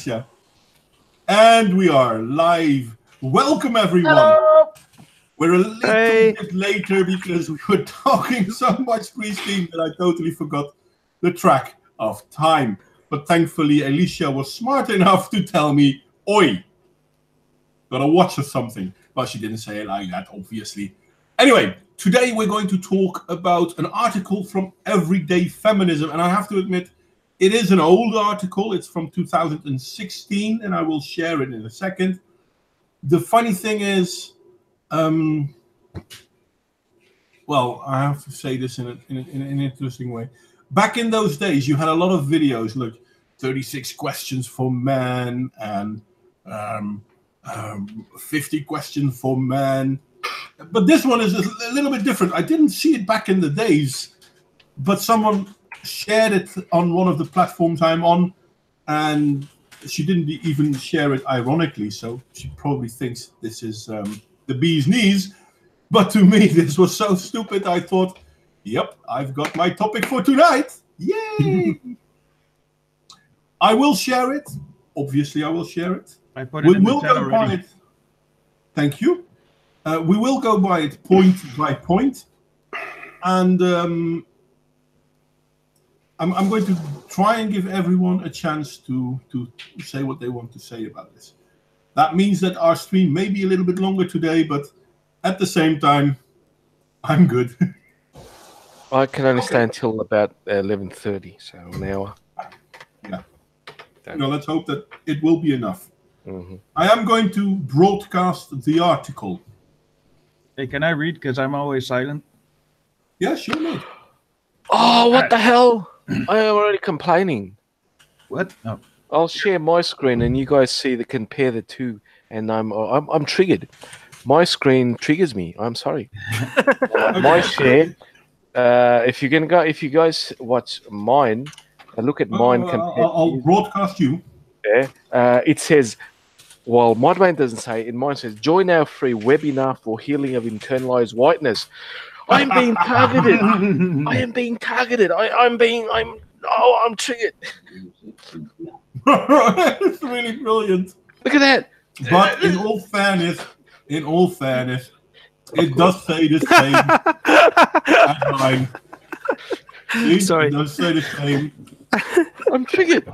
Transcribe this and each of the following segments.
Alicia. And we are live. Welcome, everyone. Hello. We're a little bit later because we were talking so much pre-stream that I totally forgot the track of time. But thankfully, Alicia was smart enough to tell me, "Oi, gotta watch or something." Well, she didn't say it like that, obviously. Anyway, today we're going to talk about an article from Everyday Feminism. And I have to admit, it is an old article. It's from 2016, and I will share it in a second. The funny thing is, well, I have to say this in an interesting way. Back in those days, you had a lot of videos like 36 questions for men and 50 questions for men. But this one is a little bit different. I didn't see it back in the days, but someone shared it on one of the platforms I'm on, and she didn't even share it ironically, so she probably thinks this is the bee's knees. But to me, this was so stupid, I thought, yep, I've got my topic for tonight. Yay! I will share it. Obviously, I will share it. I put it in the chat already. Thank you. We will go by it point by point. And I'm going to try and give everyone a chance to say what they want to say about this. That means that our stream may be a little bit longer today, but at the same time, I'm good. I can only stay until about 11:30, so an hour. Yeah. No, let's hope that it will be enough. Mm-hmm. I am going to broadcast the article. Hey, can I read? Because I'm always silent. Yeah, sure, mate. Oh, what the hell? I am already complaining. What? Oh. I'll share my screen, and you guys compare the two, and I'm triggered. My screen triggers me. I'm sorry. My share. If you guys watch mine, look at mine. I'll broadcast you. Yeah. It says, well, Modwain doesn't say it. In mine says, join our free webinar for healing of internalized whiteness. I'm being targeted. I am being targeted. I'm triggered. It's really brilliant. Look at that. But in all fairness, it does say the same as mine. See? Sorry. It does say the same. I'm triggered.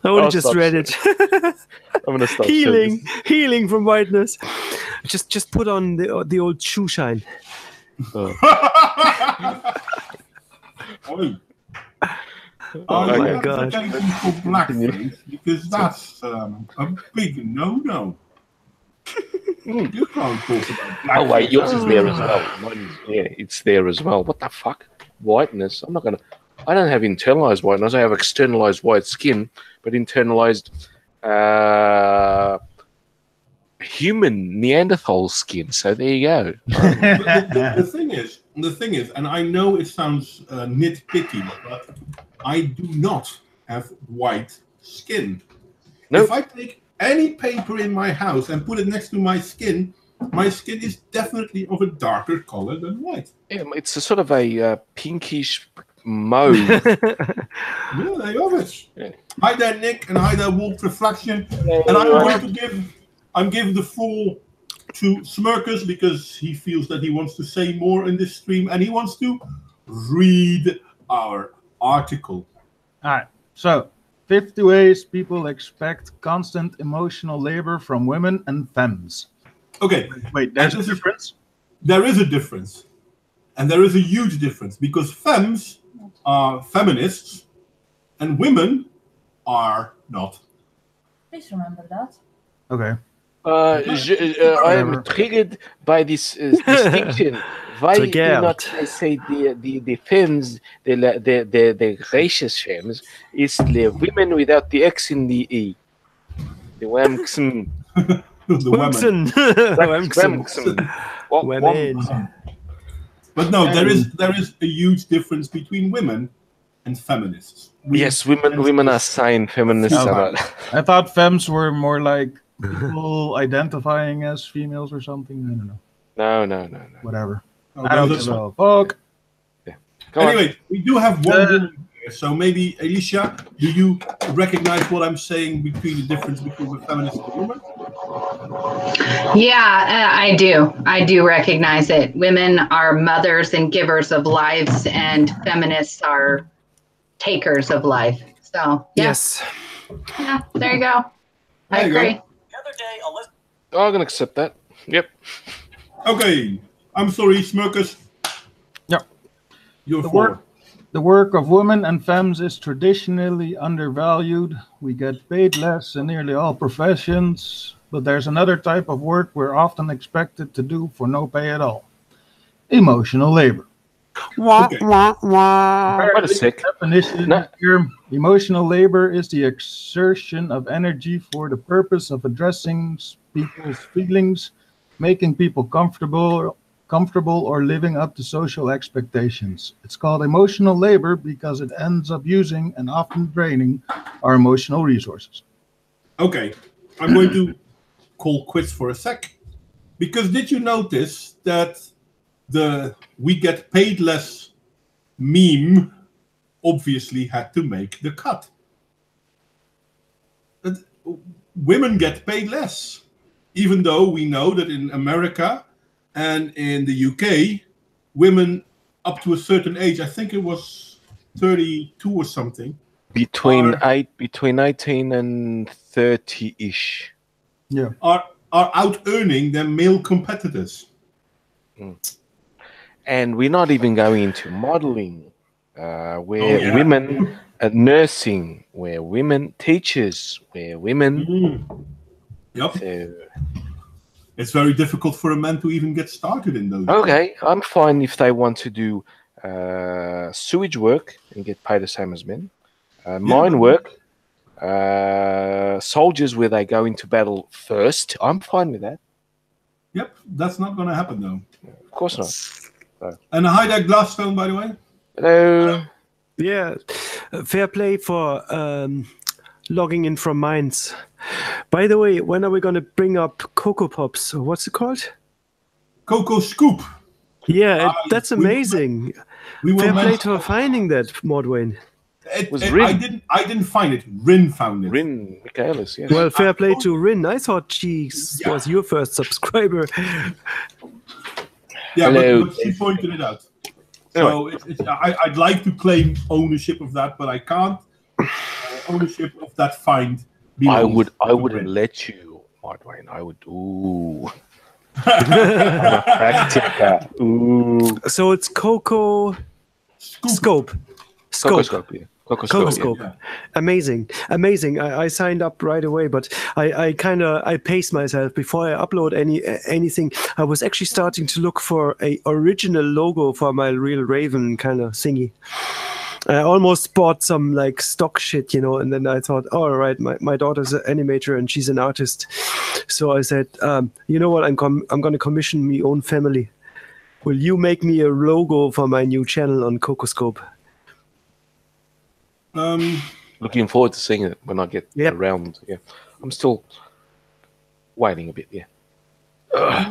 I only just read it. I'm gonna stop. Healing from whiteness. Just put on the old shoe shine. Oh my God! For blackface, because that's a big no-no. You can't talk about blackface. Oh wait, yours is there as well. Yeah, it's there as well. What the fuck? Whiteness? I don't have internalized whiteness. I have externalized white skin, but internalized human Neanderthal skin. So there you go. The thing is, and I know it sounds nitpicky, but I do not have white skin. Nope. If I take any paper in my house and put it next to my skin is definitely of a darker color than white. Yeah, it's a sort of a pinkish mauve. Yeah, there you have it. Yeah. Hi there, Nick, and hi there, Wolf Reflection. And I'm going to give the floor to Smirkus because he feels that he wants to say more in this stream and he wants to read our article. All right. So, 50 ways people expect constant emotional labor from women and femmes. Okay. Wait, there's a difference? There is a difference. And there is a huge difference because femmes are feminists and women are not. Please remember that. Okay. I am triggered by this distinction. Why do not I say the femmes, the racist femmes, is the women without the X in the E? The wamxen. The women. Women. But no, there is a huge difference between women and feminists. Yes, women are saying feminists are not. I thought femmes were more like people identifying as females or something. I don't know. No. Whatever. Oh, I don't know. Fuck. Yeah. Anyway, we do have one woman So maybe, Alicia, do you recognize what I'm saying between the difference between a feminist and a woman? Yeah, I do. I do recognize it. Women are mothers and givers of lives, and feminists are takers of life. So, Yes. Yeah, there you go. I agree. I'm gonna accept that. Yep. Okay. I'm sorry, Smirkus. Yep. You're for. The work of women and femmes is traditionally undervalued. We get paid less in nearly all professions, but there's another type of work we're often expected to do for no pay at all. Emotional labor. Okay. What a sick definition here. Emotional labor is the exertion of energy for the purpose of addressing people's feelings, making people comfortable or living up to social expectations. It's called emotional labor because it ends up using and often draining our emotional resources. Okay, I'm going to call quits for a sec. Because did you notice that the "we get paid less" meme obviously had to make the cut? Women get paid less, even though we know that in America and in the UK, women up to a certain age, I think it was 32 or something, between 18 and 30-ish. Yeah, are out earning their male competitors. And we're not even going into modeling, where women at nursing, where women teachers, where women. Yep. So, it's very difficult for a man to even get started in those. okay, I'm fine if they want to do sewage work and get paid the same as men. Mine work, soldiers where they go into battle first. I'm fine with that. Yep, that's not going to happen though. Of course not. And hi there, Glassstone, by the way. Hello. Yeah, fair play for logging in from Mainz. By the way, when are we going to bring up Cocoa Pops? What's it called? Cocoa Scoop. Yeah, that's amazing. Fair play for finding that, Modwain. I didn't find it. Rin found it. Rin Michaelis, yes. Well, fair play to Rin. I thought she was your first subscriber. Yeah, but she pointed it out. So I'd like to claim ownership of that, but I can't. Ownership of that find. I wouldn't let you, Modwain. I would. Ooh. Ooh. So it's Cocoa Scope. Scope, yeah. Cocoa. Yeah. Amazing. I signed up right away, but I paced myself before I upload anything. I was actually starting to look for a original logo for my Real Raven kind of thingy. I almost bought some like stock shit, and then I thought, all right, my daughter's an animator and she's an artist, so I said, you know what, I'm going to commission my own family. Will you make me a logo for my new channel on Cocoscope? Looking forward to seeing it when I get around. Yeah, I'm still waiting a bit. Yeah.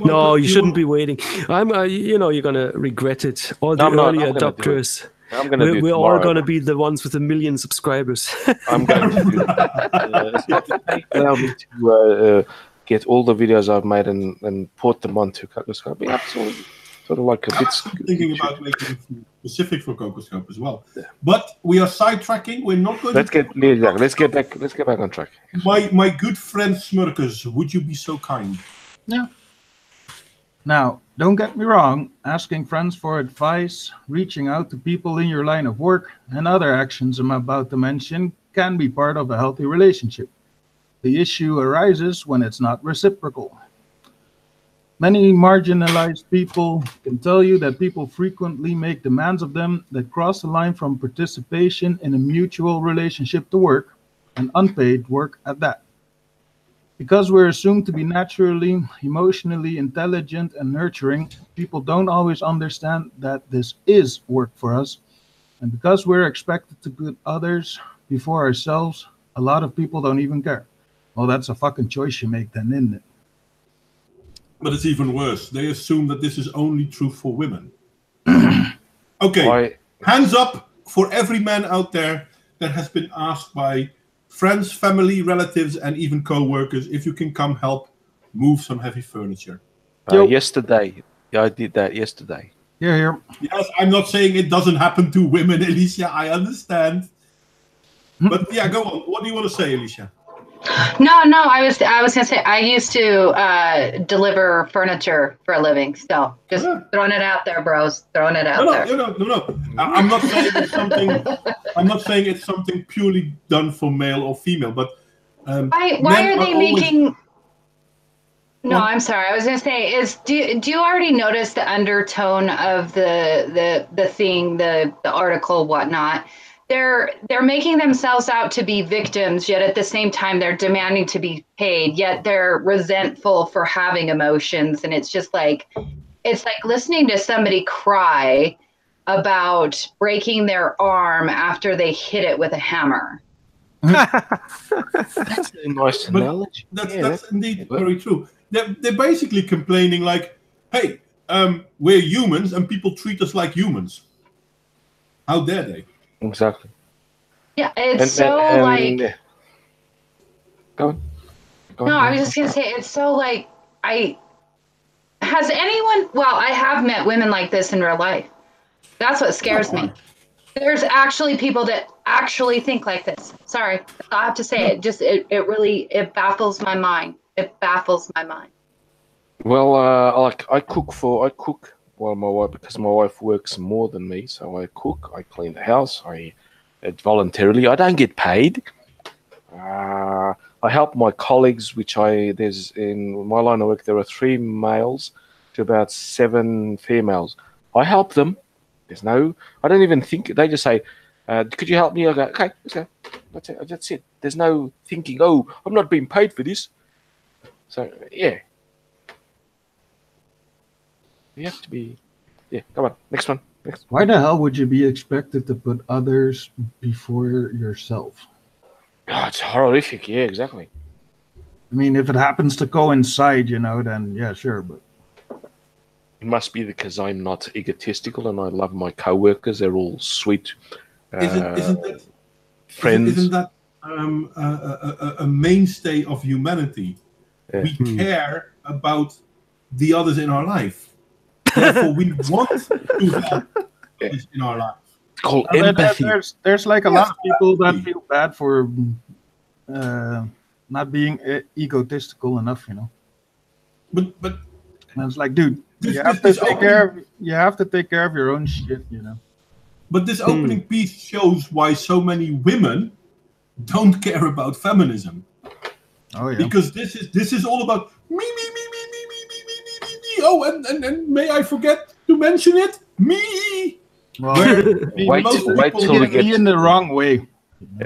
No, you shouldn't be waiting. You're gonna regret it. All the early adopters. We're all gonna be the ones with 1 million subscribers. I'm going to do it. Allow me to get all the videos I've made and port them onto Cocoscope. Yeah, absolutely. Sort of like a bit. I'm thinking about making it specific for Cocoscope as well. Yeah. But we are sidetracking. We're not going. Let's get back on track. My good friend Smurkus, would you be so kind? Yeah. Now, don't get me wrong. Asking friends for advice, reaching out to people in your line of work, and other actions I'm about to mention can be part of a healthy relationship. The issue arises when it's not reciprocal. Many marginalized people can tell you that people frequently make demands of them that cross the line from participation in a mutual relationship to work, and unpaid work at that. Because we're assumed to be naturally, emotionally intelligent and nurturing, people don't always understand that this is work for us. And because we're expected to put others before ourselves, a lot of people don't even care. Well, that's a fucking choice you make then, isn't it? But it's even worse. They assume that this is only true for women. Okay. Hands up for every man out there that has been asked by friends, family, relatives, and even co-workers if you can come help move some heavy furniture. Yesterday, I did that yesterday. Yeah. Yes, I'm not saying it doesn't happen to women, Alicia. I understand. But yeah, go on. What do you want to say, Alicia? No, I was gonna say I used to deliver furniture for a living. So just throwing it out there, bros. Throwing it out there. No. I'm not saying it's something. I'm not saying it's something purely done for male or female. But why are they making? No, I'm sorry. I was gonna say do you already notice the undertone of the thing, the article, whatnot? They're making themselves out to be victims, yet at the same time they're demanding to be paid, yet they're resentful for having emotions. And it's just like, it's like listening to somebody cry about breaking their arm after they hit it with a hammer. That's a nice analogy. That's indeed very true. They're basically complaining like, hey, we're humans and people treat us like humans. How dare they? Exactly. Yeah, it's like. Go on. I was just gonna say it's so like has anyone? Well, I have met women like this in real life. That's what scares me. There's actually people that actually think like this. Sorry, I have to say it. Just it really baffles my mind. It baffles my mind. Well, I cook while my wife, because my wife works more than me, so I cook, I clean the house, voluntarily. I don't get paid. I help my colleagues, there's in my line of work, there are 3 males to about 7 females. I help them. I don't even think, they just say, could you help me? I go, okay, let's go. That's it. There's no thinking, oh, I'm not being paid for this. So, yeah. You have to be... Yeah, come on. Next one. Why the hell would you be expected to put others before yourself? Oh, it's horrific. Yeah, exactly. I mean, if it happens to coincide, then yeah, sure. But it must be because I'm not egotistical and I love my co-workers. They're all sweet friends. Isn't that a mainstay of humanity? Yeah. We care about the others in our life. Therefore, we want to help others in our life. It's called empathy. There's like a lot of people that feel bad for not being egotistical enough, But and it's like, dude, you have to take care of your own shit, But this opening piece shows why so many women don't care about feminism. Oh yeah. Because this is all about me. Oh, and may I forget to mention it? Me. Well, wait till we get in the wrong way.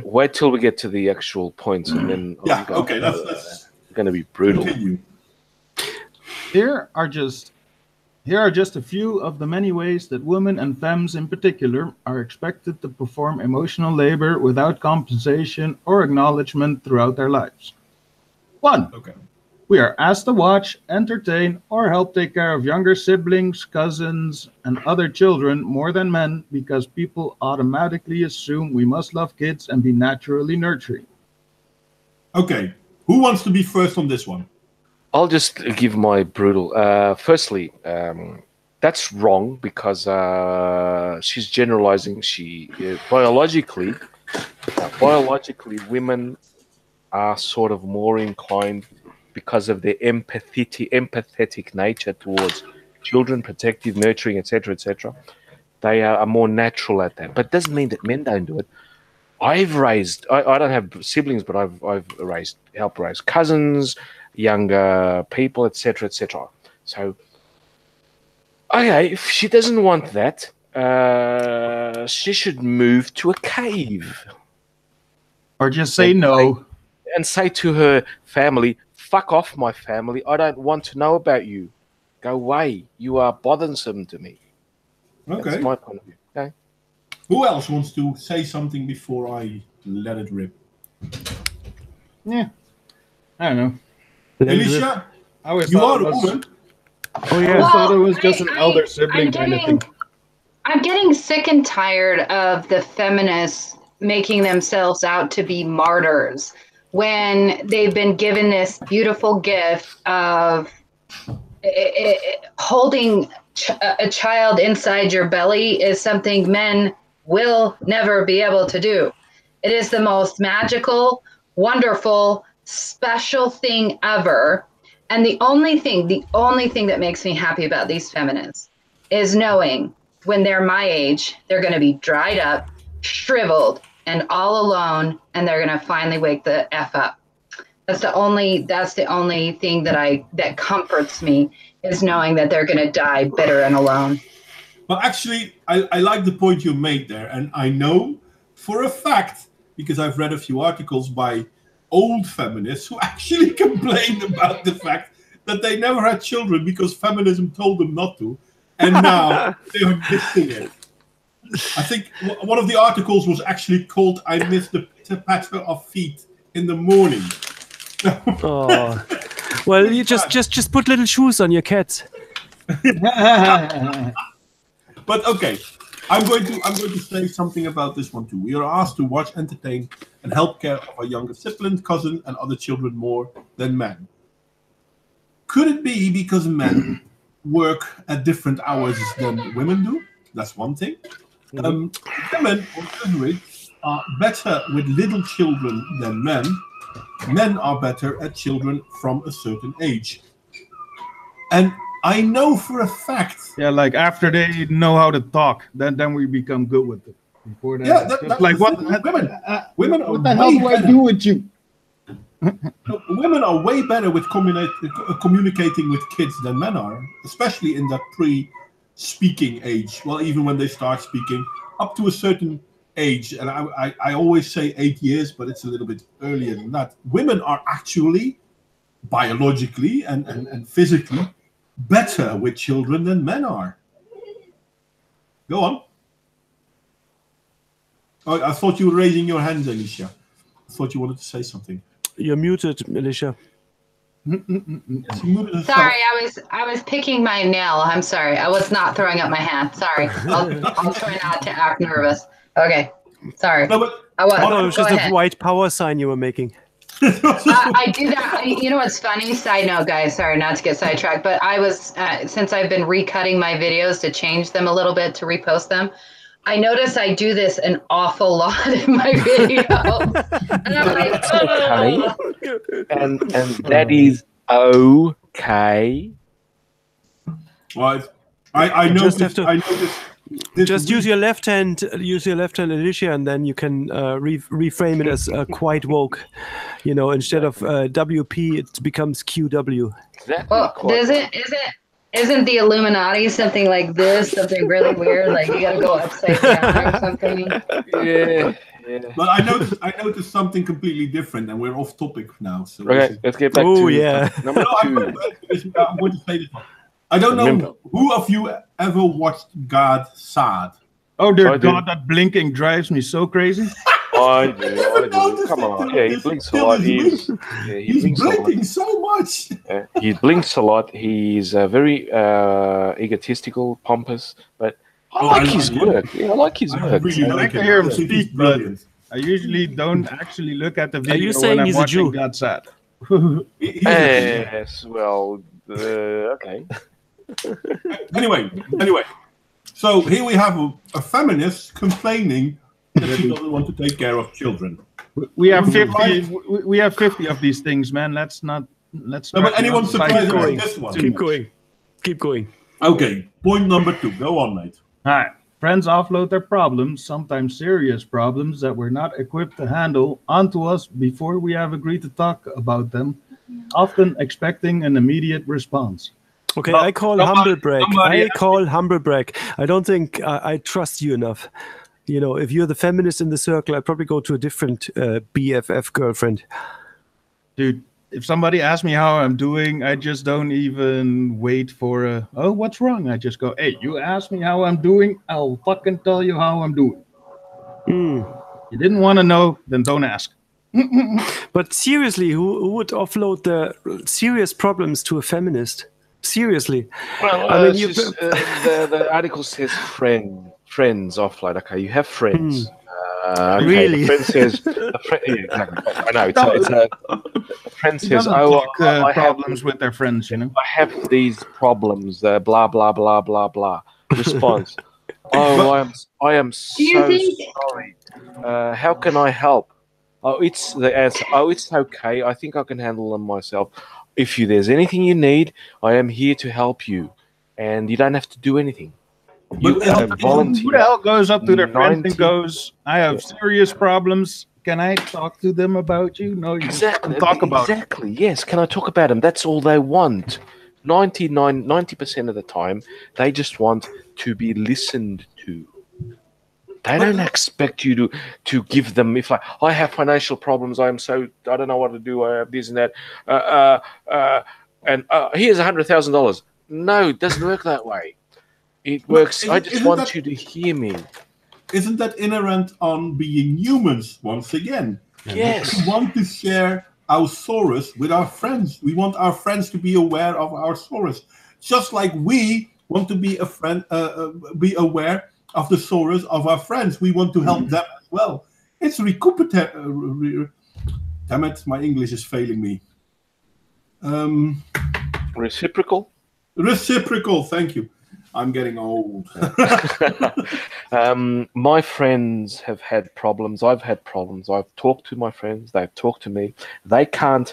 Wait till we get to the actual points, and then that's going to be brutal. Continue. Here are just a few of the many ways that women and femmes in particular are expected to perform emotional labor without compensation or acknowledgement throughout their lives. 1. Okay. We are asked to watch, entertain, or help take care of younger siblings, cousins, and other children more than men because people automatically assume we must love kids and be naturally nurturing. Okay. Who wants to be first on this one? I'll just give my brutal. Firstly, that's wrong because she's generalizing. Biologically, women are sort of more inclined because of their empathetic nature towards children, protective, nurturing, etc., etc. They are more natural at that. But it doesn't mean that men don't do it. I don't have siblings, but I've helped raise cousins, younger people, etc., etc. So, okay, if she doesn't want that, she should move to a cave. Or just say no. And say to her family, fuck off, my family. I don't want to know about you. Go away. You are bothersome to me. Okay. That's my point of view. Okay. Who else wants to say something before I let it rip? Yeah. I don't know. Alicia, you are a woman. Oh yeah, I thought it was just an elder sibling kind of thing. I'm getting sick and tired of the feminists making themselves out to be martyrs when they've been given this beautiful gift of holding a child inside your belly is something men will never be able to do. It is the most magical, wonderful, special thing ever. And the only thing that makes me happy about these feminists is knowing when they're my age, they're going to be dried up, shriveled, and all alone, and they're going to finally wake the F up. That's the only thing that comforts me, is knowing that they're going to die bitter and alone. Well, actually, I like the point you made there, and I know for a fact, because I've read a few articles by old feminists who actually complained about the fact that they never had children because feminism told them not to, and now they're missing it. I think one of the articles was actually called "I miss the pitter-patter of feet in the morning." Oh, well, you just put little shoes on your cats. But okay, I'm going to say something about this one too. We are asked to watch, entertain, and help care of our younger sibling, cousin, and other children more than men. Could it be because men work at different hours than women do? That's one thing. Women, on average, are better with little children than men. Men are better at children from a certain age. And I know for a fact. Yeah, like after they know how to talk, then we become good with it. Before that, yeah, that's like what women what the hell do I do with you? Women are way better with communicating with kids than men are, especially in that pre-speaking age. Well, even when they start speaking, up to a certain age, and I always say 8 years, but it's a little bit earlier than that. Women are actually biologically and physically better with children than men are. Go on. Oh, I thought you were raising your hand, Alicia. I thought you wanted to say something. You're muted, Alicia. Sorry, I was picking my nail. I'm sorry. I was not throwing up my hand. Sorry. I'll try not to act nervous. Okay. Sorry. No, but it was just a white power sign you were making. I do that. You know what's funny? Side note, guys. Sorry not to get sidetracked, but I was since I've been recutting my videos to change them a little bit to repost them. I notice I do this an awful lot in my videos. And I'm like, okay. And that is okay. Well, I noticed. Just use your left hand, Alicia, and then you can reframe it as quite woke. You know, instead of WP, it becomes QW. Well, isn't the Illuminati something like this? Something really weird? Like you got to go upside down or something? Yeah. But I noticed something completely different, and we're off topic now. So okay, let's get back to number 2. I'm going to say this one. I don't know who of you ever watched God Sad. Oh, dear God, that blinking drives me so crazy. I do. Come on. Yeah, he blinks a lot. He's blinking so much. He blinks a lot. He's very egotistical, pompous, but I like his work. Yeah, I like his work. I like to hear him speak, but I usually don't actually look at the video when I'm watching God Sad. Yes, well, okay. Anyway, so here we have a feminist complaining that she doesn't want to take care of children. We have 50. We have 50 of these things, man. Let's. No, but anyone's surprised about this one? Keep going. Okay, point number 2. Go on, mate. All right. Friends offload their problems, sometimes serious problems that we're not equipped to handle, onto us before we have agreed to talk about them, often expecting an immediate response. Okay, I call humble brag. I don't think I trust you enough. You know, if you're the feminist in the circle, I'd probably go to a different BFF girlfriend. Dude, if somebody asks me how I'm doing, I just don't even wait for oh, what's wrong? I just go, hey, you ask me how I'm doing, I'll fucking tell you how I'm doing. You didn't want to know, then don't ask. But seriously, who would offload the serious problems to a feminist? Seriously. Well, I mean, the article says friend. friends offline. Okay, you have friends. Okay, Really? The friend says, exactly. I know. It's a friend He says, doesn't "Oh, like I have problems with their friends, you know. I have these problems." Blah blah blah blah blah. Response: "Oh, I am Do you so think? sorry. How can I help?" Oh, it's the answer. Oh, it's okay. I think I can handle them myself. If there's anything you need, I am here to help you, and you don't have to do anything. You But are Who volunteer. the hell goes up to their friend and 90 goes, "I have serious problems. Can I talk to them about you?" No, you Exactly. just talk about it. Exactly. Yes. Can I talk about them? That's all they want. 90% of the time, they just want to be listened to. They don't expect you to give them. If I have financial problems, I don't know what to do. I have this and that. And here's $100,000. No, it doesn't work that way. It works. I just want you to hear me. Isn't that inherent on being humans once again? Yes. We want to share our sorrows with our friends. We want our friends to be aware of our sorrows, just like we want to be be aware of the sorrows of our friends. We want to help them as well. It's recuperative. Damn it, my English is failing me. Reciprocal. Reciprocal. Thank you. I'm getting old. My friends have had problems. I've had problems. I've talked to my friends. They've talked to me. They can't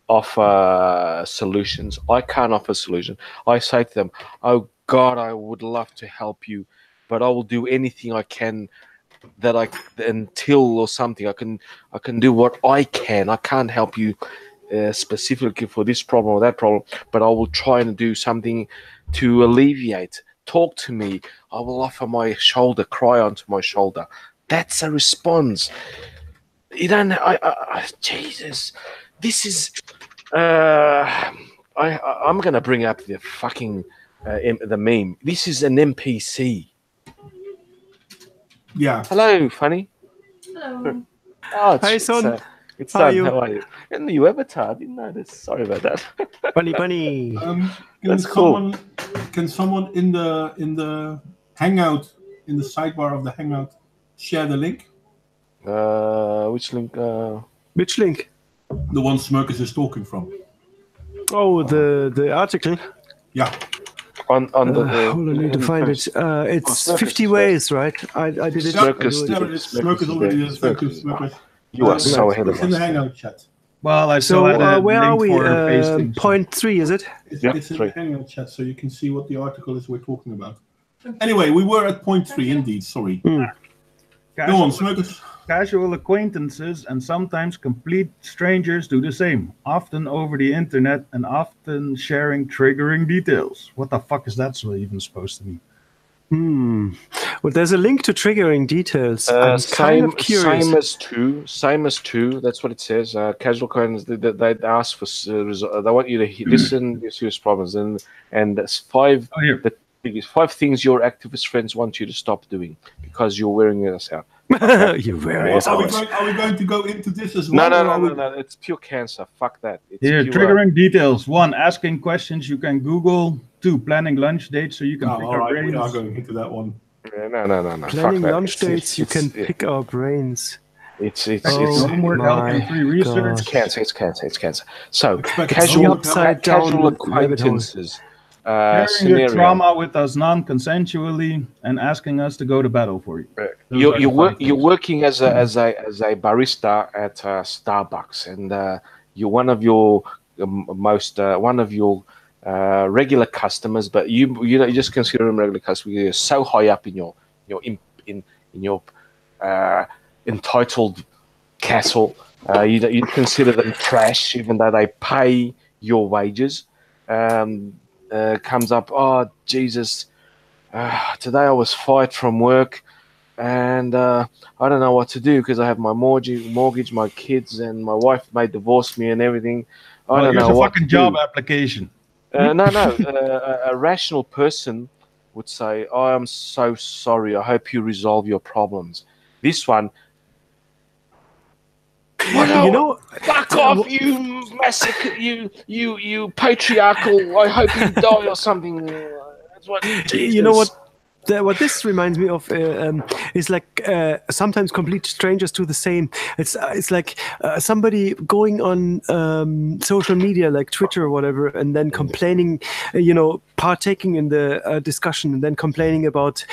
offer solutions. I can't offer solutions. I say to them, "Oh God, I would love to help you, but I will do anything I can until or something. I can do what I can. I can't help you specifically for this problem or that problem, but I will try and do something to alleviate. Talk to me. I will offer my shoulder, cry onto my shoulder." That's a response. You don't. Jesus, this is. I'm gonna bring up the fucking the meme. This is an NPC. Yeah. Hello, funny. Hello. Oh, Hi, son. It's How are son. you? How are you? And the new avatar. Didn't notice. Sorry about that. Bunny. That's cool. Can someone in the Hangout, in the sidebar of the Hangout, share the link? Which link? Which link? The one Smirkus is talking from. Oh, the article. Yeah. On the. Hold on, I need to find it. It's 50 ways, right? I did it. Smirkus already. Thank you, Smirkus. You are so ahead of It's in the us. Hangout chat. Well, I So saw that where are link we? for pasting. Point 3, is it? It's in the Hangout chat, so you can see what the article is we're talking about. Anyway, we were at point 3, indeed. Sorry. Go on, Smirkus. Casual acquaintances and sometimes complete strangers do the same, often over the internet and often sharing triggering details. What the fuck is that even supposed to mean? Well, there's a link to triggering details. I'm kind of curious. Same as two. That's what it says. Casual acquaintances. They ask for. They want you to listen to serious problems, and that's 5. Oh, here. The biggest 5 things your activist friends want you to stop doing because you're wearing us out. You're wearing us Are out. we going to go into this as well? No. It's pure cancer. Fuck that. It's Here, pure, triggering details. 1, asking questions you can Google. 2, planning lunch dates so you can pick all our right, brains. we are going into that one. No. Planning Fuck lunch that. dates, you can pick our brains. It's Homework, help, and free research. It's cancer. So Expect casual upside down casual rabbit hole. acquaintances. Sharing Scenario. your trauma with us non-consensually and asking us to go to battle for you. You're working as a barista at Starbucks, and you're one of your regular customers, but you just consider them regular customers. You're so high up in your entitled castle, you consider them trash, even though they pay your wages. Comes up, "Oh Jesus, today I was fired from work, and I don't know what to do because I have my mortgage, my kids, and my wife may divorce me and everything. I don't know what to do." Fucking job application. No. A rational person would say, "Oh, I'm so sorry. I hope you resolve your problems." This one, fuck off, you massacre, you patriarchal. I hope you die or something. That's what. Jesus. You know what? what this reminds me of is like sometimes complete strangers do the same. It's like somebody going on social media like Twitter or whatever, and then complaining, partaking in the discussion, and then complaining about,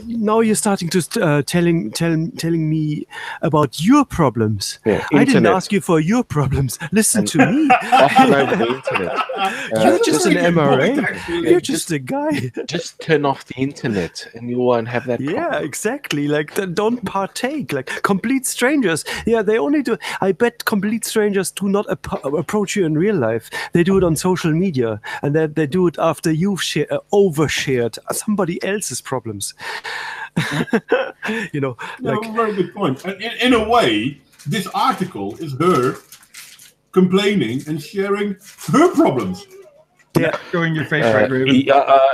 now you're starting to telling me about your problems. Yeah, I didn't ask you for your problems. Listen to me. Often over the internet. You're just an MRA. You're just a guy. Just turn off the internet and you won't have that problem. Yeah, exactly. Like, don't partake. Like, complete strangers. Yeah, they only do. I bet complete strangers do not approach you in real life. They do it on social media, and then they do it after you've overshared somebody else's problems. No, very good point. And in a way, this article is her complaining and sharing her problems. Yeah, showing your face right, Raven.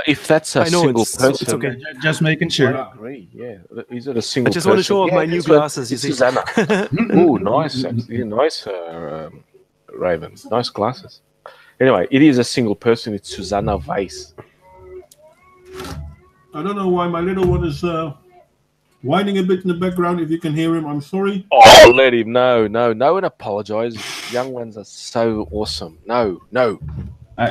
If that's a single person, it's okay. Just making sure. I agree. Yeah, is it a single? I just want to show off my new glasses. You see, Susanna. Oh, nice, nice, Raven. Nice glasses. Anyway, it is a single person. It's Susanna Weiss. I don't know why my little one is whining a bit in the background. If you can hear him, I'm sorry. Oh, let him know. No one apologize. Young ones are so awesome. No.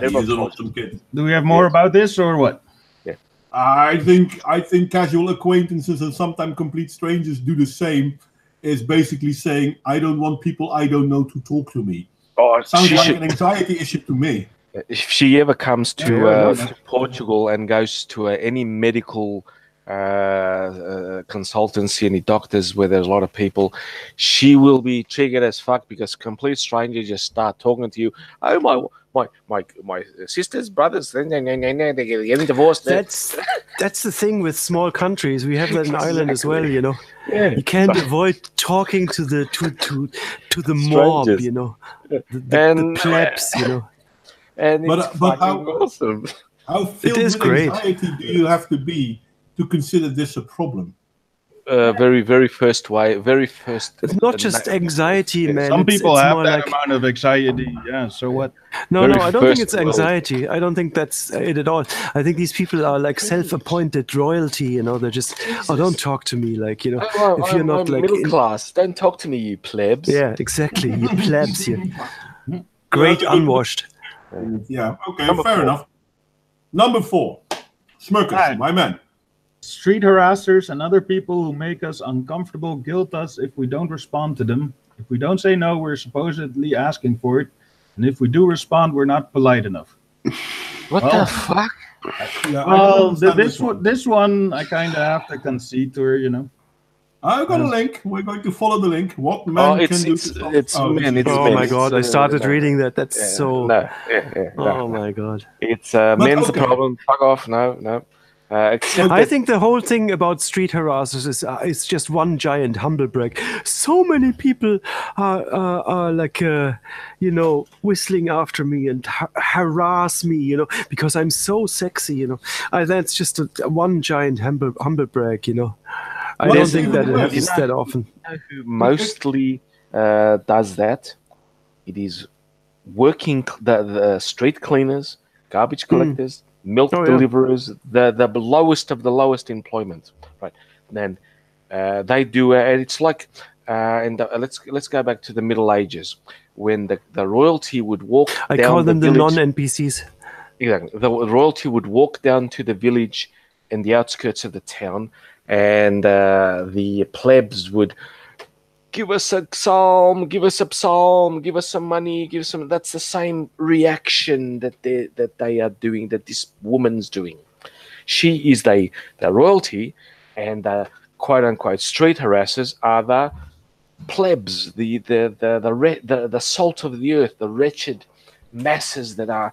He's an awesome kid. Do we have more about this or what? Yeah. I think casual acquaintances and sometimes complete strangers do the same. Is basically saying, I don't want people I don't know to talk to me. Oh, sounds like an anxiety issue to me. If she ever comes to Portugal and goes to any medical consultancy, any doctors where there's a lot of people, she will be triggered as fuck because complete strangers just start talking to you. Oh, my sisters, brothers, they're getting divorced. That's the thing with small countries. We have that in Ireland as well, Yeah. You can't avoid talking to the mob, the plebs, And but it's how awesome. How filled is with great. anxiety do you have to be to consider this a problem? Very first way. Very first. It's not just anxiety, man. Some people it's have more that like, amount of anxiety. Yeah, so what? No, very I don't think first it's world. anxiety. I don't think that's it at all. I think these people are like self-appointed royalty. They're just, don't talk to me, like, if you're not I'm like middle class, don't talk to me, you plebs. Yeah, exactly. You plebs here. Great unwashed. Yeah, okay, fair enough. Number 4, Smirkus, Right. my man. Street harassers and other people who make us uncomfortable guilt us if we don't respond to them. If we don't say no, we're supposedly asking for it. And if we do respond, we're not polite enough. What the fuck? Yeah, Well, this one, I kind of have to concede to her, I've got a link. We're going to follow the link. What man can do it's men. It's Oh men. my god, I started no. reading that. That's so... No. Oh my god. It's men's okay. problem. Fuck off. No. Except I that- think the whole thing about street harassers is just one giant humble brag. So many people are like, whistling after me and harass me, because I'm so sexy, That's just one giant humble brag, I Well, don't it's think that even it worse. happens that often. who mostly does that? It is working the street cleaners, garbage collectors, milk Oh, yeah. deliverers, the lowest of the lowest employment, right? Then they do, and it's like, let's go back to the Middle Ages when the royalty would walk. I down call them the village. non-NPCs. Exactly, the royalty would walk down to the village and the outskirts of the town, and the plebs would give us a psalm, give us some money, give us some. That's the same reaction that they are doing, that this woman's doing. She is the royalty, and the quote unquote street harassers are the plebs, the salt of the earth, the wretched masses that are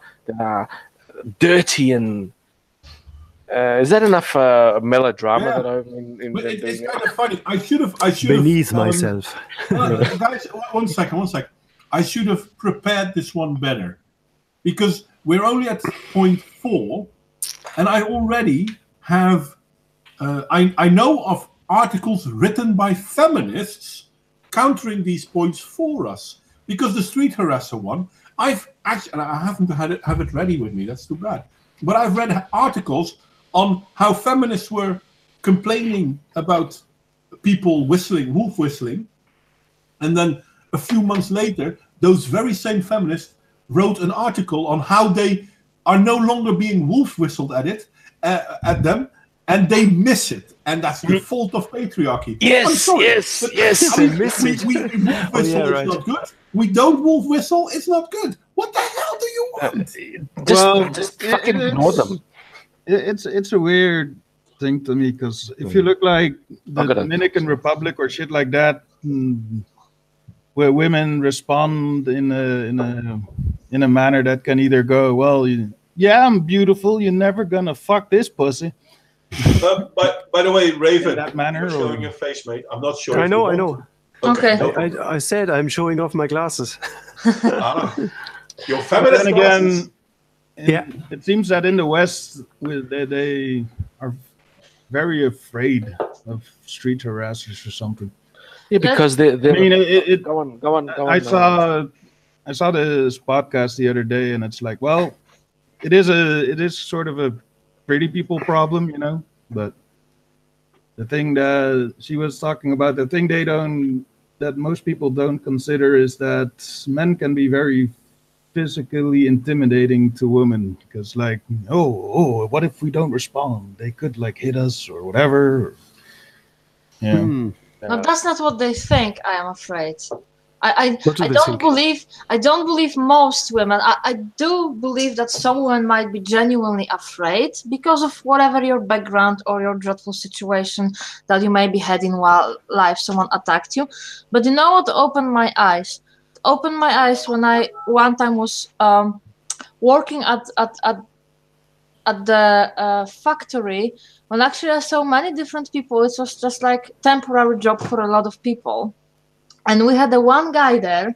dirty and. Is that enough melodrama Yeah. that I've been But it's doing? kind of funny. I should have Beneath myself. guys, one second. I should have prepared this one better, because we're only at point 4, and I already have. I know of articles written by feminists countering these points for us, because the street harasser one, I've actually, and I haven't have it ready with me. That's too bad. But I've read articles on how feminists were complaining about people whistling, wolf whistling. And then a few months later, those very same feminists wrote an article on how they are no longer being wolf whistled at them, and they miss it. And that's the fault of patriarchy. Yes. I mean, we wolf whistle, it's not good. We don't wolf whistle, it's not good. What the hell do you want? Just fucking ignore them. It's a weird thing to me, because if you look like the Dominican Republic or shit like that, where women respond in a manner that can either go, well, yeah, I'm beautiful, you're never gonna fuck this pussy. By the way, Raven, in that manner, you're showing your face, mate. I'm not sure. I know. Okay. I said I'm showing off my glasses. Your feminist glasses. Again, it seems that in the West, they are very afraid of street harassers or something. Yeah, because they. I mean, Go on. I saw this podcast the other day, and it's like, well, it is sort of a pretty people problem, you know. But the thing that she was talking about, the thing that most people don't consider is that men can be very physically intimidating to women, because like, oh, what if we don't respond? They could like hit us or whatever. Yeah. No, that's not what they think. I am afraid. I don't believe most women. I do believe that some women might be genuinely afraid because of whatever your background or your dreadful situation that you maybe had in life. Someone attacked you. But you know what opened my eyes? Opened my eyes when I one time was working at the factory, when actually I saw many different people. It was just like temporary job for a lot of people. And we had the one guy there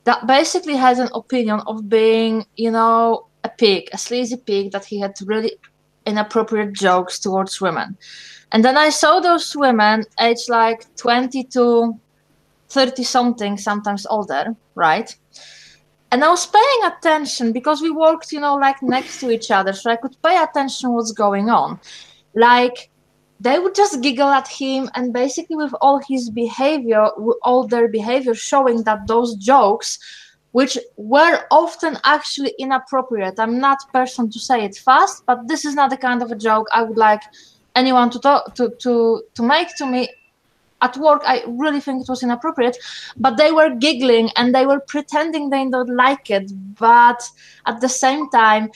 that basically has an opinion of being, you know, a pig, a sleazy pig, that he had really inappropriate jokes towards women. And then I saw those women aged like 20 to 30 something, sometimes older, right? And I was paying attention because we worked, you know, like next to each other. So I could pay attention what's going on. Like, they would just giggle at him, and basically with all his behavior, all their behavior showing that those jokes, which were often actually inappropriate. I'm not a person to say it fast, but this is not the kind of a joke I would like anyone to make to me. At work, I really think it was inappropriate, but they were giggling and they were pretending they don't like it, but at the same time,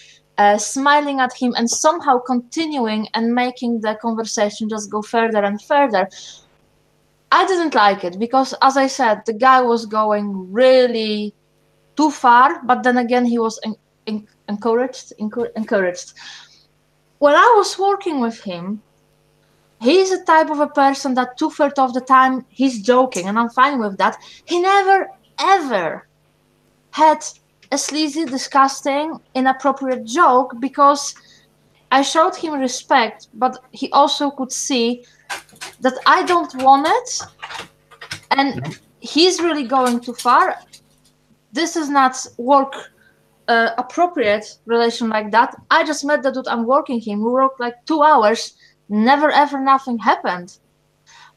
smiling at him and somehow continuing and making the conversation just go further and further. I didn't like it because, as I said, the guy was going really too far, but then again, he was encouraged. When I was working with him, he's a type of a person that 2/3 of the time he's joking, and I'm fine with that. He never, ever had a sleazy, disgusting, inappropriate joke, because I showed him respect, but he also could see that I don't want it, and he's really going too far. This is not work appropriate relation like that. I just met the dude I'm working him. We worked like 2 hours. Never ever nothing happened.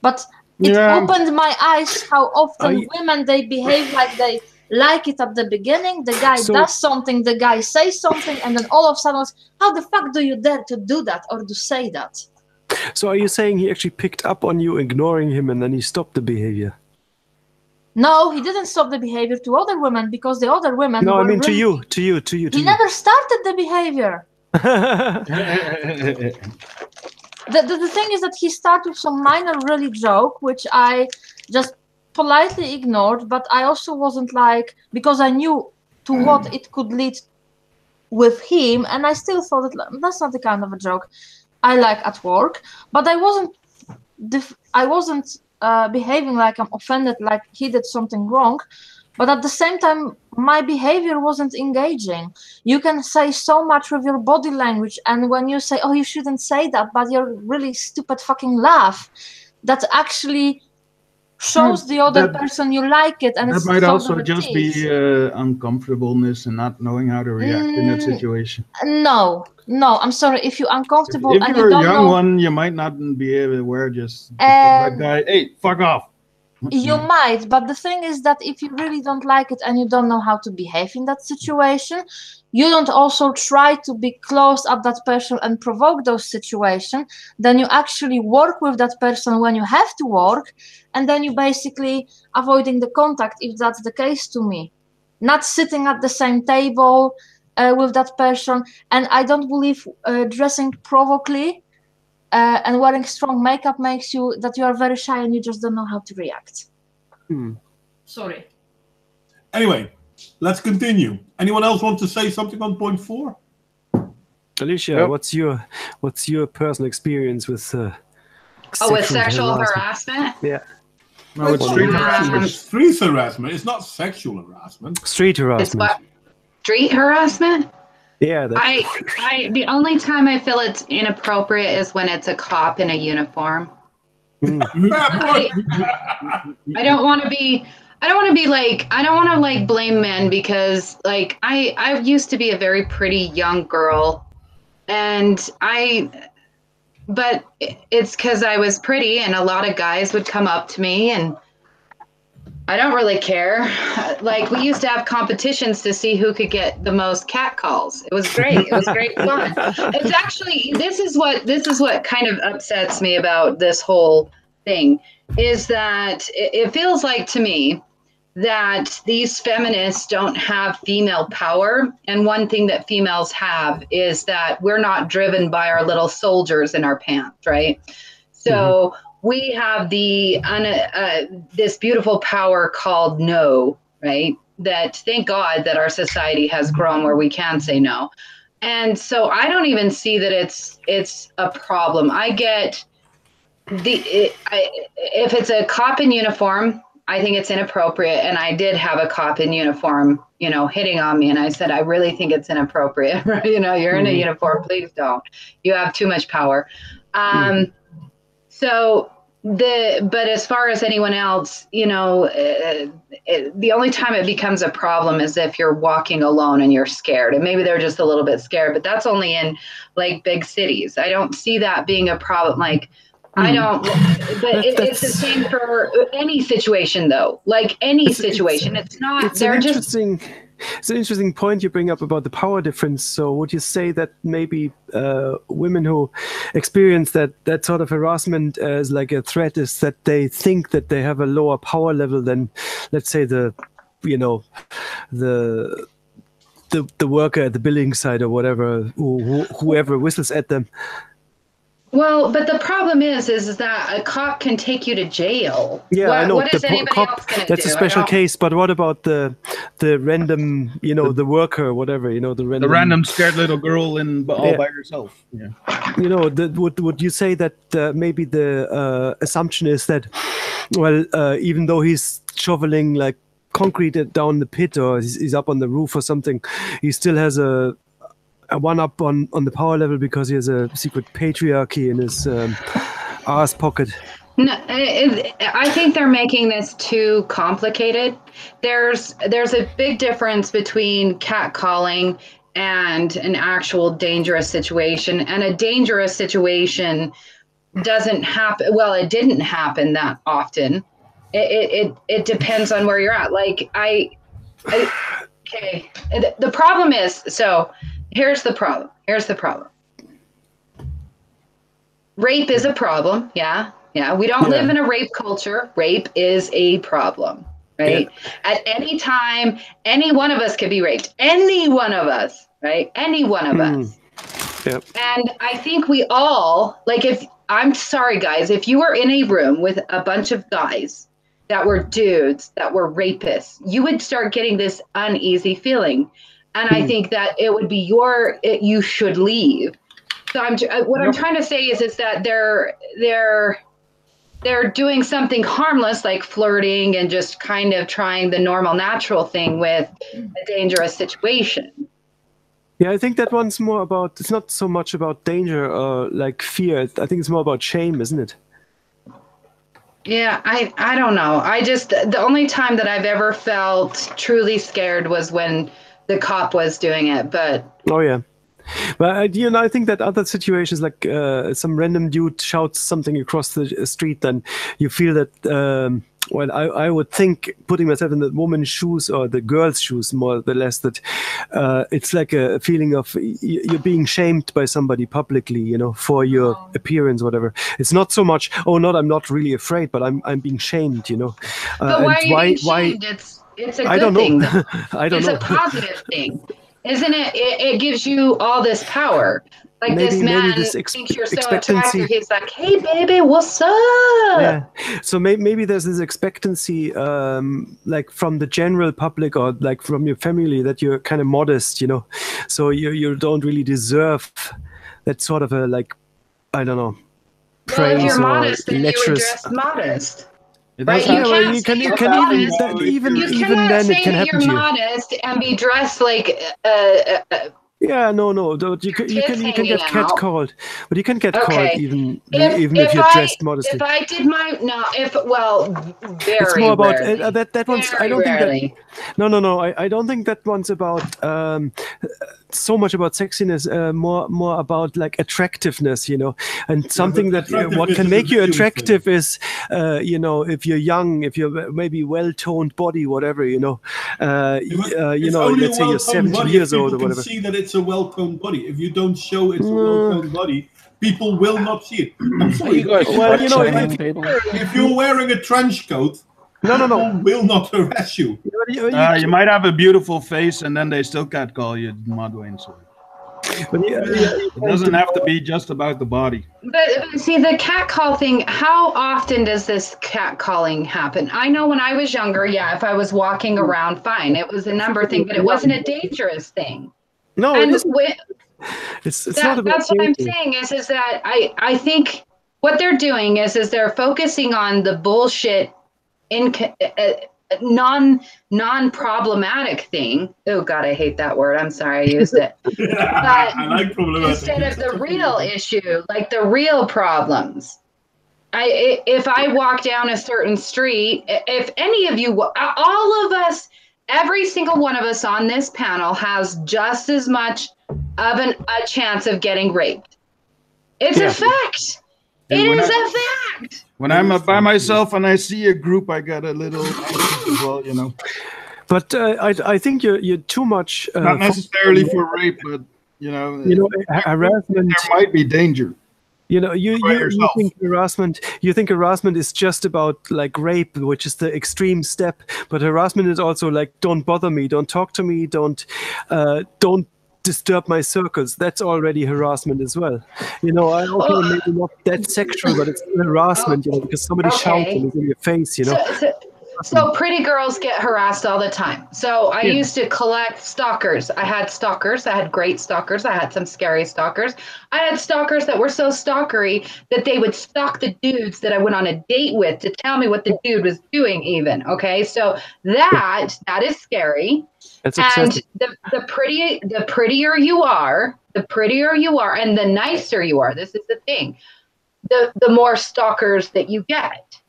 But it opened my eyes how often women, they behave like they like it at the beginning. The guy does something, the guy says something, and then all of a sudden, how the fuck do you dare to do that or to say that? So are you saying he actually picked up on you ignoring him and then he stopped the behavior? No, he didn't stop the behavior to other women, because the other women. No, I mean really, to you. He never started the behavior. The thing is that he started with some minor really joke, which I just politely ignored, but I also wasn't like, because I knew to what it could lead with him, and I still thought that's not the kind of a joke I like at work. But I wasn't behaving like I'm offended, like he did something wrong. But at the same time, my behavior wasn't engaging. You can say so much with your body language, and when you say, oh, you shouldn't say that, but your really stupid fucking laugh, that actually shows the other person you like it, and that it's might sort also of a just tease. be uncomfortableness and not knowing how to react in that situation. No, I'm sorry. If you're uncomfortable If and you're you a don't young know, one, you might not be able to wear just that guy. Hey, fuck off. you might, but the thing is that if you really don't like it and you don't know how to behave in that situation, you don't also try to be close at that person and provoke those situations. Then you actually work with that person when you have to work, and then you basically avoiding the contact if that's the case to me. Not sitting at the same table with that person. And I don't believe dressing provocally and wearing strong makeup makes you that you are very shy and you just don't know how to react. Sorry. Anyway, let's continue. Anyone else want to say something on point 4? Alicia, what's your personal experience with with sexual harassment? Yeah. No, it's street harassment. It's street harassment. It's not sexual harassment. Street harassment. It's what? Street harassment? Yeah. I the only time I feel it's inappropriate is when it's a cop in a uniform. I don't want to be like, I don't want to like blame men, because like I used to be a very pretty young girl, but it's because I was pretty, and a lot of guys would come up to me, and I don't really care. Like, we used to have competitions to see who could get the most cat calls. It was great. It was great fun. It's actually, this is what kind of upsets me about this whole thing, is that it feels like to me that these feminists don't have female power. And one thing that females have is that we're not driven by our little soldiers in our pants, right? So we have this beautiful power called no, right? That, thank God that our society has grown where we can say no. And so I don't even see that it's a problem. I get if it's a cop in uniform, I think it's inappropriate. And I did have a cop in uniform, hitting on me. And I said, I really think it's inappropriate. You're in a uniform. Please don't. You have too much power. So but as far as anyone else, the only time it becomes a problem is if you're walking alone and you're scared, and maybe they're just a little bit scared, but that's only in like big cities. I don't see that being a problem. Like, I don't, but it's the same for any situation though, like any situation. It's not, it's an interesting point you bring up about the power difference. So would you say that maybe women who experience that sort of harassment as like a threat is that they think that they have a lower power level than, let's say, the worker at the billing side or whatever, whoever whistles at them? Well, but the problem is that a cop can take you to jail. Yeah, I know. What is anybody else going to do? That's a special case. But what about the random, the worker, whatever, the random scared little girl all by herself? Yeah. Would you say that maybe the assumption is that, well, even though he's shoveling like concrete down the pit, or he's up on the roof or something, he still has a one-up on the power level because he has a secret patriarchy in his ass pocket? No, I think they're making this too complicated. There's a big difference between catcalling and an actual dangerous situation. And a dangerous situation doesn't happen. Well, it didn't happen that often. It depends on where you're at. Like okay. The problem is, so here's the problem. Rape is a problem. Yeah. We don't live in a rape culture. Rape is a problem, right? Yeah. At any time, any one of us could be raped. Any one of us, right? Any one of us. Yep. And I think we all, I'm sorry, guys, if you were in a room with a bunch of guys that were dudes, that were rapists, you would start getting this uneasy feeling. And I think that it would be you should leave. So I'm trying to say is that they're doing something harmless, like flirting and just kind of trying the normal, natural thing with a dangerous situation. Yeah, I think that one's more about, it's not so much about danger or like fear. I think it's more about shame, isn't it? Yeah, I don't know. I just, the only time that I've ever felt truly scared was when the cop was doing it. But oh yeah. But you know, I think that other situations, like some random dude shouts something across the street, then you feel that. Well, I would think, putting myself in the woman's shoes or the girl's shoes, more or less, that it's like a feeling of you're being shamed by somebody publicly, you know, for your appearance, whatever. It's not so much, oh, not I'm not really afraid, but I'm being shamed, you know. but why are you being shamed? It's a good thing. I don't know. It's a positive thing, isn't it? It gives you all this power. Like maybe, this man thinks you're so attractive. He's like, "Hey, baby, what's up?" Yeah. So maybe there's this expectancy, like from the general public or like from your family, that you're kind of modest, you know. So you don't really deserve that sort of a, like, I don't know, praise. Well, if you're modest, then you were dressed modest. Right? You can even then it can happen to you. You're modest and be dressed like yeah, no, you can get catcalled, but you can get called even if you're dressed modestly. If I did my very it's more about rarely. That one's. I don't rarely. think that. No. I don't think that one's about so much about sexiness. More about like attractiveness, you know, and something that what can make you attractive is, you know, if you're young, if you're maybe well-toned body, whatever, you know, you know, let's say you're 70 years old or whatever. See that it's a well-toned body. If you don't show it's a well-toned body, people will not see it. I'm sorry. Well, you know, if you're wearing a trench coat, people will not harass you. You might have a beautiful face, and then they still catcall you, Modwain. So. But it doesn't have to be just about the body. But see, the catcall thing, how often does this catcalling happen? I know when I was younger, if I was walking around, fine. It was a number thing, but it wasn't a dangerous thing. No, and it's not about that's what I'm saying is that I think what they're doing is they're focusing on the bullshit non-problematic thing. Oh God, I hate that word. I'm sorry I used it. But I like problematic instead of the real issue, like the real problems. If I walk down a certain street, if any of you, all of us, every single one of us on this panel has just as much of a chance of getting raped. It's a fact. It is a fact. When I'm by myself and I see a group, I get a little anxious as well, you know. But I think you're too much. Not necessarily for rape, but you know, harassment. There might be danger. You know, you think harassment. You think harassment is just about like rape, which is the extreme step. But harassment is also like, don't bother me, don't talk to me, don't disturb my circles. That's already harassment as well. You know, maybe not that sexual, but it's harassment. You know, because somebody shouts and it's in your face. You know. So pretty girls get harassed all the time. So I used to collect stalkers. I had stalkers. I had great stalkers. I had some scary stalkers. I had stalkers that were so stalkery that they would stalk the dudes that I went on a date with to tell me what the dude was doing even. Okay. So that is scary. That's and the prettier you are, and the nicer you are. This is the thing. The more stalkers that you get.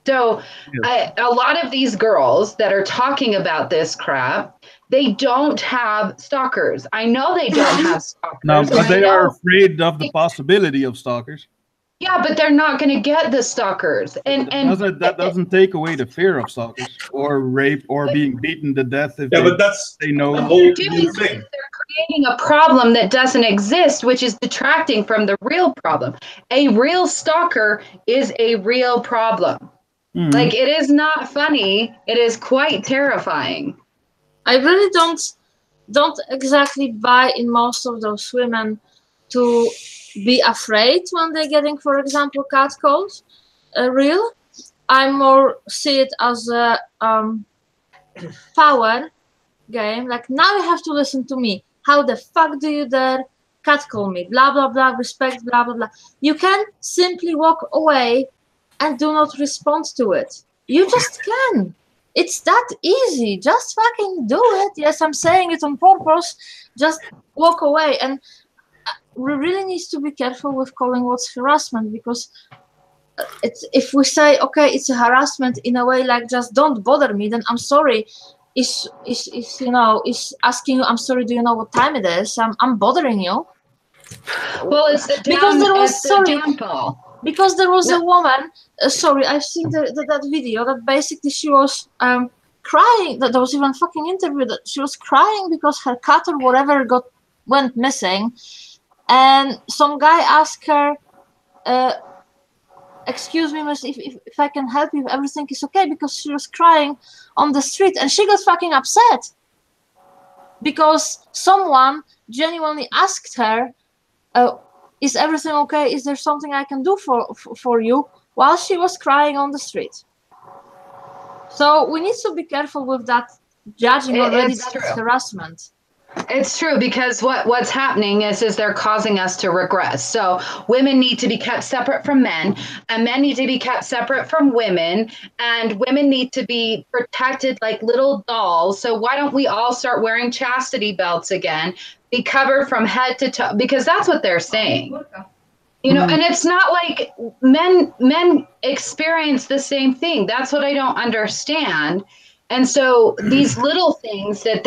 So a lot of these girls that are talking about this crap, they don't have stalkers. I know they don't have stalkers. No, but they are afraid of the possibility of stalkers. Yeah, but they're not going to get the stalkers. And that doesn't take away the fear of stalkers or rape or being beaten to death. If but they know the whole thing. They're creating a problem that doesn't exist, which is detracting from the real problem. A real stalker is a real problem. Like, it is not funny. It is quite terrifying. I really don't exactly buy in most of those women to be afraid when they're getting, for example, catcalls. Real. I more see it as a power game. Like, now you have to listen to me. How the fuck do you dare catcall me? Blah, blah, blah, respect, blah, blah, blah. You can simply walk away and do not respond to it. You just can. It's that easy. Just fucking do it. Yes, I'm saying it on purpose. Just walk away. And we really need to be careful with calling what's harassment, because if we say, okay, it's a harassment in a way like just don't bother me, then I'm sorry. Is asking you, I'm sorry, do you know what time it is? I'm bothering you. Well, it's the downfall. Because there was a woman. Sorry, I've seen that video that basically she was crying. That there was even a fucking interview that she was crying because her cat or whatever went missing, and some guy asked her, "Excuse me, miss, if I can help you, if everything is okay," because she was crying on the street, and she got fucking upset because someone genuinely asked her, is everything okay? Is there something I can do for you? While she was crying on the street. So we need to be careful with that judging already that it's harassment. It's true, because what's happening is they're causing us to regress. So women need to be kept separate from men, and men need to be kept separate from women, and women need to be protected like little dolls. So why don't we all start wearing chastity belts again, be covered from head to toe, because that's what they're saying. You know, and it's not like men experience the same thing. That's what I don't understand. And so these little things that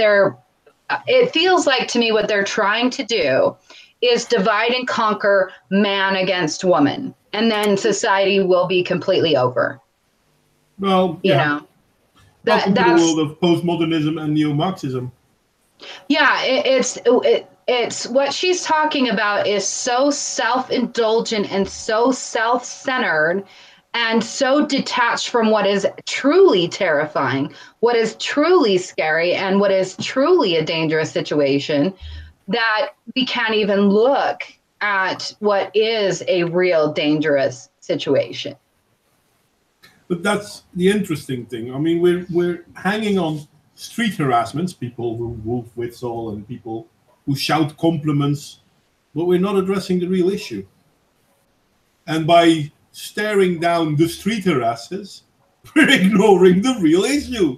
it feels like to me what they're trying to do is divide and conquer man against woman. And then society will be completely over. Well, you know, that's the world of postmodernism and neo-Marxism. Yeah, it's what she's talking about is so self-indulgent and so self-centered and so detached from what is truly terrifying, what is truly scary, and what is truly a dangerous situation, that we can't even look at what is a real dangerous situation. But that's the interesting thing. I mean, we're hanging on street harassments, people who wolf whistle and people who shout compliments, but we're not addressing the real issue. And by staring down the street harassers, we're ignoring the real issue.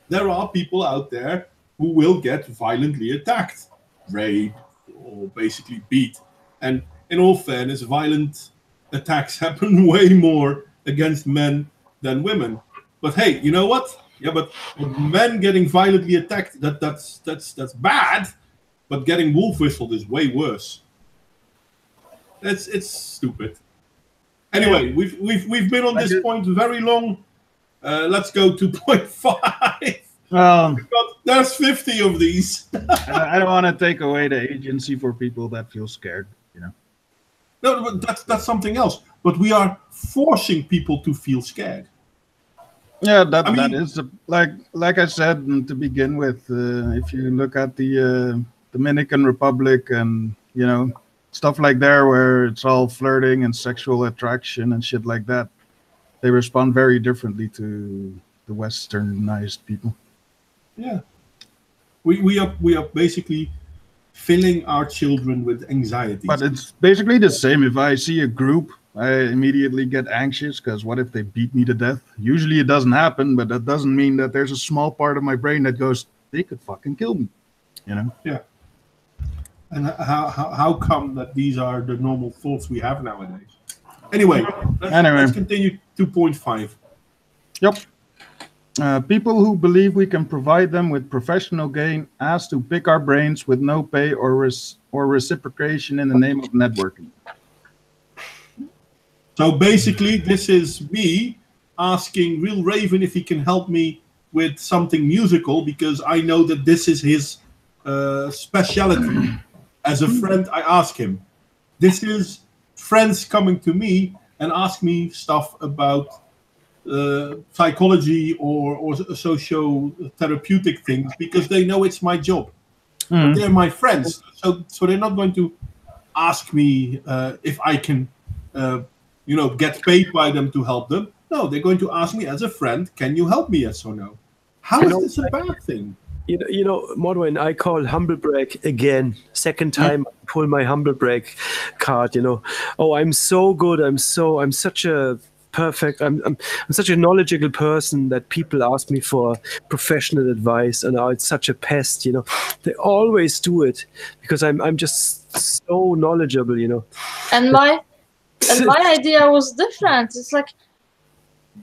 There are people out there who will get violently attacked, raped, or basically beat. And in all fairness, violent attacks happen way more against men than women. But hey, you know what? Yeah, but men getting violently attacked, that's bad. But getting wolf whistled is way worse. It's stupid. Anyway, we've been on this point very long. Let's go to point 5. There's 50 of these. I don't want to take away the agency for people that feel scared, you know. No, but that's something else. But we are forcing people to feel scared. Yeah, that is like I said to begin with. If you look at the Dominican Republic and you know stuff like there where it's all flirting and sexual attraction and shit like that, they respond very differently to the westernized people. Yeah, we are basically filling our children with anxiety. But it's basically the same. If I see a group, I immediately get anxious because what if they beat me to death? Usually it doesn't happen, but that doesn't mean that there's a small part of my brain that goes, they could fucking kill me, you know? Yeah. And how come that these are the normal thoughts we have nowadays? Anyway, let's continue to point 5. Yep. People who believe we can provide them with professional gain ask to pick our brains with no pay or reciprocation in the name of networking. So basically, this is me asking Real Raven if he can help me with something musical because I know that this is his speciality. As a friend, I ask him. This is friends coming to me and ask me stuff about psychology or socio-therapeutic things because they know it's my job. But they're my friends, so they're not going to ask me if I can, get paid by them to help them. No, they're going to ask me as a friend, can you help me, yes or no? How is this a bad thing? You know, Modwain, I call humble brag again. Second time I pull my humble brag card, you know. Oh, I'm so good. I'm such a perfect. I'm such a knowledgeable person that people ask me for professional advice, and it's such a pest, you know. They always do it because I'm just so knowledgeable, you know. And why? And my idea was different. It's like,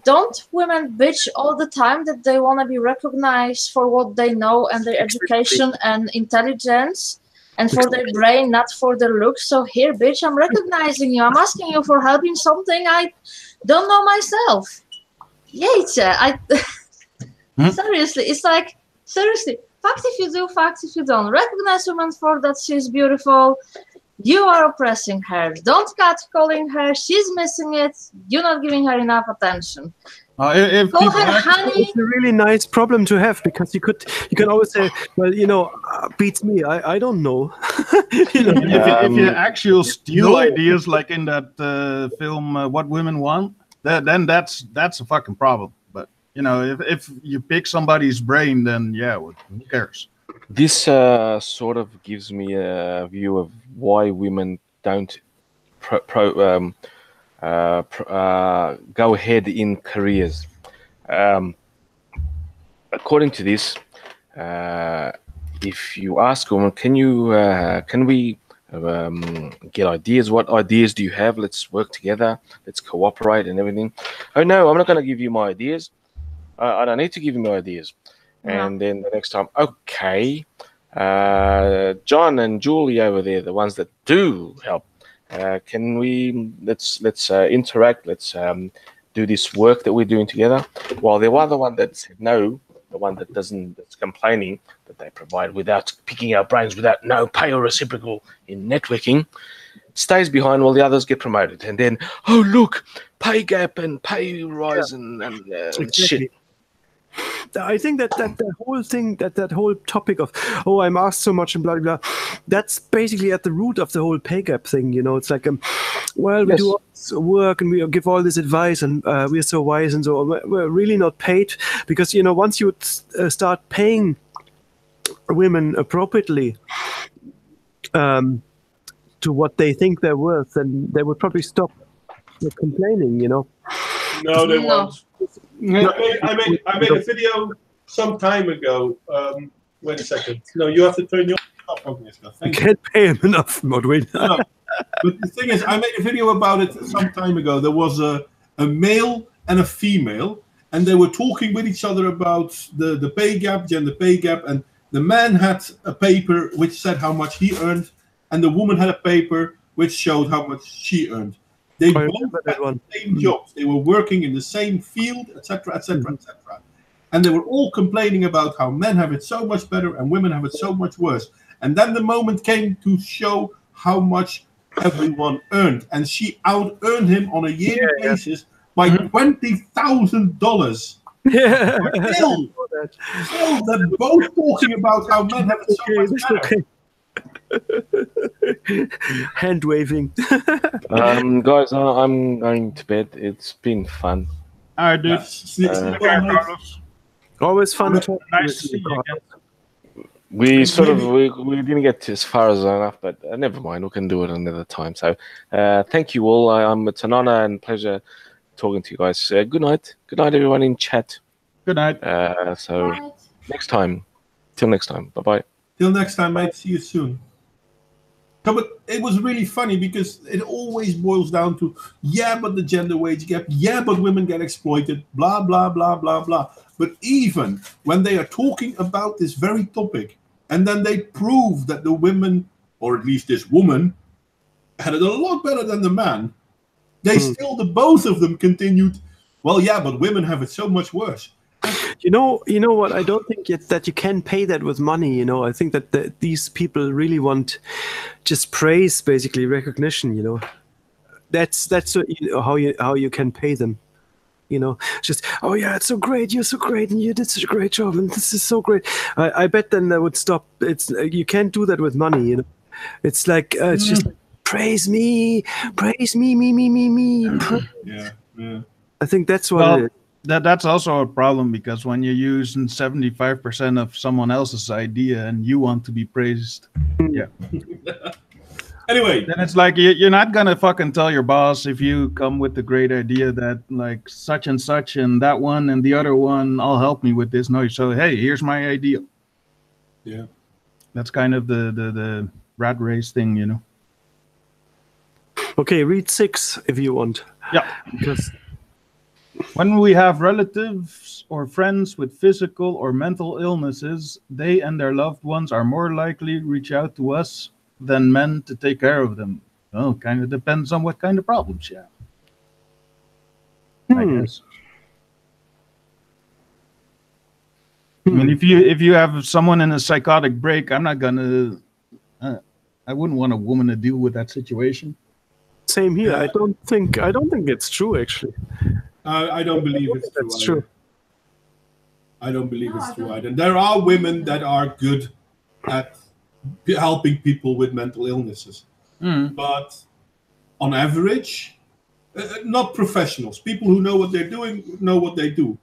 don't women bitch all the time that they want to be recognized for what they know and their education and intelligence and for their brain, not for their looks? So here, bitch, I'm recognizing you. I'm asking you for help in something I don't know myself. Jeetje, seriously, it's like, seriously, fact if you do, fact if you don't. Recognize women for that she's beautiful. You are oppressing her. Don't catcalling her. She's missing it. You're not giving her enough attention. If Call her honey. It's a really nice problem to have, because you can always say, well, beats me. I don't know. If you actually steal ideas like in that film What Women Want, then that's a fucking problem. But if you pick somebody's brain, then who cares? This sort of gives me a view of why women don't go ahead in careers. According to this, if you ask a woman, can we get ideas? What ideas do you have? Let's work together. Let's cooperate and everything. Oh no, I'm not going to give you my ideas. I don't need to give you my ideas. And then the next time, okay, John and Julie over there, the ones that do help, can we let's interact, let's do this work that we're doing together. While the other one that said no, the one that's complaining that they provide without picking our brains, without no pay or reciprocal in networking, stays behind while the others get promoted. And then, oh look, pay gap and pay rise and shit. I think that whole thing, that whole topic of, I'm asked so much and blah, blah, blah, that's basically at the root of the whole pay gap thing. It's like, we do all this work and we give all this advice and we're so wise and so on. We're really not paid because, once you start paying women appropriately to what they think they're worth, then they would probably stop complaining, No, they won't. I made a video some time ago. Wait a second. No, you have to turn your off. You can't pay him enough, Modwain. No. But the thing is, I made a video about it some time ago. There was a male and a female, and they were talking with each other about the pay gap, gender pay gap, and the man had a paper which said how much he earned, and the woman had a paper which showed how much she earned. They both had the same jobs. They were working in the same field, etc., etc., etc. And they were all complaining about how men have it so much better and women have it so much worse. And then the moment came to show how much everyone earned. And she out-earned him on a yearly basis by $20,000. Yeah. Still, they're both talking about how men have it so much better. Okay. Hand waving. Guys, I'm going to bed. It's been fun. All right, dude. Always fun. Nice to see you again. We didn't get as far as enough, but never mind. We can do it another time. So, thank you all. It's an honor and pleasure talking to you guys. Good night. Good night, everyone in chat. Good night. Next time. Till next time. Bye-bye. Till next time, mate. See you soon. No, but it was really funny because it always boils down to, but the gender wage gap, but women get exploited, blah, blah, blah, blah, blah. But even when they are talking about this very topic, and then they prove that the women, or at least this woman, had it a lot better than the man, they still, the both of them continued, but women have it so much worse. You know what? I don't think that you can pay that with money. I think that these people really want just praise, basically recognition. That's how you can pay them. Just it's so great, you're so great, and you did such a great job, and this is so great. I bet then they would stop. You can't do that with money. It's like it's just praise me, me. Yeah. I think that's what it is. That's also a problem because when you're using 75% of someone else's idea and you want to be praised, Anyway, then it's like you're not gonna fucking tell your boss if you come with the great idea that like such and such and that one and the other one all help me with this. No, so hey, here's my idea. Yeah, that's kind of the rat race thing, Okay, read 6 if you want. Yeah. Because when we have relatives or friends with physical or mental illnesses, they and their loved ones are more likely to reach out to us than men to take care of them. Well, kind of depends on what kind of problems you have. I guess. I mean, if you have someone in a psychotic break, I'm not gonna. I wouldn't want a woman to deal with that situation. Same here. I don't think it's true actually. I don't believe it's true. That's true. I don't believe it's true either. There are women that are good at helping people with mental illnesses, but on average, not professionals. People who know what they're doing know what they do.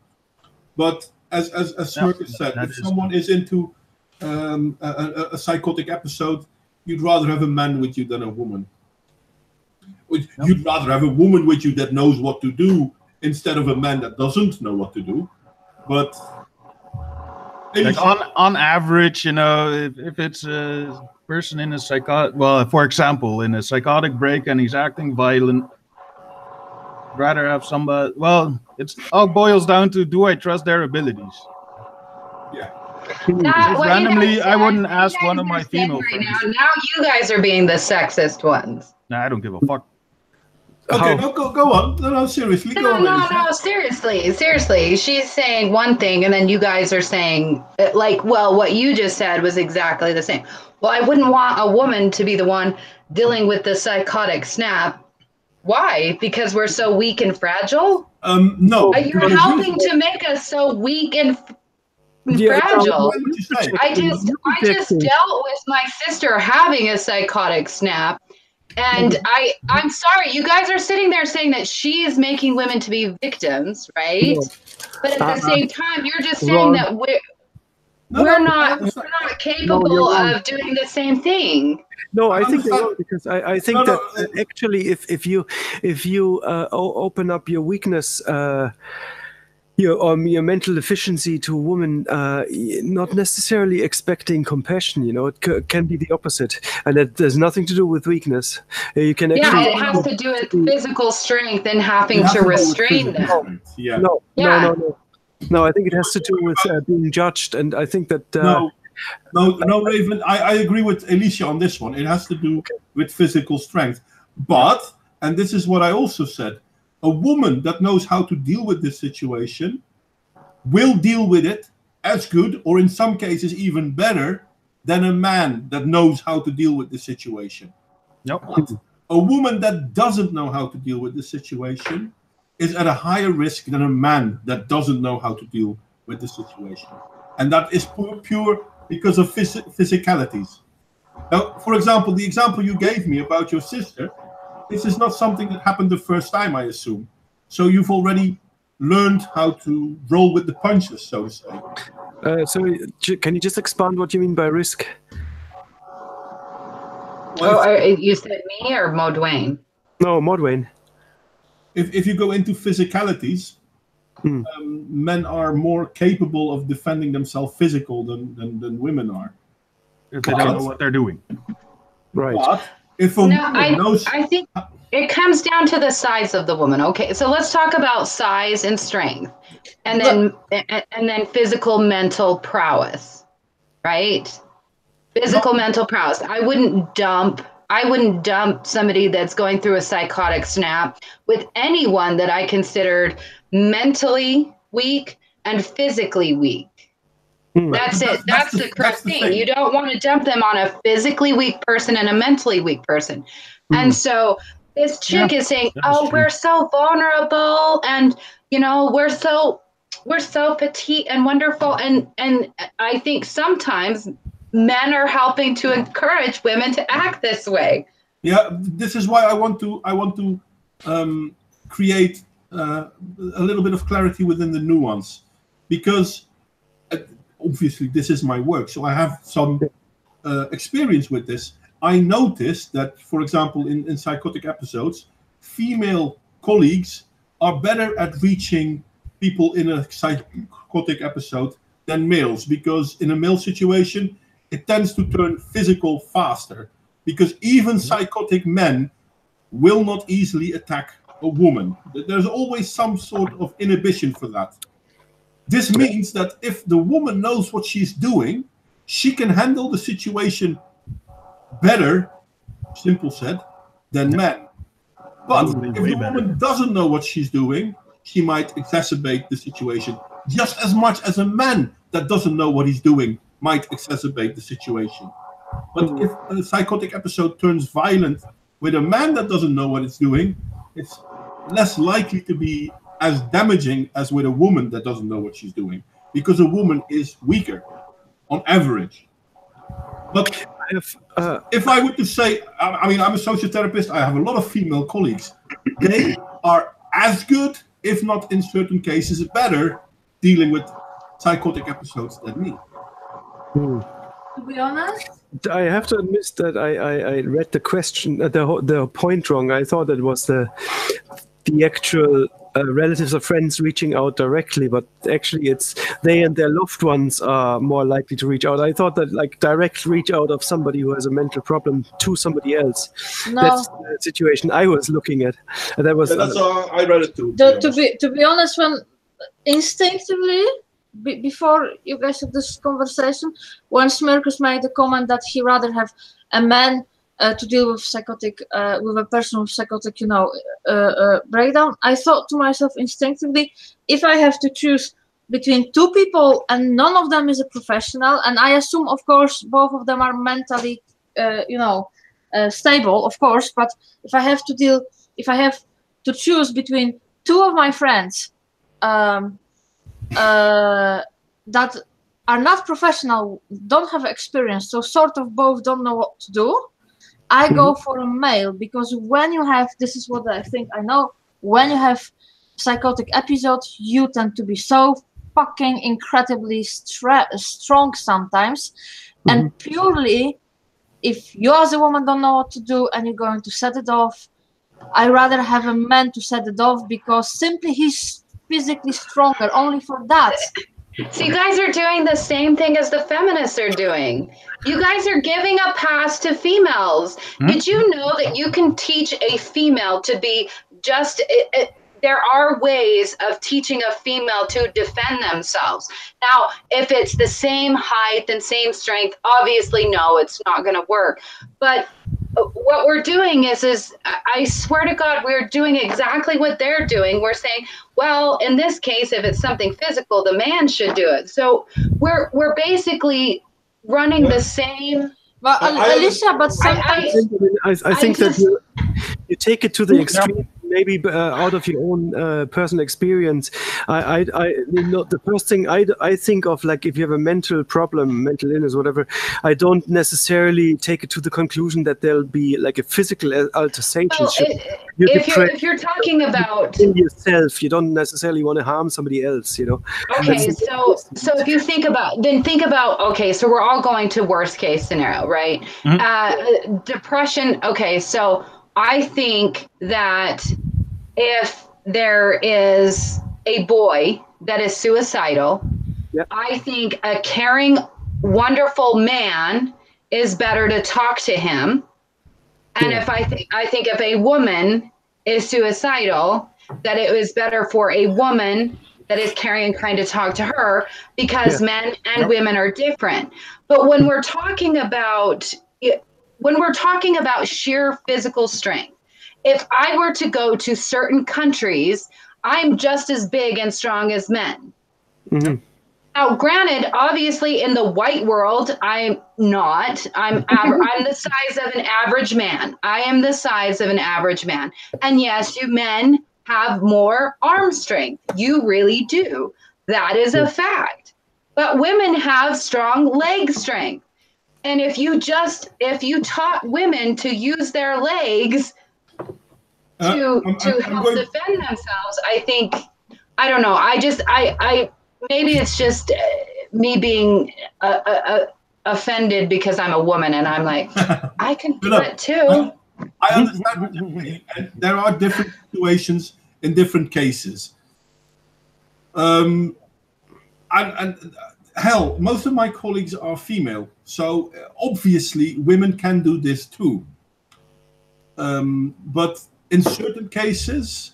But as Smirker said, if someone is into a psychotic episode, you'd rather have a man with you than a woman. You'd rather have a woman with you that knows what to do instead of a man that doesn't know what to do. But like on average, you know, if it's a person in a for example, in a psychotic break and he's acting violent, I'd rather have somebody. Well, it all boils down to, do I trust their abilities? Yeah. Randomly, I wouldn't ask one of my female friends. Now you guys are being the sexist ones. Nah, I don't give a fuck. Okay, no, go on. No, seriously, go on. No, seriously. She's saying one thing, and then you guys are saying, what you just said was exactly the same. Well, I wouldn't want a woman to be the one dealing with the psychotic snap. Why? Because we're so weak and fragile? No. You're helping to make us so weak and fragile. I just dealt with my sister having a psychotic snap. And I'm sorry, you guys are sitting there saying that she is making women to be victims, right? But at the same time, you're just saying that we're not capable of doing the same thing. No, I think you're wrong, because I think that actually, if you open up your weakness, your mental efficiency to a woman, not necessarily expecting compassion, you know, it can be the opposite, and it has nothing to do with weakness. You can actually, it has to do with physical strength and having to restrain them. Yeah. No, I think it has to do with being judged, and I think that. No, Raven, I agree with Alicia on this one. It has to do with physical strength. But, and this is what I also said, a woman that knows how to deal with this situation will deal with it as good, or in some cases even better, than a man that knows how to deal with the situation. But a woman that doesn't know how to deal with the situation is at a higher risk than a man that doesn't know how to deal with the situation. And that is pure because of physicalities. Now, for example, the example you gave me about your sister, this is not something that happened the first time, I assume. So you've already learned how to roll with the punches, so to say. So can you just expand what you mean by risk? You said me or Modwain? No, Modwain. If you go into physicalities, men are more capable of defending themselves physical than women are. If they don't know what they're doing. Right. But if a woman knows... I think it comes down to the size of the woman. Okay, so let's talk about size and strength, and then physical mental prowess, right? Physical mental prowess. I wouldn't dump somebody that's going through a psychotic snap with anyone that I considered mentally weak and physically weak. That's it. That's the correct thing. You don't want to dump them on a physically weak person and a mentally weak person. And so this chick is saying, "Oh, we're so vulnerable, and you know, we're so petite and wonderful." And I think sometimes men are helping to encourage women to act this way. Yeah, this is why I want to create a little bit of clarity within the nuance, because obviously this is my work, so I have some experience with this. I noticed that, for example, in psychotic episodes, female colleagues are better at reaching people in a psychotic episode than males, because in a male situation, it tends to turn physical faster, because even psychotic men will not easily attack a woman. There's always some sort of inhibition for that. This means that if the woman knows what she's doing, she can handle the situation better, simple said, than men. But if the woman doesn't know what she's doing, she might exacerbate the situation just as much as a man that doesn't know what he's doing might exacerbate the situation. But if a psychotic episode turns violent with a man that doesn't know what it's doing, it's less likely to be as damaging as with a woman that doesn't know what she's doing, because a woman is weaker on average. But if I were to say, I mean, I'm a social therapist, I have a lot of female colleagues. They are as good, if not in certain cases better, dealing with psychotic episodes than me. To be honest, I have to admit that I read the question, the point wrong. I thought it was the actual relatives or friends reaching out directly, but actually it's they and their loved ones are more likely to reach out. I thought that like direct reach out of somebody who has a mental problem to somebody else. no. That's the situation I was looking at. And that was That's I read it too. To be honest, when instinctively, before you guys had this conversation, when Smirkus made the comment that he rather have a man to deal with psychotic, with a person with psychotic, breakdown, I thought to myself instinctively, if I have to choose between two people and none of them is a professional, and I assume, of course, both of them are mentally, stable, of course, but if I have to choose between two of my friends, that are not professional, don't have experience, so sort of both don't know what to do, I go for a male, because when you have, this is what I think I know, when you have psychotic episodes, you tend to be so fucking incredibly strong sometimes, and purely, if you as a woman don't know what to do and you're going to set it off, I rather have a man to set it off, because simply he's physically stronger, only for that. So you guys are doing the same thing as the feminists are doing. You guys are giving a pass to females. Did you know that you can teach a female to be just... there are ways of teaching a female to defend themselves. Now, if it's the same height and same strength, obviously, no, it's not going to work. But what we're doing is I swear to God, we're doing exactly what they're doing. We're saying, well, in this case, if it's something physical, the man should do it. So we're basically running the same. Well, Alicia, but sometimes I think that you take it to the extreme. Maybe out of your own personal experience, the first thing I think of, like if you have a mental problem, mental illness, whatever, I don't necessarily take it to the conclusion that there'll be like a physical altercation. Well, if you're talking about yourself, you don't necessarily want to harm somebody else, Okay, so if you think about, okay, so we're all going to worst case scenario, right? Depression. Okay, so I think that if there is a boy that is suicidal, I think a caring, wonderful man is better to talk to him. And if I think if a woman is suicidal, that it was better for a woman that is caring and kind to talk to her, because men and women are different. But when we're talking about sheer physical strength, if I were to go to certain countries, I'm just as big and strong as men. Now, granted, obviously in the white world, I'm not. I'm the size of an average man. I am the size of an average man. And yes, you men have more arm strength. You really do. That is a fact. But women have strong leg strength. And if you taught women to use their legs to help defend themselves, I think, I don't know. I maybe it's just me being offended because I'm a woman and I'm like, I can do it too. I understand. And there are different situations in different cases. And hell, most of my colleagues are female, so obviously women can do this too. But in certain cases,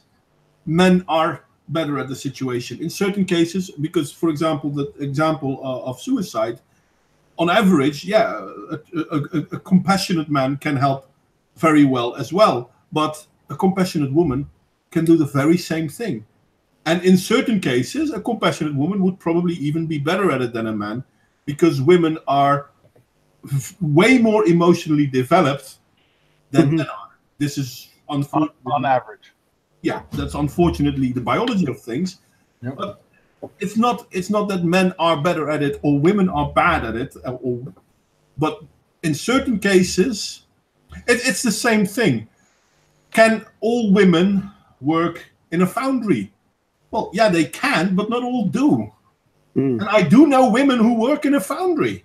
men are better at the situation. In certain cases, because, for example, the example of suicide, on average, yeah, a compassionate man can help very well as well. But a compassionate woman can do the very same thing. And in certain cases, a compassionate woman would probably even be better at it than a man, because women are way more emotionally developed than men are. This is unfortunately on average. Yeah, that's unfortunately the biology of things. Yep. But it's not that men are better at it or women are bad at it. But in certain cases, it's the same thing. Can all women work in a foundry? Well, yeah, they can, but not all do. And I do know women who work in a foundry.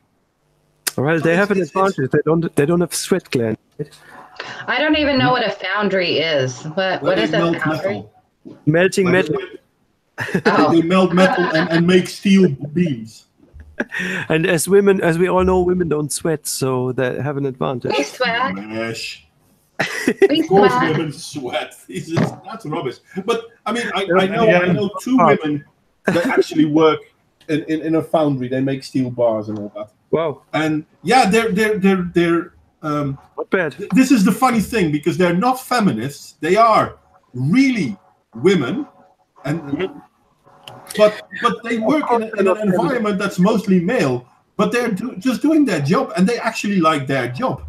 Well, they have an advantage. They don't have sweat glands. I don't even know what a foundry is. What is a foundry? Melting metal. They melt metal and make steel beams. And as we all know, women don't sweat, so they have an advantage. We sweat. Of course, women sweat. That's rubbish. But I mean, I know two women that actually work in a foundry. They make steel bars and all that. Wow. And yeah, they're not bad. This is the funny thing, because they're not feminists. They are really women, but they work in an environment that's mostly male. But they're just doing their job, and they actually like their job.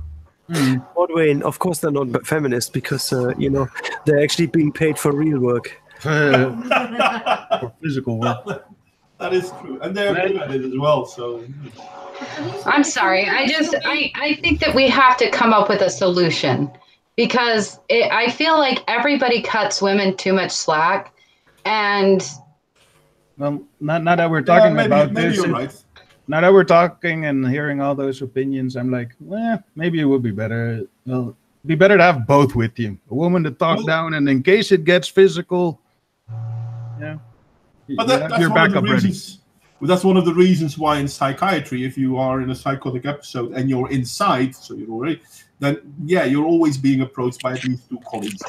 Modwain, of course they're not feminists, because they're actually being paid for real work. For physical work. That is true, and they're good at it as well. So, I'm sorry. I think that we have to come up with a solution, because I feel like everybody cuts women too much slack, and well, not that we're talking about maybe this. You're right. Now that we're talking and hearing all those opinions, I'm like, well, maybe it would be better. Well, it'd be better to have both with you. A woman to talk down, and in case it gets physical, yeah. But that's one of the reasons why in psychiatry, if you are in a psychotic episode and you're inside, so you're already, then yeah, you're always being approached by at least two colleagues.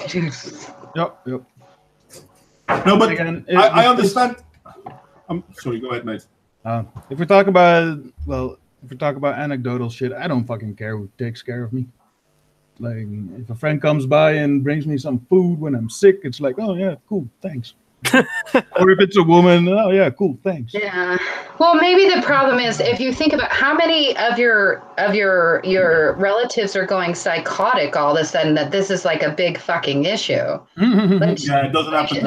Yep. No, but again, I understand. I'm sorry. Go ahead, mate. If we talk about anecdotal shit, I don't fucking care who takes care of me. Like, if a friend comes by and brings me some food when I'm sick, it's like, oh yeah, cool, thanks. Or if it's a woman, oh yeah, cool, thanks. Yeah. Well, maybe the problem is, if you think about how many of your relatives are going psychotic all of a sudden, that this is like a big fucking issue. Yeah, it doesn't happen.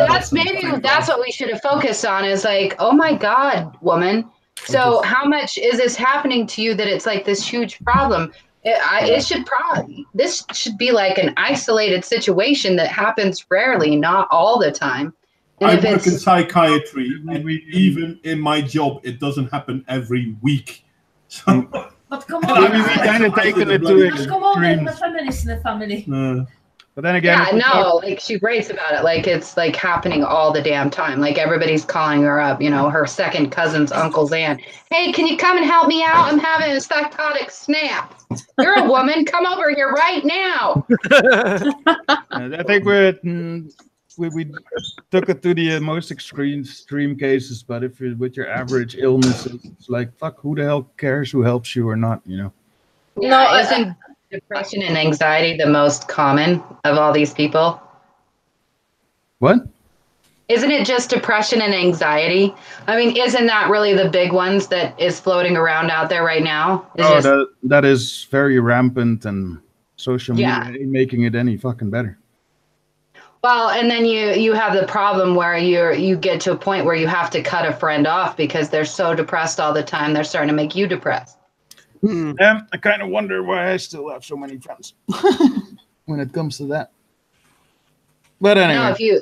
That's what we should have focused on, is like, oh my God, woman. So how much is this happening to you that it's like this huge problem? This should be like an isolated situation that happens rarely, not all the time. I work in psychiatry, and even in my job, it doesn't happen every week. So, but come on, we kind of taken it to extremes. Come on, I'm a feminist in the family. But then again, like she writes about it like it's like happening all the damn time. Like everybody's calling her up, her second cousin's uncle's aunt. Hey, can you come and help me out? I'm having a psychotic snap. You're a woman. Come over here right now. I think we took it to the most extreme cases, but if you're with your average illness, it's like, fuck, who the hell cares who helps you or not, No, isn't depression and anxiety the most common of all these people? What? Isn't it just depression and anxiety? I mean, isn't that really the big ones that is floating around out there right now? That is very rampant, and social media ain't making it any fucking better. Well, and then you have the problem where you get to a point where you have to cut a friend off because they're so depressed all the time. They're starting to make you depressed. Yeah, I kind of wonder why I still have so many friends when it comes to that. But anyway.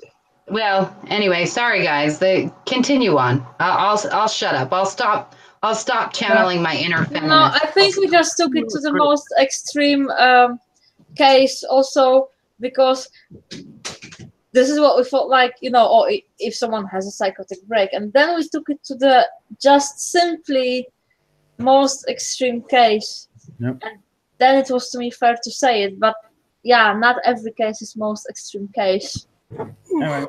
Anyway, sorry guys. Continue on. I'll shut up. I'll stop channeling my inner feminist. No, I think we just took it to the most extreme case also, because this is what we thought, like, or if someone has a psychotic break, and then we took it to the just simply most extreme case. Yep. And then it was, to me, fair to say it, but yeah, not every case is most extreme case. Anyway,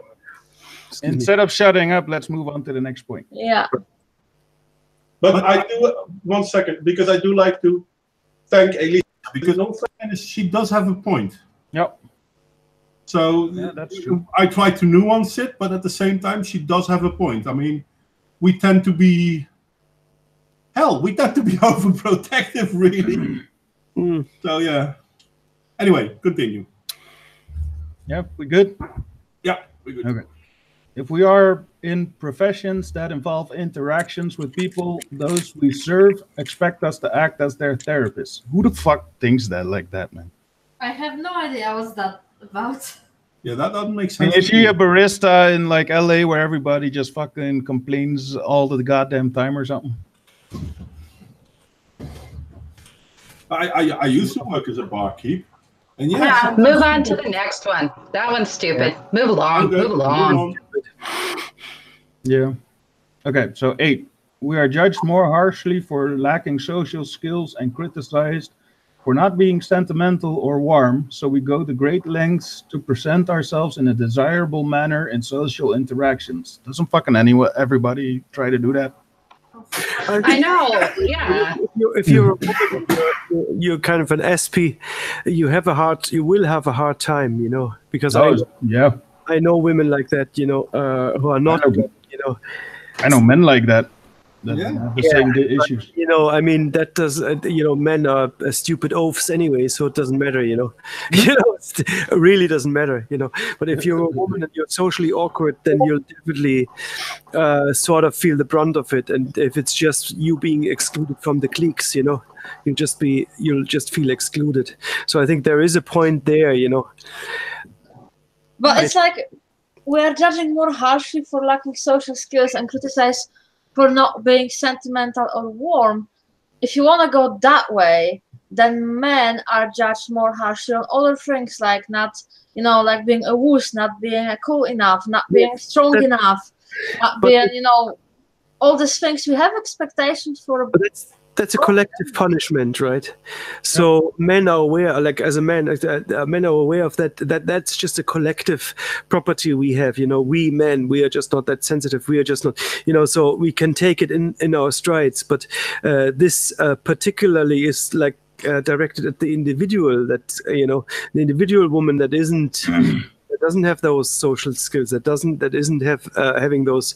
instead of shutting up, let's move on to the next point. Yeah. But I do, 1 second, because I do like to thank Elisa, because in all fairness, she does have a point. Yep. So Yeah, that's true. I try to nuance it, but at the same time, she does have a point. I mean, we tend to be overprotective, really. So, yeah. Anyway, continue. Yep, we good? Yeah, we're good. Okay. If we are in professions that involve interactions with people, those we serve expect us to act as their therapists. Who the fuck thinks that like that, man? I have no idea what's that about. Yeah, that doesn't make I sense. mean, is she a barista in like LA where everybody just fucking complains all the goddamn time or something? I used to work as a barkeep. And yeah, move on to the next one. That one's stupid. Yeah. Move along. Okay, move along. Yeah. Okay, so 8. We are judged more harshly for lacking social skills and criticized for not being sentimental or warm, so we go to great lengths to present ourselves in a desirable manner in social interactions. Doesn't fucking everybody try to do that? I know, yeah. If you're you're kind of an SP, you will have a hard time, you know, because I know women like that, you know, who are not, you know. I know men like that. That have the same issues. But, you know, I mean, that does, you know, men are stupid oafs anyway, so it doesn't matter, you know. You know, it really doesn't matter, you know. But if you're a woman and you're socially awkward, then you'll definitely sort of feel the brunt of it. And if it's just you being excluded from the cliques, you know, you'll just feel excluded. So I think there is a point there, you know. But it's like we're judging more harshly for lacking social skills and criticize for not being sentimental or warm. If you want to go that way, then men are judged more harshly on other things, like not, you know, like being a wuss, not being cool enough, not being strong enough, not being, you know, all these things. We have expectations for. But that's a collective punishment, right? So men are aware, like as a man, men are aware of that. That's just a collective property we have. You know, we men, we are just not that sensitive. We are just not, you know. So we can take it in our strides, but this particularly is like directed at the individual. That you know, the individual woman that isn't. Doesn't have those social skills, that isn't having those,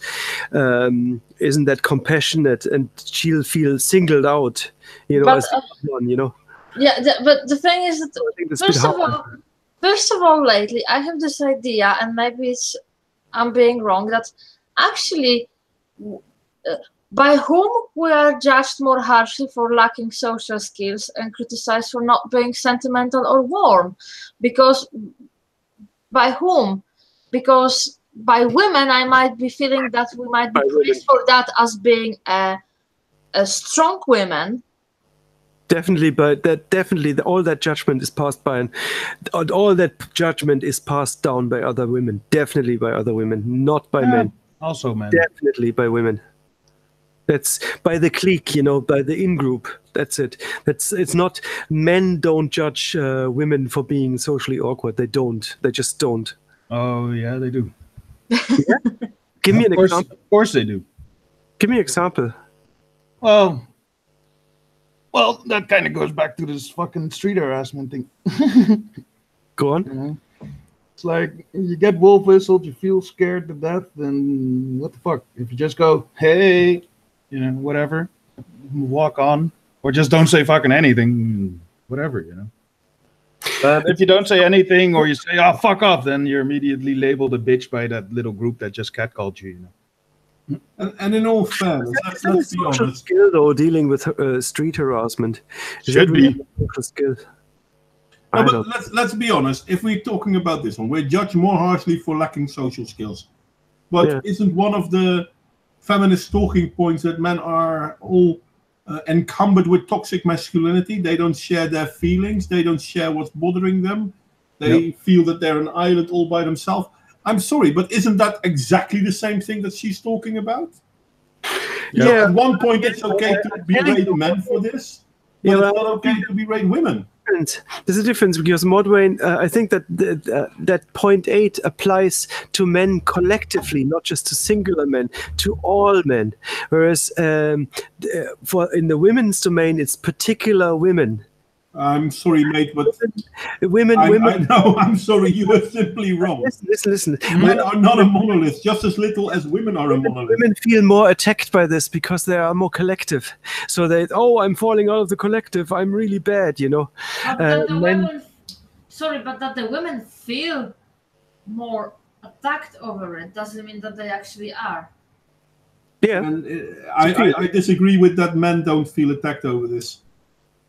isn't that compassionate, and she'll feel singled out, you know, as one, you know. Yeah, but the thing is that first of all, lately I have this idea, and maybe I'm being wrong, that actually by whom we are judged more harshly for lacking social skills and criticized for not being sentimental or warm, because. By whom? Because by women, I might be feeling that we might be praised for that as being a strong woman. Definitely, but all that judgment is passed by, all that judgment is passed down by other women. Definitely by other women, not by men. Also men. Definitely by women. That's by the clique, you know, by the in-group. That's it. It's not, men don't judge women for being socially awkward. They don't. They just don't. Oh, yeah, they do. Yeah? Give me an example. Of course they do. Give me an example. Well, that kind of goes back to this fucking street harassment thing. Go on. You know? It's like, you get wolf whistled, you feel scared to death, then what the fuck? If you just go, hey, you know, whatever, walk on, or just don't say fucking anything, whatever, you know. But if you don't say anything, or you say, oh, fuck off, then you're immediately labeled a bitch by that little group that just catcalled you, you know. And in all fairness, let's be honest. Skill, though, dealing with street harassment. Should be. Skill. No, but let's be honest. If we're talking about this one, we're judged more harshly for lacking social skills. But isn't one of the feminist talking points that men are all encumbered with toxic masculinity? They don't share their feelings. They don't share what's bothering them. They feel that they're an island all by themselves. I'm sorry, but isn't that exactly the same thing that she's talking about? Yeah. At one point, it's okay to berate men for this, but it's not okay to berate women. There's a difference because Modwain, I think that that point 8 applies to men collectively, not just to singular men, to all men. Whereas for in the women's domain, it's particular women. I'm sorry, mate, but women. I know. I'm sorry. You are simply wrong. Listen. Men are not a monolith, just as little as women are a monolith. Women feel more attacked by this because they are more collective. So I'm falling out of the collective. I'm really bad, you know. But that the women feel more attacked over it doesn't mean that they actually are. Yeah. And, I disagree with that. Men don't feel attacked over this.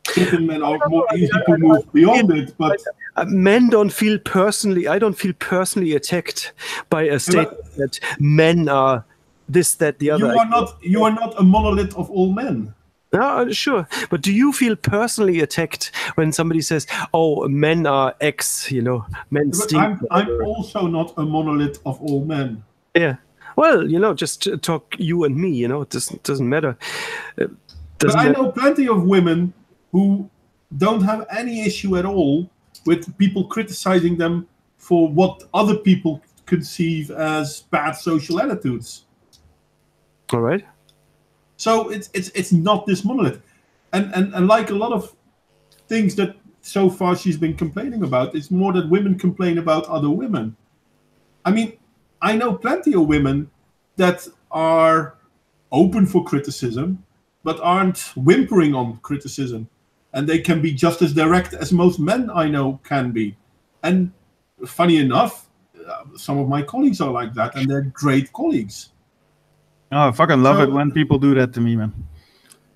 Certain men are more easy to move beyond it, but men don't feel personally. I don't feel personally attacked by a statement that men are this, that, the other. You are not a monolith of all men. No, sure, but do you feel personally attacked when somebody says, "Oh, men are X," you know, men stink? I'm also not a monolith of all men. Yeah. Well, you know, just talk you and me. You know, it doesn't matter. But I know plenty of women who don't have any issue at all with people criticizing them for what other people conceive as bad social attitudes. All right. So it's not this monolith, and like a lot of things that so far she's been complaining about, it's more that women complain about other women. I mean, I know plenty of women that are open for criticism, but aren't whimpering on criticism. And they can be just as direct as most men I know can be. And funny enough, some of my colleagues are like that, and they're great colleagues. Oh, I fucking love it when people do that to me, man.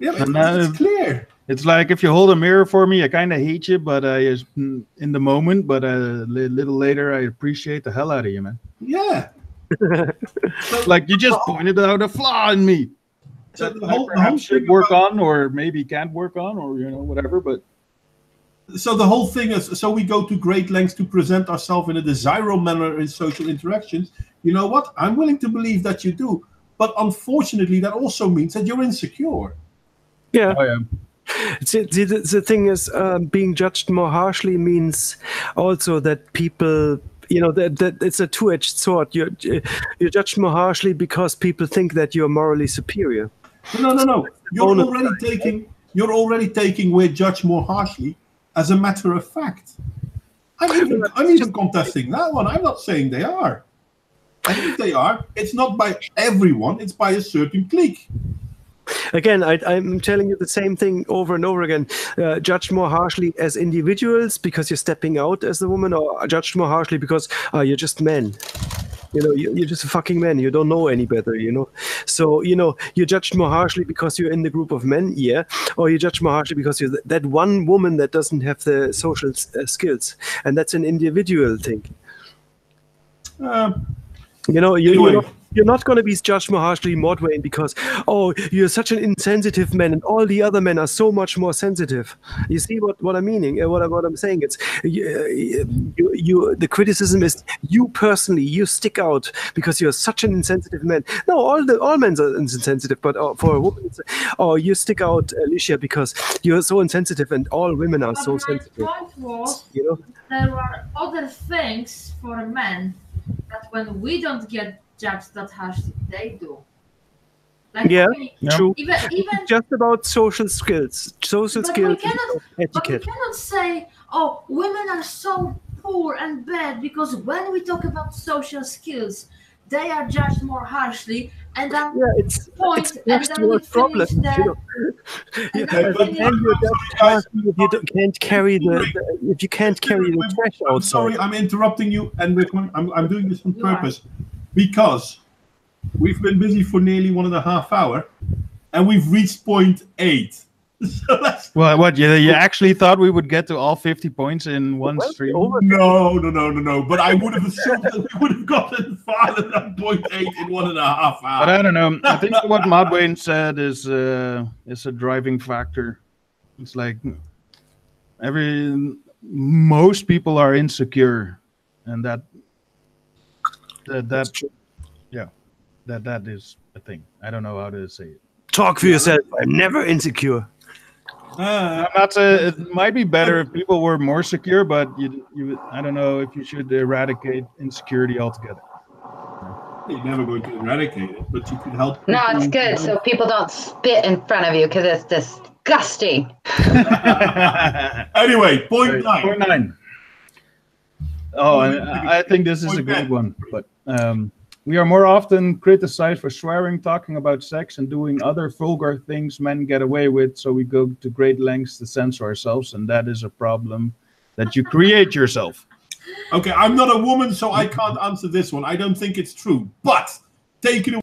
Yeah, it's clear. It's like if you hold a mirror for me, I kind of hate you, but in the moment, but a little later, I appreciate the hell out of you, man. Yeah. Like you just pointed out a flaw in me. So the whole should work on, or maybe can't work on, or whatever. But so the whole thing is, so we go to great lengths to present ourselves in a desirable manner in social interactions. You know what? I'm willing to believe that you do, but unfortunately, that also means that you're insecure. Yeah. Oh, yeah. The thing is, being judged more harshly means also that people. You know, that it's a two-edged sword. You're judged more harshly because people think that you're morally superior. No. You're already taking we're judged more harshly as a matter of fact. I'm even contesting that one. I'm not saying they are. And if they are, it's not by everyone. It's by a certain clique. Again, I'm telling you the same thing over and over again. Judged more harshly as individuals because you're stepping out as a woman, or judged more harshly because you're just men. You know, you're just a fucking man. You don't know any better, you know. So, you know, you're judged more harshly because you're in the group of men, yeah. Or you're judged more harshly because you're that one woman that doesn't have the social skills. And that's an individual thing. You know, you're not going to be judged more harshly, Modwain, because, oh, you're such an insensitive man and all the other men are so much more sensitive. You see what I'm meaning? What I'm saying? It's the criticism is you personally, you stick out because you're such an insensitive man. No, all men are insensitive, but for a woman, you stick out, Alicia, because you're so insensitive and all women are so sensitive. My point was, you know? There are other things for men that when we don't get judged that harshly, they do. Like, yeah, true. Even just about social skills, but we cannot say, oh, women are so poor and bad because when we talk about social skills, they are judged more harshly, and then it's just more problem. You can't carry if you can't carry the trash outside. Sorry, I'm interrupting you, and I'm doing this on purpose because we've been busy for nearly 1.5 hours, and we've reached point 8. Well, what you actually thought we would get to all 50 points in one stream? No. But I would have assumed that we would have gotten farther than point 8 in 1.5 hours. But I don't know. I think what Modwain said is a driving factor. It's like most people are insecure, and that is a thing. I don't know how to say it. Talk for yourself. I'm never insecure. It might be better if people were more secure, but I don't know if you should eradicate insecurity altogether. You're never going to eradicate it, but you could help. No, it's good so people don't spit in front of you because it's disgusting. Anyway, point 9. Point 9. Oh, and I think this is a good one, but we are more often criticized for swearing, talking about sex, and doing other vulgar things men get away with, so we go to great lengths to censor ourselves, and that is a problem that you create yourself. Okay, I'm not a woman, so I can't answer this one. I don't think it's true, but take it away.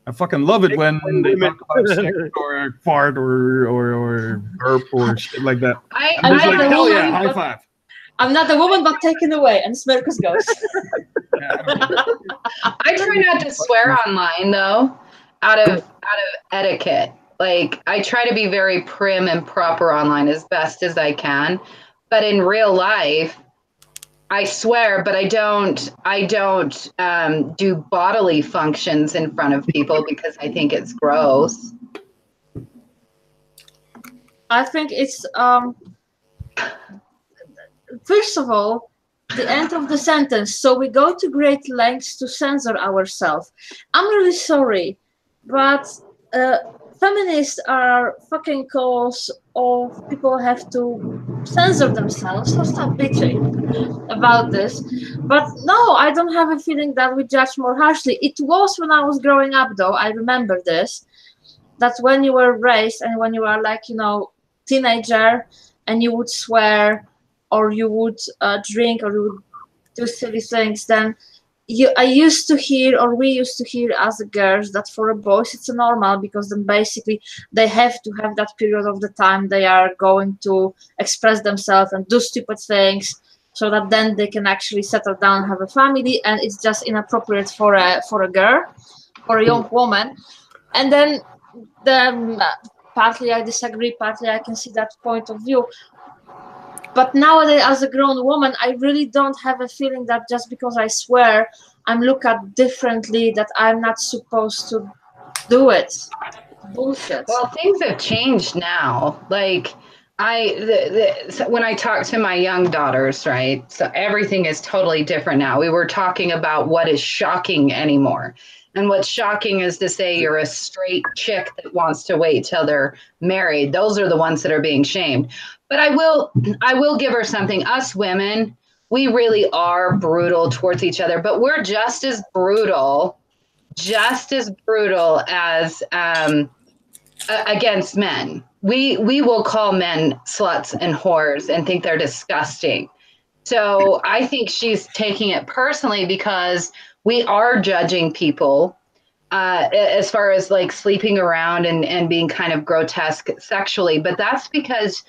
I fucking love it when they talk about sex or fart or burp or shit like that. I'm like, not a hell woman, yeah, high five. I'm not a woman, but taken away, and Smirkus goes. I try not to swear online though, out of etiquette. Like I try to be very prim and proper online as best as I can, but in real life, I swear, but I don't do bodily functions in front of people because I think it's gross. I think it's first of all, the end of the sentence. So we go to great lengths to censor ourselves. I'm really sorry, but feminists are fucking cause of people have to censor themselves. So stop bitching about this. But no, I don't have a feeling that we judge more harshly. It was when I was growing up, though. I remember this. That when you were raised and when you were like, teenager, and you would swear, or you would drink, or you would do silly things, then we used to hear as girls that for boys it's normal, because then basically they have to have that period of the time they are going to express themselves and do stupid things, so that then they can actually settle down, have a family, and it's just inappropriate for a girl, for a young woman. And then partly I disagree, partly I can see that point of view. But nowadays, as a grown woman, I really don't have a feeling that just because I swear, I'm looked at differently, that I'm not supposed to do it. Bullshit. Well, things have changed now. Like, when I talk to my young daughters, right? So everything is totally different now. We were talking about what is shocking anymore. And what's shocking is to say you're a straight chick that wants to wait till they're married. Those are the ones that are being shamed. But I will give her something. Us women, we really are brutal towards each other, but we're just as brutal as against men. We will call men sluts and whores and think they're disgusting. So I think she's taking it personally because we are judging people as far as like sleeping around and being kind of grotesque sexually. But that's because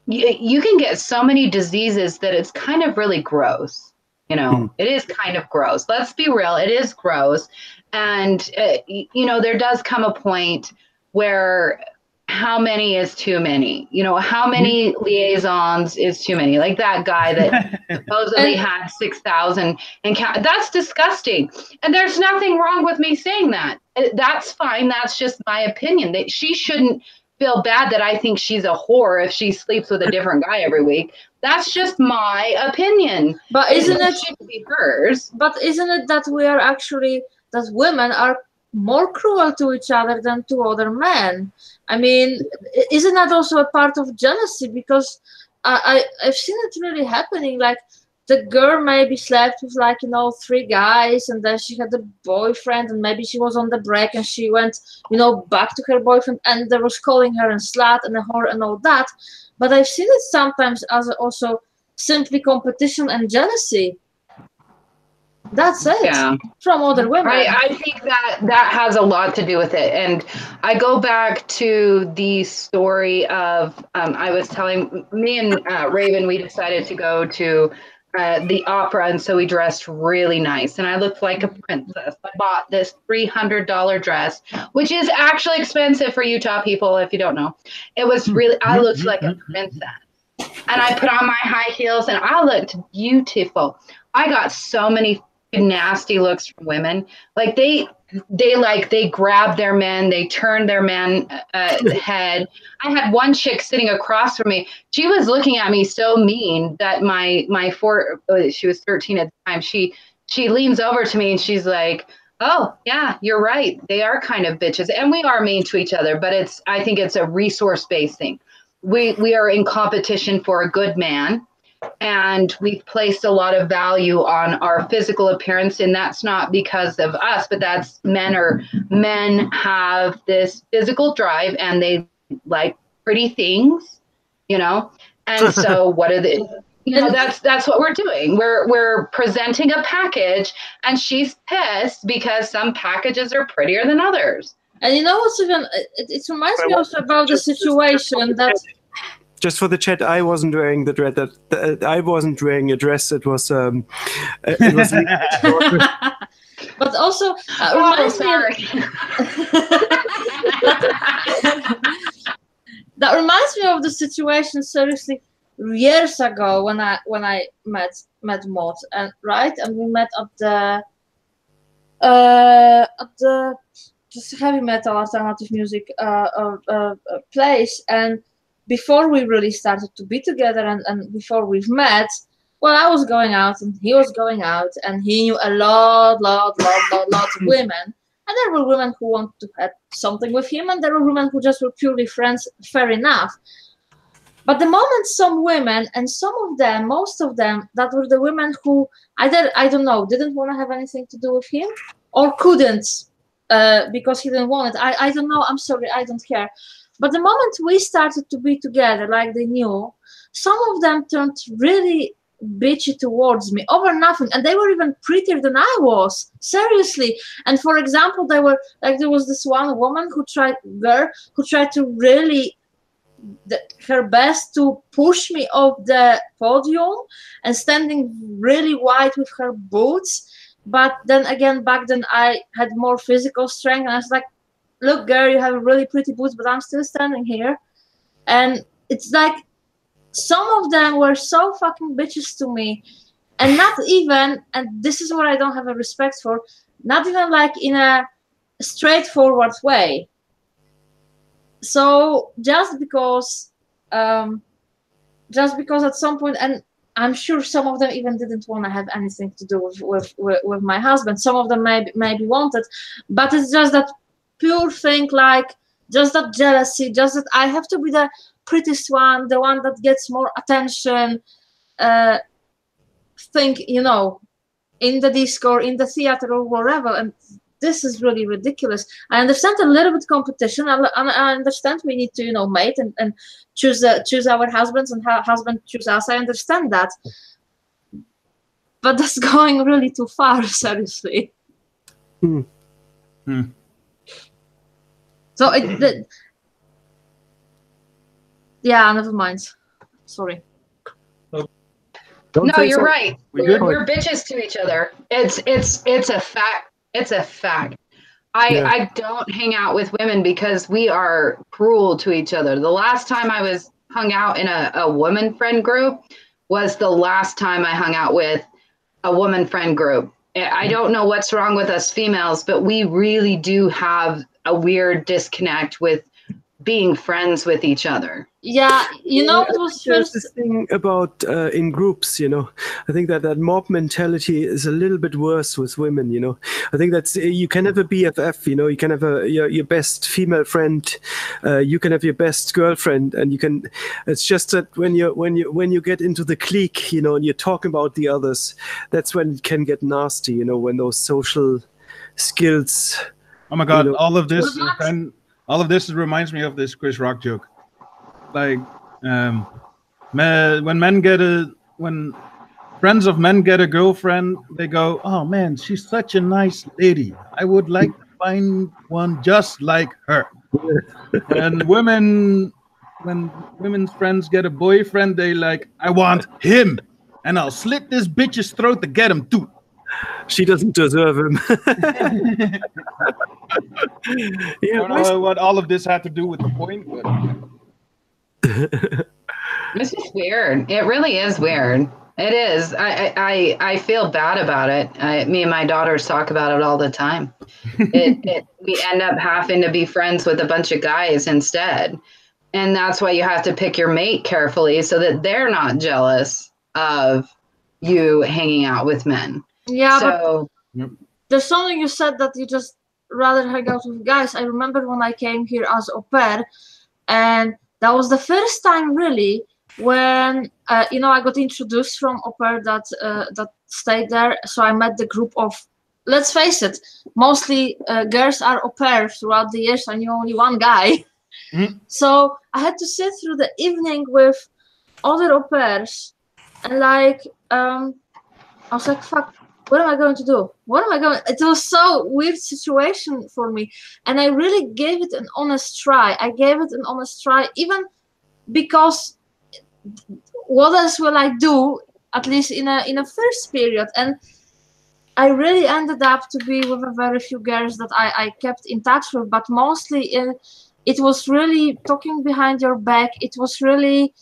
you can get so many diseases that it's kind of really gross. It is kind of gross. Let's be real. It is gross. And, there does come a point where how many is too many? How many liaisons is too many? Like that guy that supposedly had 6,000 and that's disgusting. And there's nothing wrong with me saying that. That's fine. That's just my opinion. That she shouldn't feel bad that I think she's a whore if she sleeps with a different guy every week. That's just my opinion. But isn't it shouldn't be hers? But isn't it that we are actually, that women are more cruel to each other than to other men? I mean, isn't that also a part of jealousy? Because I've seen it really happening. Like the girl maybe slept with 3 guys, and then she had a boyfriend, and maybe she was on the break and she went, back to her boyfriend, and they was calling her a slut and a whore and all that. But I've seen it sometimes as also simply competition and jealousy. That's it. Yeah. From other women. I think that has a lot to do with it. And I go back to the story of, I was telling, me and Raven, we decided to go to the opera, and so we dressed really nice. And I looked like a princess. I bought this $300 dress, which is actually expensive for Utah people, if you don't know. It was really, I looked like a princess. And I put on my high heels, and I looked beautiful. I got so many nasty looks from women. Like they grab their men, they turn their man head. I had one chick sitting across from me. She was looking at me so mean that she was 13 at the time. She leans over to me and she's like, "Oh yeah, you're right. They are kind of bitches, and we are mean to each other. But I think it's a resource-based thing. We are in competition for a good man." And we've placed a lot of value on our physical appearance, and that's not because of us, but that's men have this physical drive and they like pretty things, And so what are they? That's what we're doing. We're presenting a package, and she's pissed because some packages are prettier than others. And what's even? It reminds me also about the situation that. Just for the chat, I wasn't wearing the dress. I wasn't wearing a dress. It was. But also, reminds me. That reminds me of the situation. Seriously, years ago when I met Mod, and we met at the just heavy metal alternative music place, and before we really started to be together and before we've met, well, I was going out and he was going out, and he knew a lot of women. And there were women who wanted to have something with him, and there were women who just were purely friends, fair enough. But the moment some women, and most of them, that were the women who either, I don't know, didn't want to have anything to do with him, or couldn't because he didn't want it. I don't know, I'm sorry, I don't care. But the moment we started to be together, like they knew, some of them turned really bitchy towards me over nothing, and they were even prettier than I was, seriously. And for example, there was this one woman who tried to really her best to push me off the podium and standing really wide with her boots. But then again, back then I had more physical strength, and I was like, "Look, girl, you have really pretty boots, but I'm still standing here." And it's like some of them were so fucking bitches to me, and not even, and this is what I don't have a respect for, not even like in a straightforward way. So just because at some point, and I'm sure some of them even didn't want to have anything to do with my husband. Some of them maybe wanted, but it's just that pure thing, like just that jealousy, just that I have to be the prettiest one, the one that gets more attention, think, in the disco or in the theater or wherever. And this is really ridiculous. I understand a little bit competition. I understand we need to, mate and choose our husbands, and husband choose us. I understand that. But that's going really too far, seriously. So yeah, never mind. Sorry. No, you're right. We're bitches to each other. It's a fact. It's a fact. I don't hang out with women because we are cruel to each other. The last time I was hung out in a woman friend group was the last time I hung out with a woman friend group. I don't know what's wrong with us females, but we really do have a weird disconnect with being friends with each other. Yeah, it was first this thing about in groups, I think that mob mentality is a little bit worse with women, I think that's, you can have a BFF, you can have your best female friend, you can have your best girlfriend, and it's just that when you get into the clique, and you're talking about the others, that's when it can get nasty, when those social skills. Oh my God, all of this reminds me of this Chris Rock joke. Like, when friends of men get a girlfriend, they go, "Oh man, she's such a nice lady. I would like to find one just like her." And when women's friends get a boyfriend, they like, "I want him, and I'll slit this bitch's throat to get him too." She doesn't deserve him. I don't know what all of this had to do with the point, but this is weird. It really is weird. It is. I feel bad about it. Me and my daughters talk about it all the time. We end up having to be friends with a bunch of guys instead. And that's why you have to pick your mate carefully so that they're not jealous of you hanging out with men. Yeah, so, but there's something you said that you just rather hang out with guys. I remember when I came here as au pair, and that was the first time really when I got introduced from au pair that stayed there. So I met the group of, let's face it, mostly girls are au pair throughout the years. I knew only one guy. So I had to sit through the evening with other au pairs, and I was like, fuck, what am I going to do? It was so weird situation for me, and I really gave it an honest try. Even because what else will I do, at least in a first period? And I really ended up to be with a very few girls that I kept in touch with, but mostly it was really talking behind your back. It was really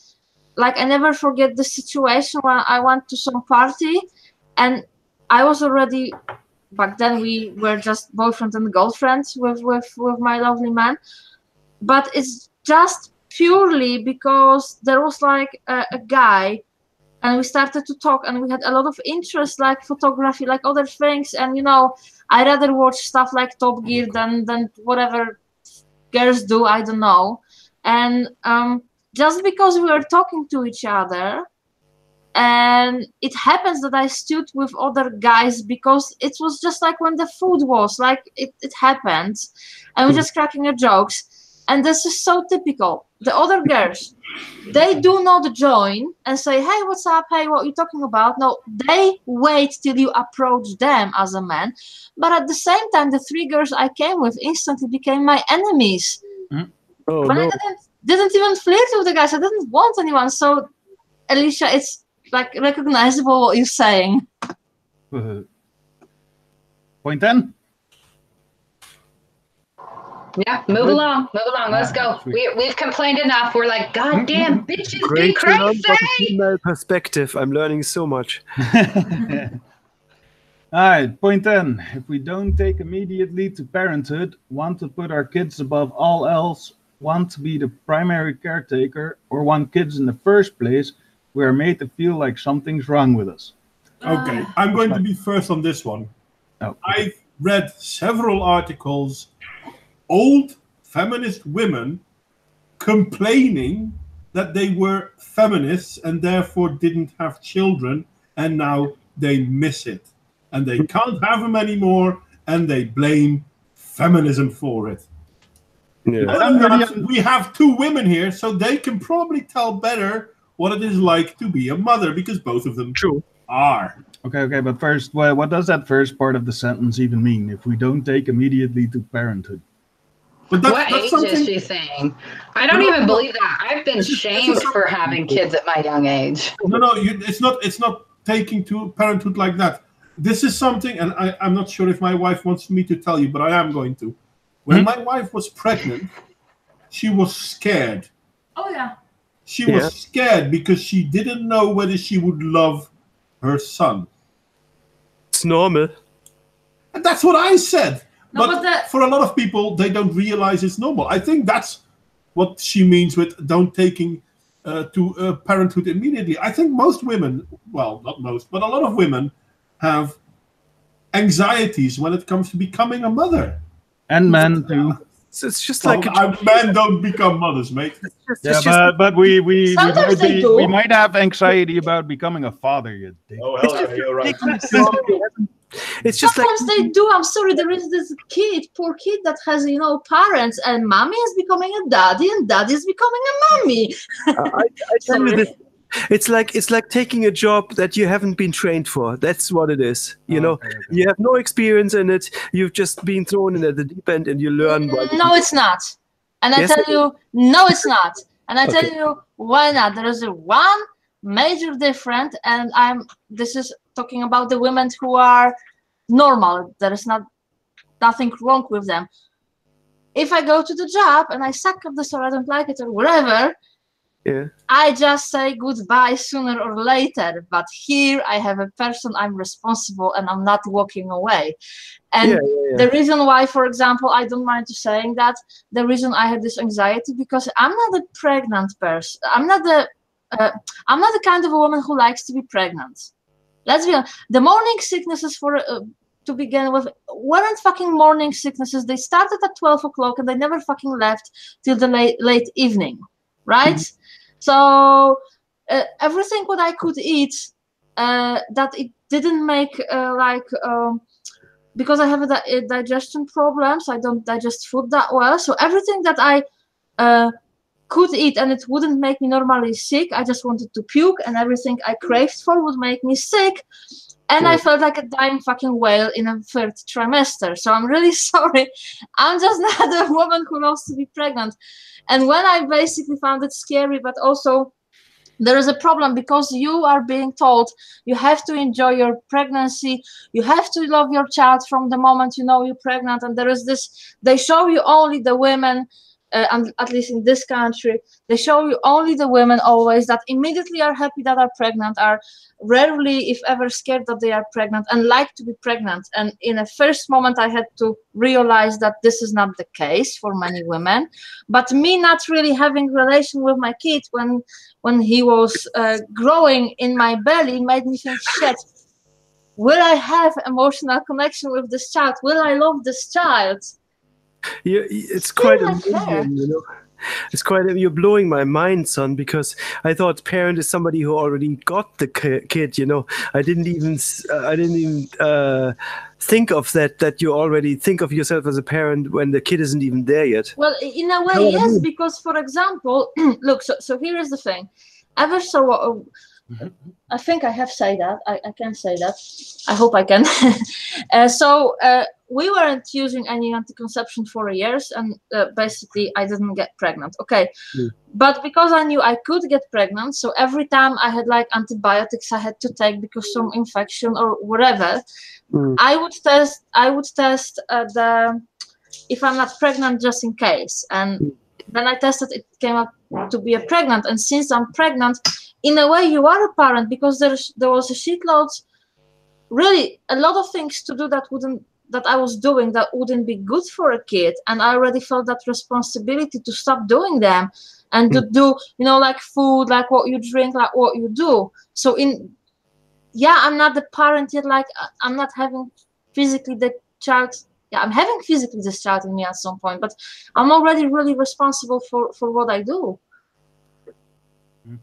like, I never forget the situation when I went to some party, and I was already, back then we were just boyfriend and girlfriends with my lovely man, but it's just purely because there was like a guy, and we started to talk, and we had a lot of interest, like photography, like other things, and I rather watch stuff like Top Gear than whatever girls do, I don't know. And just because we were talking to each other, and it happens that I stood with other guys because it was just like when the food was like it happened, and we're just cracking our jokes. And this is so typical. The other girls, they do not join and say, hey, what's up? Hey, what are you talking about? No, they wait till you approach them as a man. But at the same time, the three girls I came with instantly became my enemies. Oh, but no. I didn't even flirt with the guys. I didn't want anyone. So, Alicia, it's like recognizable what you're saying. Point 10. Yeah, move along. Let's go. We've complained enough. We're like, goddamn bitches, be Great to learn about the crazy. female perspective. I'm learning so much. All right, point 10. If we don't take immediately to parenthood, want to put our kids above all else, want to be the primary caretaker, or want kids in the first place, we are made to feel like something's wrong with us. Okay, I'm going to be first on this one. Oh. I've read several articles, old feminist women complaining that they were feminists and therefore didn't have children, and now they miss it. And they can't have them anymore, and they blame feminism for it. Yeah. We have two women here, so they can probably tell better what it is like to be a mother, because both of them are. Okay, but first, what does that first part of the sentence even mean? If we don't take immediately to parenthood. But What age is she saying? I don't even believe that. I've been shamed for having kids at my young age. No, it's not taking to parenthood like that. This is something, and I'm not sure if my wife wants me to tell you, but I am going to. When my wife was pregnant, she was scared. Oh, yeah. She was scared because she didn't know whether she would love her son. It's normal. And that's what I said. No, but for a lot of people, they don't realize it's normal. I think that's what she means with don't taking to parenthood immediately. I think most women, well, not most, but a lot of women have anxieties when it comes to becoming a mother. And men too. So it's just like men don't become mothers, mate. But we might have anxiety about becoming a father. You dick. Oh, hell yeah, you're right. It's just sometimes they do. I'm sorry, there is this poor kid that has, parents, and mommy is becoming a daddy, and daddy is becoming a mommy. I tell you this. It's like taking a job that you haven't been trained for. That's what it is. You have no experience in it. You've just been thrown in at the deep end, and you learn. No, it's not. And I tell you, no, it's not. And I tell you why not. There is one major difference, and this is talking about the women who are normal. There is nothing wrong with them. If I go to the job and I suck at this or I don't like it or whatever, I just say goodbye sooner or later. But here I have a person, I'm responsible, and I'm not walking away. And the reason why, for example, I don't mind you saying that, the reason I have this anxiety, because I'm not a pregnant person. I'm not the kind of a woman who likes to be pregnant. Let's be honest. The morning sicknesses, to begin with, weren't fucking morning sicknesses. They started at 12 o'clock and they never fucking left till the late evening, right? Mm-hmm. So everything what I could eat, that it didn't make because I have a digestion problems, I don't digest food that well. So everything that I could eat and it wouldn't make me normally sick, I just wanted to puke, and everything I craved for would make me sick. And I felt like a dying fucking whale in a 3rd trimester. So I'm really sorry. I'm just not a woman who loves to be pregnant. And when I basically found it scary, but also there is a problem, because you are being told you have to enjoy your pregnancy, you have to love your child from the moment you know you're pregnant. And there is this, they show you only the women, and at least in this country, they show you only the women always that immediately are happy that are pregnant, are rarely, if ever, scared that they are pregnant and like to be pregnant. And in a first moment, I had to realize that this is not the case for many women. But me not really having relation with my kid when he was growing in my belly made me think, shit, will I have emotional connection with this child? Will I love this child? Yeah, it's quite amazing, you know. It's quite. You're blowing my mind, son, because I thought parent is somebody who already got the kid. You know, I didn't even think of that. That you already think of yourself as a parent when the kid isn't even there yet. Well, in a way, yes, because, for example, look. So here is the thing. Ever so. I think I have said that. I can say that. I hope I can. We weren't using any anticonception for years, and basically I didn't get pregnant. Okay. But because I knew I could get pregnant, so every time I had like antibiotics I had to take because some infection or whatever, I would test if I'm not pregnant just in case. And then I tested, it came up to be a pregnant. And since I'm pregnant, in a way you are a parent, because there was a shitload, really a lot of things to do that I was doing that wouldn't be good for a kid, and I already felt that responsibility to stop doing them and to do, you know, like food, like what you drink, like what you do. So I'm not the parent yet, like I'm not having physically the child. Yeah, I'm having physically this child in me at some point, but I'm already really responsible for what I do.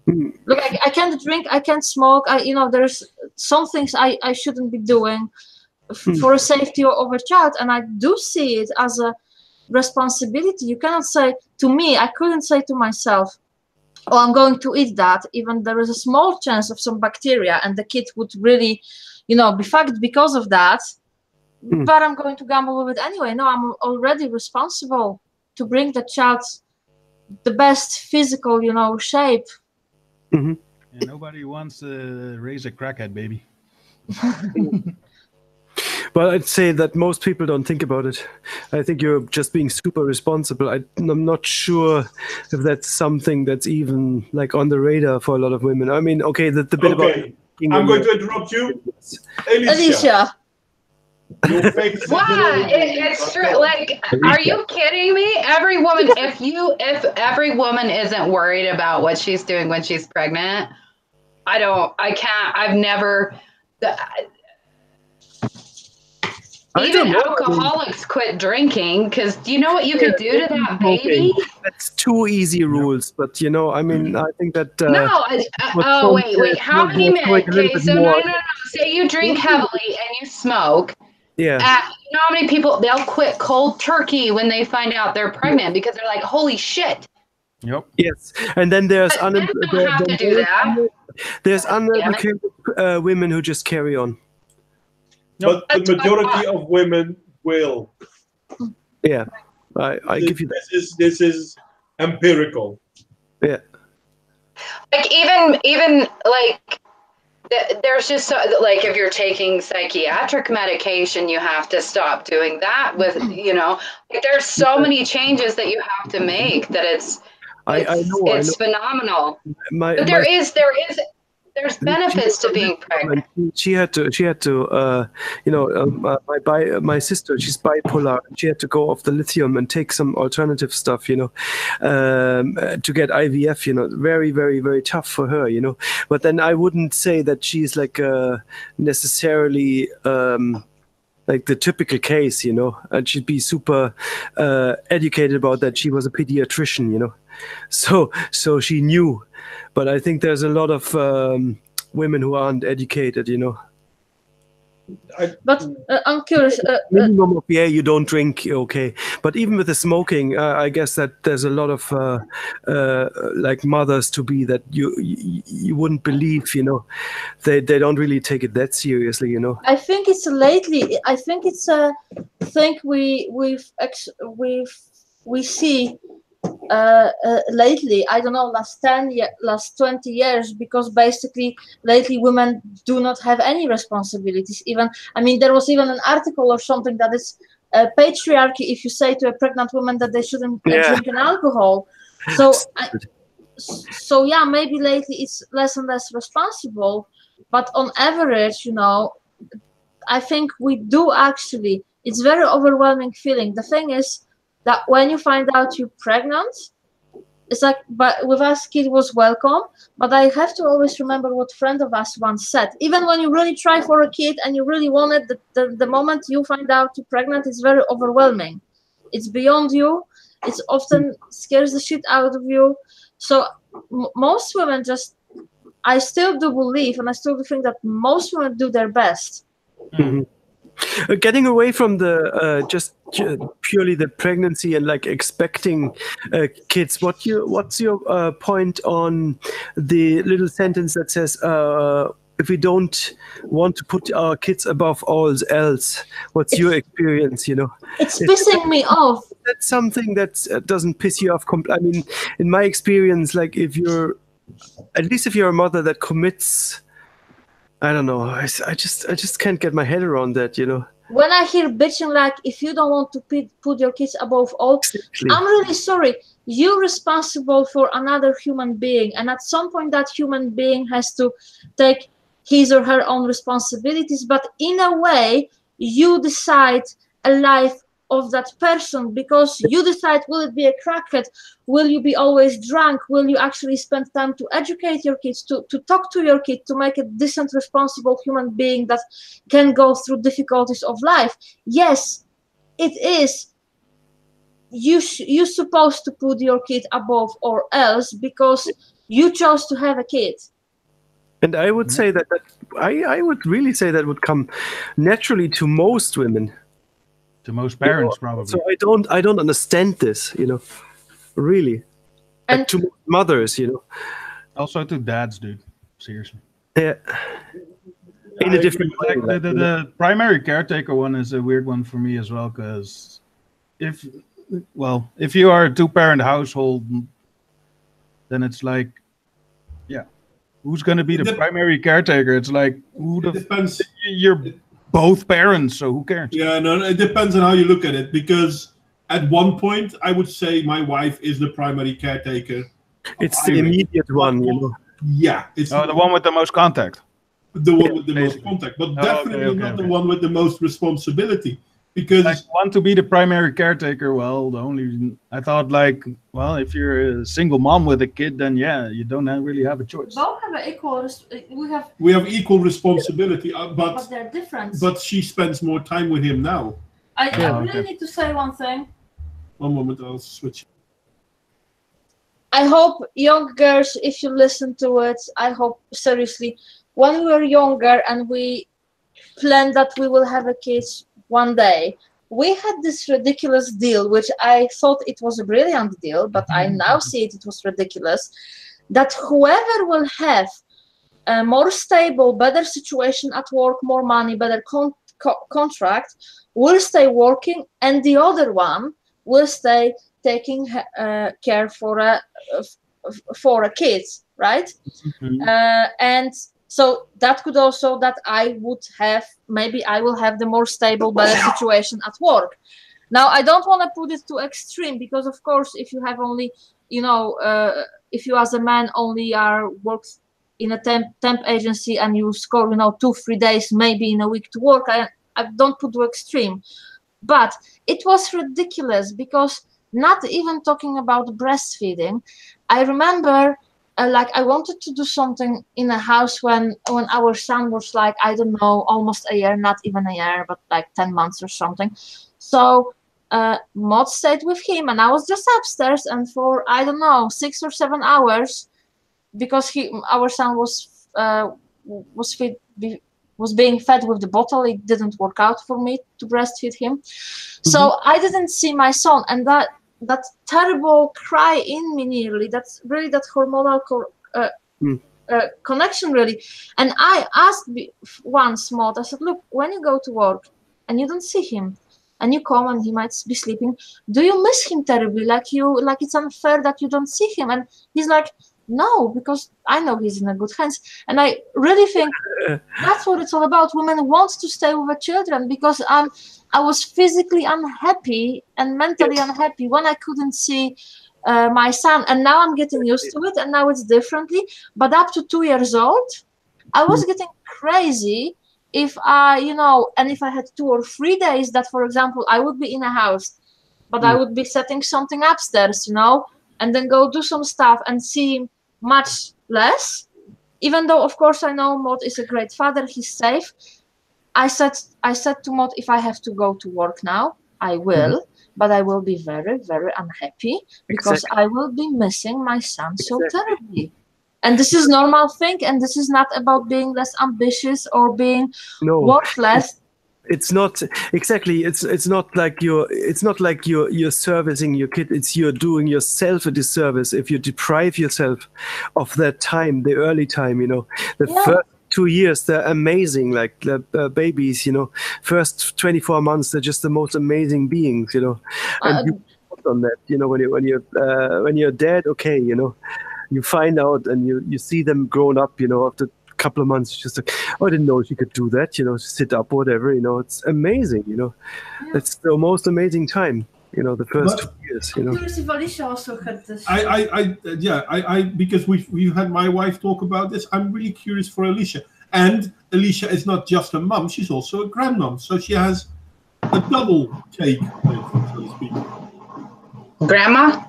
Look, I can't drink, I can't smoke. There's some things I shouldn't be doing for the safety of a child, and I do see it as a responsibility. You cannot say to me, I couldn't say to myself, oh, I'm going to eat that, even there is a small chance of some bacteria and the kid would really, be fucked because of that. But I'm going to gamble with it anyway. No, I'm already responsible to bring the child the best physical, shape. Yeah, nobody wants to raise a crackhead baby. Well, I'd say that most people don't think about it. I think you're just being super responsible. I'm not sure if that's something that's even like on the radar for a lot of women. I mean, okay, the bit about... I'm going to interrupt you. Alicia. Wow, it's true. Like, are you kidding me? Every woman, if every woman isn't worried about what she's doing when she's pregnant, I've never. Even alcoholics quit drinking, because do you know what you could do to that baby? That's too easy rules, but I mean, I think that. Wait. How many men? Okay, so no. Say you drink heavily and you smoke. Yeah. You know how many people, they'll quit cold turkey when they find out they're pregnant because they're like, holy shit. Yep. Yes, and then there's there's uneducated women who just carry on. But the majority of women will. Yeah, I give you that. This is empirical. Yeah. Like even like. There's just like, if you're taking psychiatric medication, you have to stop doing that with, like, there's so many changes that you have to make that it's It's phenomenal. But there's benefits to being pregnant. She had to my sister, she's bipolar. She had to go off the lithium and take some alternative stuff, to get IVF, very, very, very tough for her, But then I wouldn't say that she's like necessarily like the typical case, and she'd be super educated about that. She was a pediatrician, so she knew. But I think there's a lot of women who aren't educated, But I'm curious. Minimum of you don't drink, okay. But even with the smoking, I guess that there's a lot of like mothers to be that you wouldn't believe, they don't really take it that seriously, I think it's lately. I think it's a thing we see. Lately, I don't know, last 20 years, because basically lately women do not have any responsibilities. Even, I mean, there was even an article or something that is patriarchy if you say to a pregnant woman that they shouldn't drink an alcohol. So yeah, maybe lately it's less and less responsible, but on average, I think we do actually. It's very overwhelming feeling. The thing is that when you find out you're pregnant, it's like, but with us, kid was welcome. But I have to always remember what a friend of us once said. Even when you really try for a kid and you really want it, the moment you find out you're pregnant, it's very overwhelming. It's beyond you. It often scares the shit out of you. So most women I still do believe, and I still do think that most women do their best. Mm-hmm. Getting away from the just purely the pregnancy and like expecting kids, what's your point on the little sentence that says if we don't want to put our kids above all else? What's your experience? It's pissing me off. That's something that doesn't piss you off. I mean, in my experience, like if you're a mother that commits. I don't know. I just can't get my head around that, When I hear bitching like, if you don't want to put your kids above all, exactly. I'm really sorry. You're responsible for another human being. And at some point, that human being has to take his or her own responsibilities. But in a way, you decide a life of that person, because you decide, will it be a crackhead? Will you be always drunk? Will you actually spend time to educate your kids, to talk to your kid, to make a decent, responsible human being that can go through difficulties of life? Yes, it is. You're supposed to put your kid above or else because you chose to have a kid. And I would say that I would really say that would come naturally to most women. To most parents, probably. So I don't understand this, really. And like to mothers, Also to dads, dude. Seriously. Yeah. In a different way. Like the primary caretaker one is a weird one for me as well, because if you are a 2-parent household, then it's like, who's going to be the primary caretaker? It's like, depends. You're both parents, so who cares? Yeah, no, it depends on how you look at it, because at one point I would say my wife is the primary caretaker. It's the immediate one, Yeah, it's the one with the most contact. The one with the most contact, but definitely not the one with the most responsibility. Because I want to be the primary caretaker. Well, I thought if you're a single mom with a kid, then you don't really have a choice. Both have equal. We have equal responsibility, but they're different. But she spends more time with him now. I really need to say one thing. One moment, I'll switch. I hope young girls, if you listen to it, I hope seriously, when we were younger and we planned that we will have a kids one day, we had this ridiculous deal, which I thought it was a brilliant deal, but I now see it was ridiculous, that whoever will have a more stable, better situation at work, more money, better contract, will stay working, and the other one will stay taking care for a kid, right? And so that could also that I would have, maybe I will have the more stable, better situation at work. Now, I don't want to put it too extreme, because of course, if you have only if you as a man only works in a temp agency and you score 2-3 days maybe in a week to work, I don't put the extreme, but it was ridiculous, because not even talking about breastfeeding, I remember I wanted to do something in a house when our son was like, I don't know, almost a year, not even a year, but like 10 months or something. So Mod stayed with him and I was just upstairs, and for I don't know 6 or 7 hours, because our son was being fed with the bottle. It didn't work out for me to breastfeed him, so I didn't see my son, and that terrible cry in me nearly. That's really that hormonal connection, really. And I asked once Maud, I said, look, when you go to work and you don't see him, and you come and he might be sleeping, do you miss him terribly? Like it's unfair that you don't see him? And he's like, no, because I know he's in a good hands. And I really think that's what it's all about. Women want to stay with the children, because I was physically unhappy and mentally unhappy when I couldn't see my son. And now I'm getting used to it, and now it's differently. But up to 2 years old, I was getting crazy if if I had 2 or 3 days that, for example, I would be in a house, but I would be setting something upstairs, and then go do some stuff and see much less. Even though, of course, I know Mod is a great father, he's safe. I said to Mod, if I have to go to work now, I will, but I will be very, very unhappy, because I will be missing my son so terribly. And this is normal thing, and this is not about being less ambitious or being worthless. It's not exactly. It's not like you're servicing your kid. It's you're doing yourself a disservice if you deprive yourself of that time, the early time. The first 2 years, they're amazing. Like the babies, first 24 months, they're just the most amazing beings. And you on that. When you're dead, okay. You find out and you see them grown up. After couple of months, just like, I didn't know she could do that, sit up, whatever, it's amazing, it's the most amazing time, the first 2 years, Curious if Alicia also had this. Because we've had my wife talk about this, I'm really curious for Alicia. And Alicia is not just a mum, she's also a grandmom, so she has a double take, so to speak. Grandma?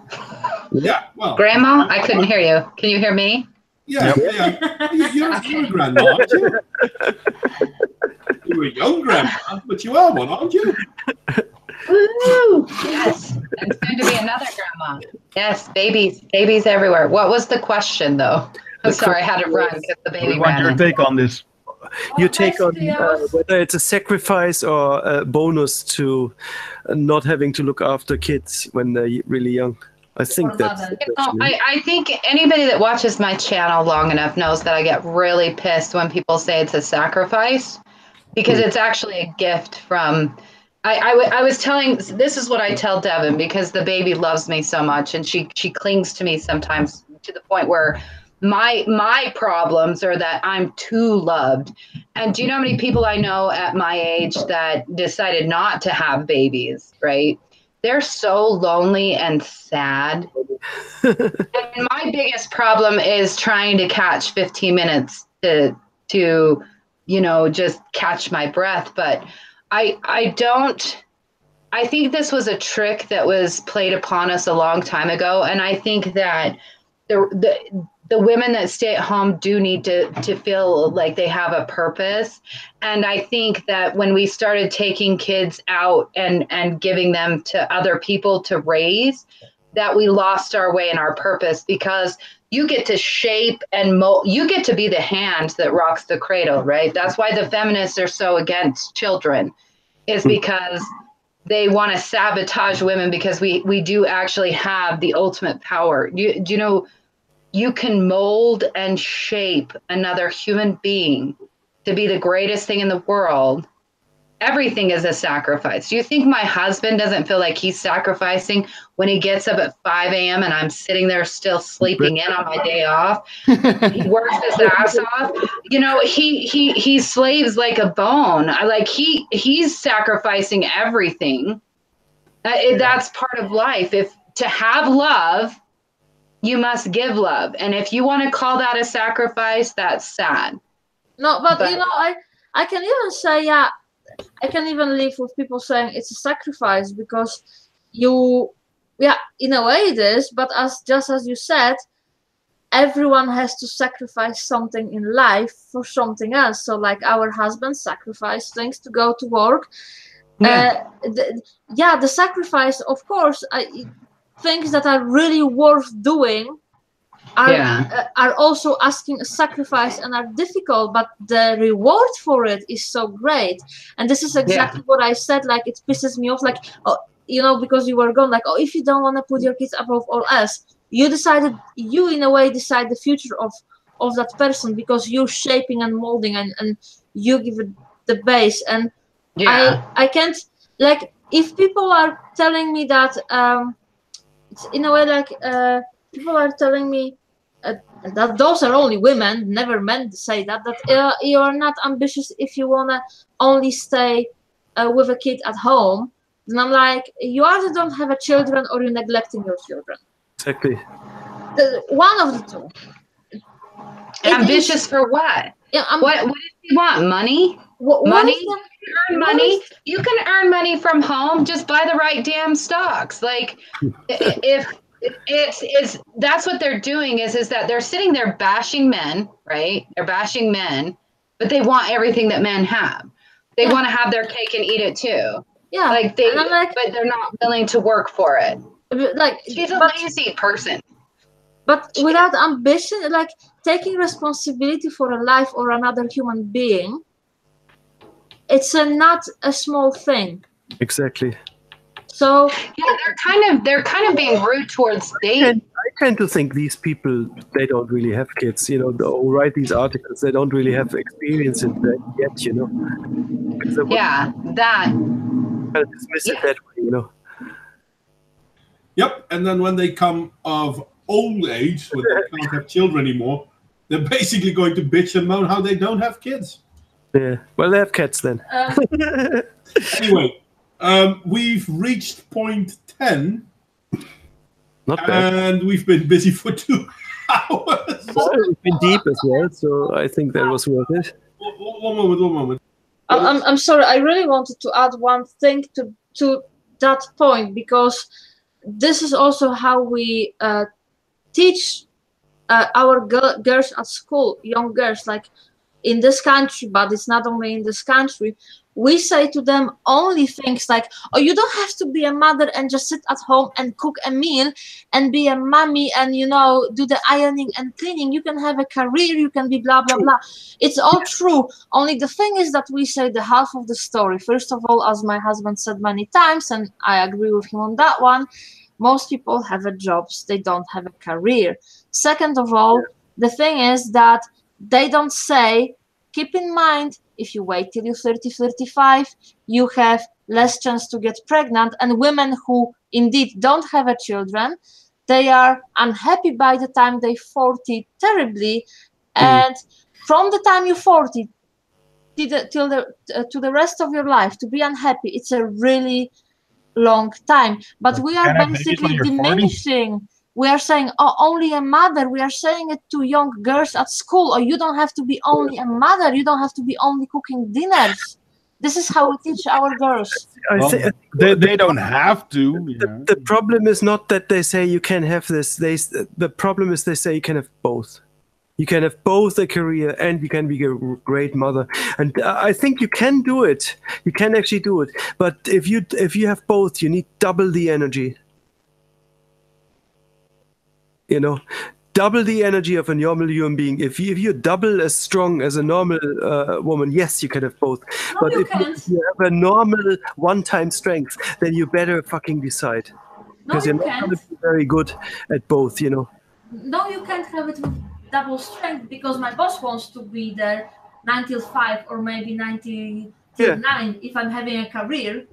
Yeah, well. Grandma? I couldn't hear you. Can you hear me? Yeah. You're a grandma, aren't you? You're a young grandma, but you are one, aren't you? Woo! Yes, and soon to be another grandma. Yes, babies everywhere. What was the question, though? I'm sorry, I had to run because the baby ran. Want your take on this? Your take on whether it's a sacrifice or a bonus to not having to look after kids when they're really young. I think that's I think anybody that watches my channel long enough knows that I get really pissed when people say it's a sacrifice, because it's actually a gift from. I was telling, this is what I tell Devin, because the baby loves me so much, and she clings to me sometimes to the point where my problems are that I'm too loved. And do you know how many people I know at my age that decided not to have babies, right? They're so lonely and sad. And my biggest problem is trying to catch 15 minutes to just catch my breath. But I think this was a trick that was played upon us a long time ago. And I think that the women that stay at home do need to feel like they have a purpose. And I think that when we started taking kids out and giving them to other people to raise, that we lost our way and our purpose, because you get to shape and mold, you get to be the hand that rocks the cradle, right? That's why the feminists are so against children, is because they want to sabotage women, because we do actually have the ultimate power. Do you know, you can mold and shape another human being to be the greatest thing in the world. Everything is a sacrifice. Do you think my husband doesn't feel like he's sacrificing when he gets up at 5 a.m. and I'm sitting there still sleeping in on my day off? He works his ass off. He slaves like a bone. He's sacrificing everything. That's part of life. If to have love you must give love. And if you want to call that a sacrifice, that's sad. No, but you know, I can even say, yeah, I can even live with people saying it's a sacrifice because yeah, in a way it is, but just as you said, everyone has to sacrifice something in life for something else. So like our husbands sacrifice things to go to work. Yeah. The sacrifice, of course, things that are really worth doing are also asking a sacrifice and are difficult, but the reward for it is so great. And this is exactly what I said. Like, it pisses me off, like, oh, you know, because you were gone, like, oh, if you don't want to put your kids above all else, you in a way decide the future of that person, because you're shaping and molding and you give it the base. And I can't, like, if people are telling me that it's in a way like people are telling me that those are only women, never men say that you're not ambitious if you want to only stay with a kid at home, then I'm like, you either don't have a children or you're neglecting your children. Exactly. One of the two. Ambitious for what? Yeah, what does he want? Money? Money? You can earn money. You can earn money from home. Just buy the right damn stocks. Like, if it's that's what they're doing is that they're sitting there bashing men, right? They're bashing men, but they want everything that men have. They want to have their cake and eat it too. Yeah, like but they're not willing to work for it. Like, she's a lazy person. But without ambition, like taking responsibility for a life or another human being, it's not a small thing. Exactly. So yeah, they're kind of being rude towards dating. I tend to think these people, they don't really have kids, you know, who write these articles, they don't really have experience in that yet, you know. Yeah, that. Kind of dismiss it that way, you know. Yep, and then when they come of old age, when they can't have children anymore, they're basically going to bitch and moan how they don't have kids. Yeah, well, they have cats then. Anyway, we've reached point 10. Not bad. And we've been busy for 2 hours. Well, we've been deep as well, so I think that was worth it. One moment. I'm sorry, I really wanted to add one thing to that point, because this is also how we teach our girls at school, young girls, like in this country, but it's not only in this country. We say to them only things like, oh, you don't have to be a mother and just sit at home and cook a meal and be a mommy and, you know, do the ironing and cleaning. You can have a career, you can be blah, blah, blah. It's all true. Only the thing is that we say the half of the story. First of all, as my husband said many times, and I agree with him on that one, most people have a jobs, they don't have a career. Second of all, the thing is that they don't say, keep in mind, if you wait till you're 30, 35, you have less chance to get pregnant. And women who indeed don't have a children, they are unhappy by the time they're 40 terribly. And from the time you're 40 to the rest of your life, to be unhappy, it's a really long time. But we are basically diminishing. We are saying, oh, only a mother. We are saying it to young girls at school. Or you don't have to be only a mother. You don't have to be only cooking dinners. This is how we teach our girls. They don't have to. The problem is not that they say you can have this. The problem is they say you can have both. You can have both a career and you can be a great mother. And I think you can do it. You can actually do it. But if you have both, you need double the energy. You know, double the energy of a normal human being. If you're double as strong as a normal woman, yes, you can have both. No, but if can't. you have a normal one-time strength, then you better fucking decide. Because you're not going to be very good at both, you know. No, you can't have it with double strength, because my boss wants to be there 9 till 5 or maybe 9 till 9 if I'm having a career.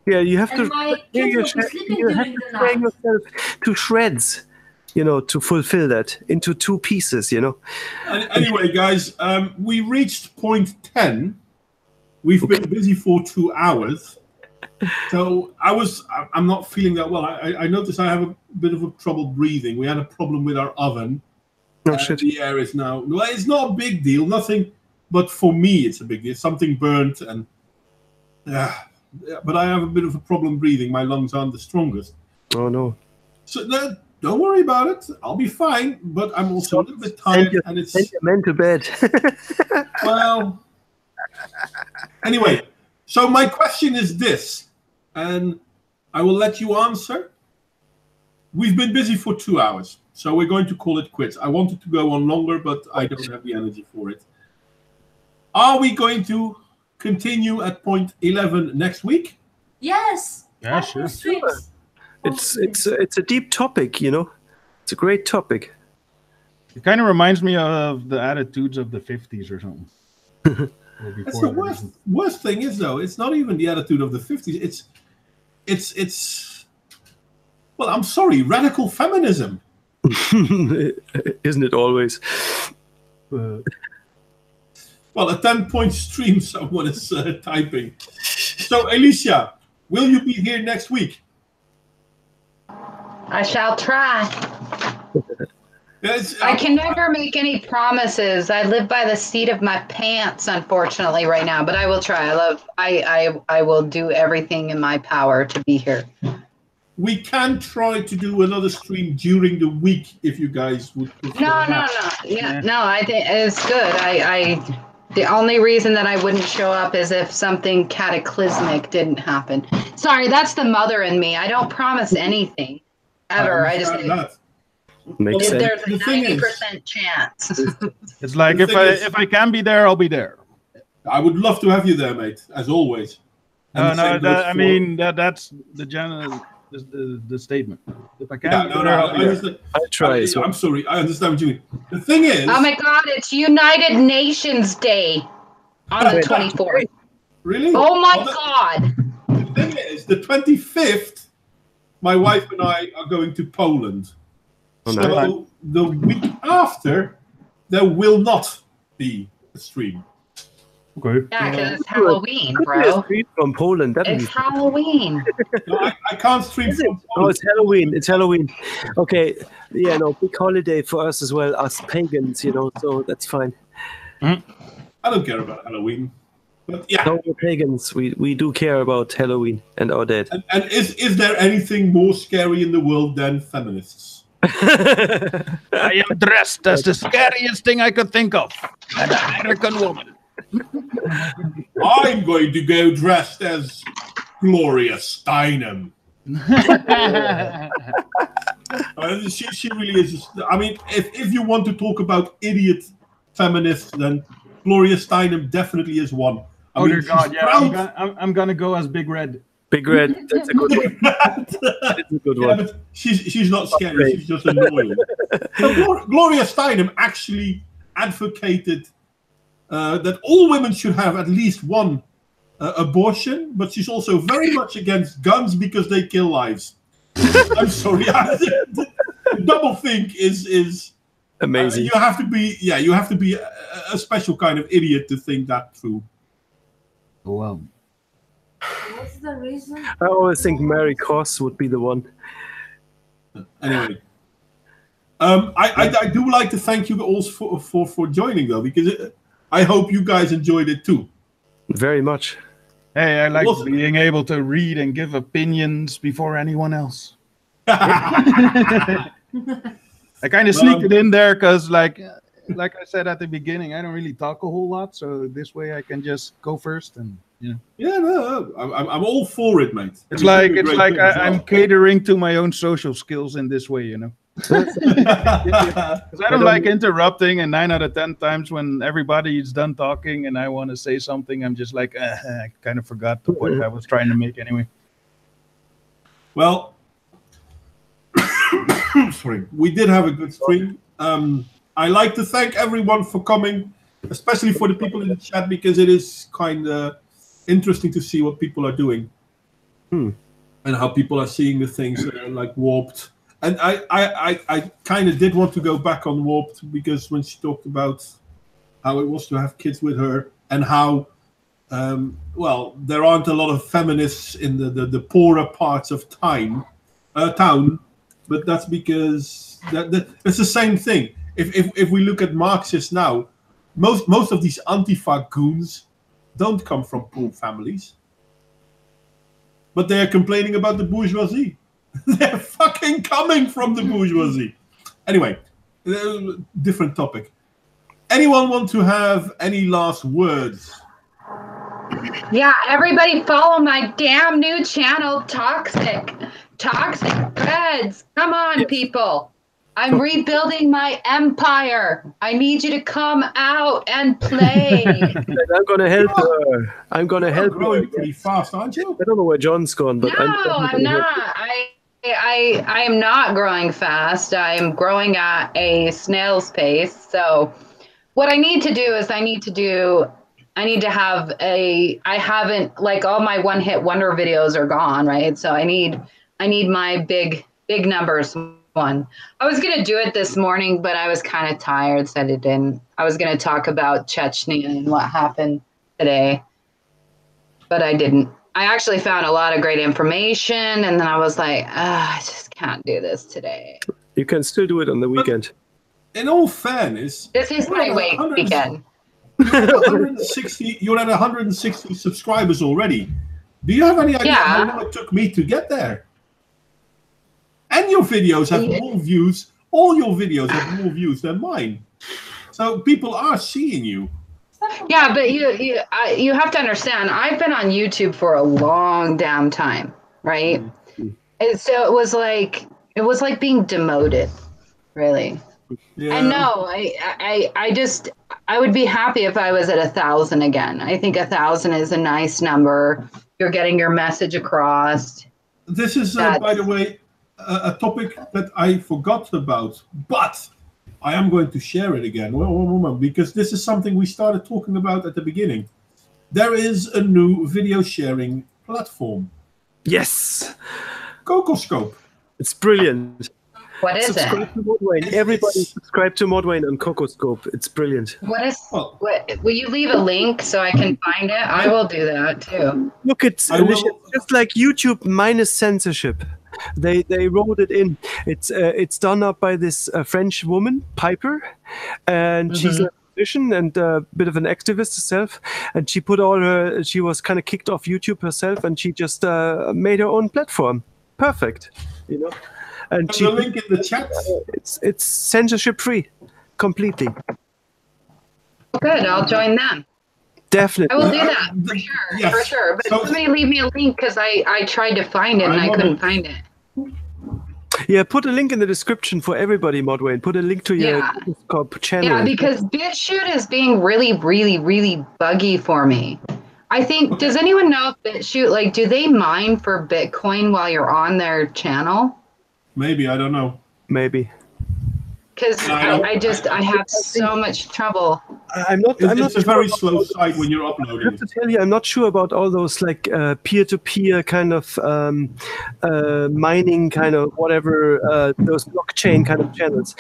Yeah, you have and to. My kids will be sleeping during the night. Train yourself to shreds. You know, to fulfill that into 2 pieces, you know. Anyway, guys, we reached point 10. We've been busy for 2 hours. So I'm not feeling that well. I noticed I have a bit of a trouble breathing. We had a problem with our oven. Oh, shit. The air is now, well, it's not a big deal, nothing, but for me it's a big deal. Something burnt, and but I have a bit of a problem breathing. My lungs aren't the strongest. Oh, no. So don't worry about it. I'll be fine, but I'm also a little bit tired. Send your men to bed. Well, anyway, so my question is this, and I will let you answer. We've been busy for 2 hours, so we're going to call it quits. I wanted to go on longer, but I don't have the energy for it. Are we going to continue at point 11 next week? Yes. Yeah, sure. It's a deep topic, you know. It's a great topic. It kind of reminds me of the attitudes of the 50s or something. That's the worst thing is, though, it's not even the attitude of the 50s. It's well, I'm sorry, radical feminism. Isn't it always? Well, a 10-point stream, someone is typing. So, Alicia, will you be here next week? I shall try. Yes, I can never make any promises. I live by the seat of my pants, unfortunately, right now. But I will try. I will do everything in my power to be here. We can try to do another stream during the week if you guys would prefer. No. Yeah, no. I think it's good. The only reason that I wouldn't show up is if something cataclysmic didn't happen. Sorry, that's the mother in me. I don't promise anything ever. I just. Makes sense. There's a 90% chance. It's like if I can be there, I'll be there. I would love to have you there, mate, as always. No, that's the general the statement. If I can, be there, I'll be there. I'll try. I'm sorry, I understand what you mean. The thing is, Oh my God! It's United Nations Day on the 24th. Really? Oh my God! The thing is, the 25th, my wife and I are going to Poland. Oh, So nice. the week after, there will not be a stream. Okay. Yeah, because it's Halloween, bro. From Poland. It's Halloween. No, I can't stream from Oh, Poland. it's Halloween. It's Halloween. Okay. Yeah, no, big holiday for us as well, us pagans, you know, so that's fine. I don't care about Halloween. But yeah. No, we're pagans. We do care about Halloween and our dead. And is there anything more scary in the world than feminists? I am dressed as the scariest thing I could think of. An American woman. I'm going to go dressed as Gloria Steinem. She really is. I mean, if you want to talk about idiot feminists, then Gloria Steinem definitely is one. I mean, dear God, yeah, proud. I'm gonna go as Big Red. Big Red, that's a good one. That is a good Yeah, one. but she's not scary. She's just annoying. So Gloria Steinem actually advocated that all women should have at least one abortion, but she's also very much against guns because they kill lives. I'm sorry. The double think is Amazing. you have to be a special kind of idiot to think that through. Wow. What's the reason? I always think Mary Koss would be the one. Anyway, I do like to thank you all for joining though, because I hope you guys enjoyed it too. Very much. Hey, I like being able to read and give opinions before anyone else. I kind of sneaked it in there because, like I said at the beginning, I don't really talk a whole lot, so this way I can just go first, and you know. Yeah, no, I'm all for it, mate. It's like I'm catering to my own social skills in this way, you know. Because I don't like interrupting, and 9 out of 10 times when everybody's done talking and I want to say something, I'm just like, I kind of forgot the point I was trying to make anyway. Well, sorry, we did have a good stream. I like to thank everyone for coming, especially for the people in the chat, because it is kind of interesting to see what people are doing and how people are seeing the things like Warped. And I kind of did want to go back on Warped, because when she talked about how it was to have kids with her and how well, there aren't a lot of feminists in the poorer parts of town, but that's because it's the same thing. If we look at Marxists now, most of these Antifa goons don't come from poor families, but they're complaining about the bourgeoisie. They're fucking coming from the bourgeoisie. Anyway, different topic. Anyone want to have any last words? Yeah, everybody follow my damn new channel, Toxic Threads. Come on, people. I'm rebuilding my empire. I need you to come out and play. I'm going to help her. I'm going to help growing her. Pretty fast, aren't you? I don't know where John's gone, but No, I'm not. I am not growing fast. I am growing at a snail's pace. So what I need to do is I need to have I haven't, like, all my one-hit wonder videos are gone, right? So I need my big numbers one. I was going to do it this morning, but I was kind of tired, so I didn't. I was going to talk about Chechnya and what happened today, but I didn't. I actually found a lot of great information, and then I was like, I just can't do this today. You can still do it on the weekend. In all fairness, This is my weekend. You're at 160 subscribers already. Do you have any idea how long it took me to get there? And your videos have more views. All your videos have more views than mine. So people are seeing you. Yeah, but you have to understand, I've been on YouTube for a long damn time, right? And so it was like being demoted, really. Yeah. And no, I would be happy if I was at 1,000 again. I think 1,000 is a nice number. You're getting your message across. This is, by the way, a topic that I forgot about, but I am going to share it again. One moment, because this is something we started talking about at the beginning. There is a new video sharing platform. Yes. Cocoscope. It's brilliant. What is subscribe to Modwain. Everybody subscribe to Modwain on Cocoscope. It's brilliant. Will you leave a link so I can find it? I will do that too. Look, it's just like YouTube minus censorship. They wrote it in. It's done up by this French woman, Piper, and she's a musician and a bit of an activist herself. And she put she was kind of kicked off YouTube herself, and she just made her own platform. Perfect, you know. And the link in the chat. It's censorship free, completely. Good, I'll join them. Definitely. I will do that for sure. Yes. For sure. But somebody leave me a link because I tried to find it and I couldn't find it. Yeah, put a link in the description for everybody, Modwain. Put a link to your channel. Yeah, because BitChute is being really, really, really buggy for me. I think, does anyone know if BitChute, do they mine for Bitcoin while you're on their channel? Maybe, I don't know. Maybe. Because I have so much trouble. It's a very slow site when you're uploading. I have to tell you, I'm not sure about all those peer-to-peer kind of mining kind of whatever, those blockchain kind of channels.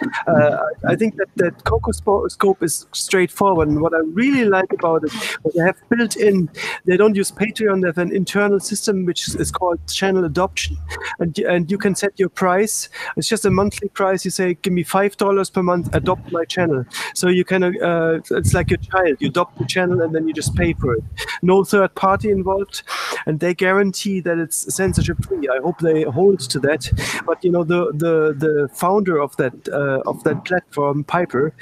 I think that Cocoscope is straightforward. And what I really like about it, what they have built in, they don't use Patreon. They have an internal system which is called channel adoption. And you can set your price. It's just a monthly price. You say, give me $5 per month, adopt my channel. So you can, it's like your child. You adopt the channel and then you just pay for it. No third party involved, and they guarantee that it's censorship free. I hope they hold to that. But you know, the founder of that platform, Piper,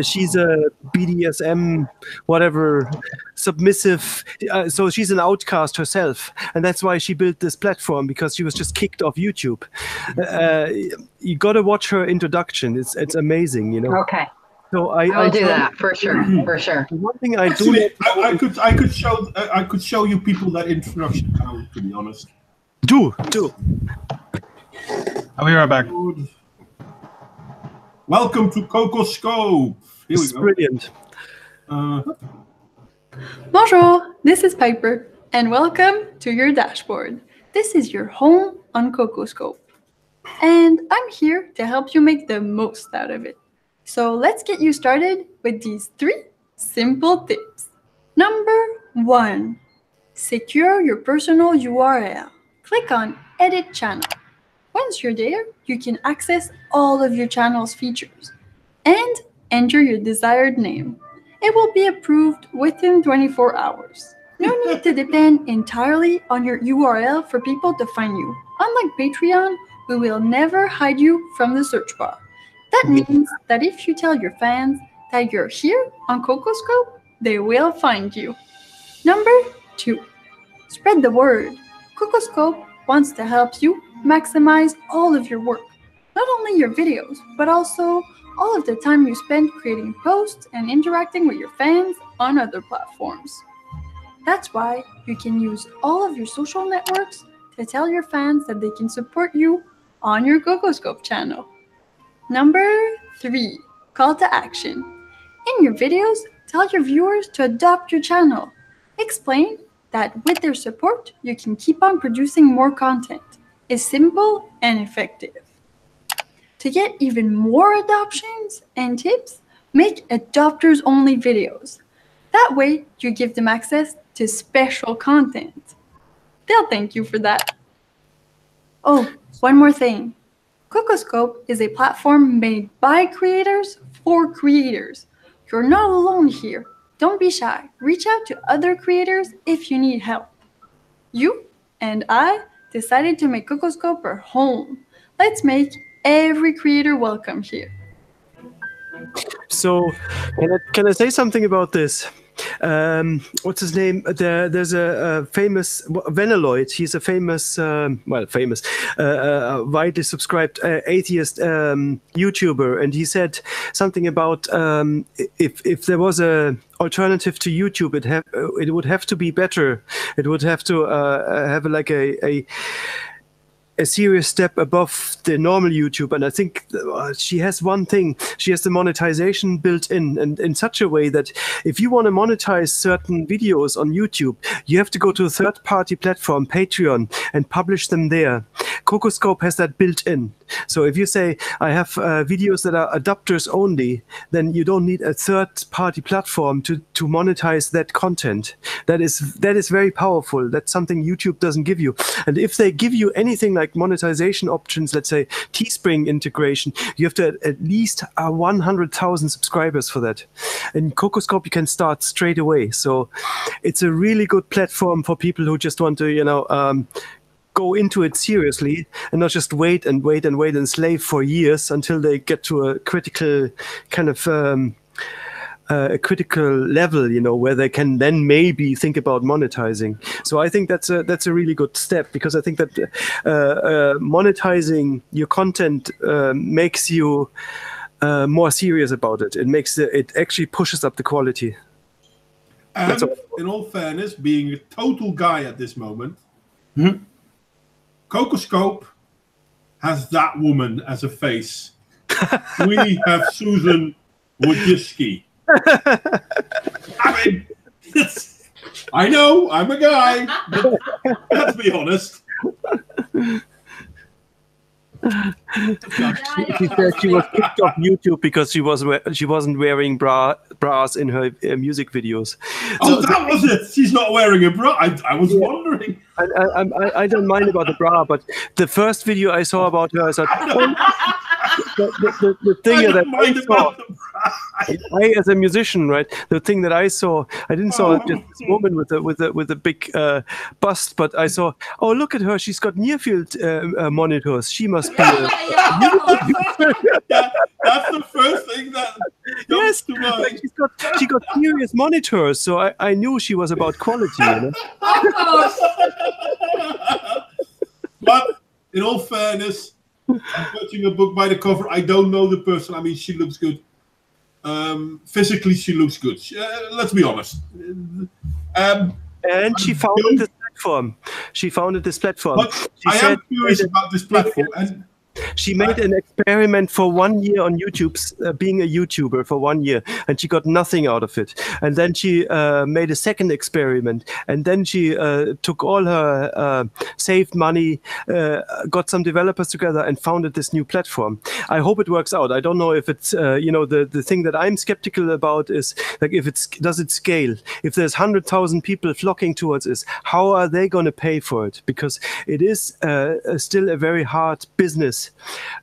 she's a BDSM whatever submissive. So she's an outcast herself, and that's why she built this platform, because she was just kicked off YouTube. You got to watch her introduction. It's amazing, you know. Okay. So I'll do that for sure. For sure. One thing I could show you people that introduction now, to be honest. Do. I'll be right back. Welcome to Cocoscope. Here we go. Brilliant. Bonjour, this is Piper, and welcome to your dashboard. This is your home on Cocoscope, and I'm here to help you make the most out of it. So let's get you started with these 3 simple tips. Number 1. Secure your personal URL. Click on Edit Channel. Once you're there, you can access all of your channel's features and enter your desired name. It will be approved within 24 hours. No need to depend entirely on your URL for people to find you. Unlike Patreon, we will never hide you from the search bar. That means that if you tell your fans that you're here on Cocoscope, they will find you. Number 2. Spread the word. Cocoscope wants to help you maximize all of your work. Not only your videos, but also all of the time you spend creating posts and interacting with your fans on other platforms. That's why you can use all of your social networks to tell your fans that they can support you on your Cocoscope channel. Number 3. Call to action. In your videos, tell your viewers to adopt your channel. Explain that with their support, you can keep on producing more content. It's simple and effective. To get even more adoptions and tips, make adopters-only videos. That way, you give them access to special content. They'll thank you for that. Oh, one more thing. Cocoscope is a platform made by creators for creators. You're not alone here. Don't be shy. Reach out to other creators if you need help. You and I decided to make Cocoscope our home. Let's make every creator welcome here. So, can I say something about this? What's his name? There's a famous Vanilloyd. He's a famous, widely subscribed atheist YouTuber, and he said something about if there was a alternative to YouTube, it would have to be better. It would have to have like a serious step above the normal YouTube. And I think she has one thing. She has the monetization built in, and in such a way that if you want to monetize certain videos on YouTube, you have to go to a third-party platform, Patreon, and publish them there. Cocoscope has that built in. So if you say, I have videos that are adopters only, then you don't need a third-party platform to monetize that content. That is very powerful. That's something YouTube doesn't give you. And if they give you anything like monetization options, let's say Teespring integration, you have to at least 100,000 subscribers for that. And Cocoscope, you can start straight away. So it's a really good platform for people who just want to, go into it seriously and not just wait and slave for years until they get to a critical kind of a critical level, where they can then maybe think about monetizing. So I think that's a really good step, because I think that monetizing your content makes you more serious about it. It actually pushes up the quality. And in all fairness, being a total guy at this moment, Cocoscope has that woman as a face. We have Susan Wojcicki. I mean, I know, I'm a guy, but let's be honest. She said she was kicked off YouTube because she wasn't wearing bras in her music videos. Oh, so, that was it. She's not wearing a bra. I was wondering. I don't mind about the bra, but the first video I saw about her, I thought, the thing that I saw, I as a musician, right? The thing that I saw, I didn't saw just this woman with a big bust, but I saw, oh, look at her, she's got near field monitors. She must be. Yeah, that's the first thing that comes to mind. Like she got serious monitors, so I knew she was about quality. But in all fairness, I'm judging a book by the cover. I don't know the person. I mean, she looks good. Physically, she looks good. Let's be honest. And she founded this platform. But I am curious about this platform. And She made an experiment for 1 year on YouTube, being a YouTuber for 1 year, and she got nothing out of it. And then she made a second experiment, and then she took all her saved money, got some developers together, and founded this new platform. I hope it works out. I don't know if it's, the thing that I'm skeptical about is, like, does it scale? If there's 100,000 people flocking towards this, how are they going to pay for it? Because it is still a very hard business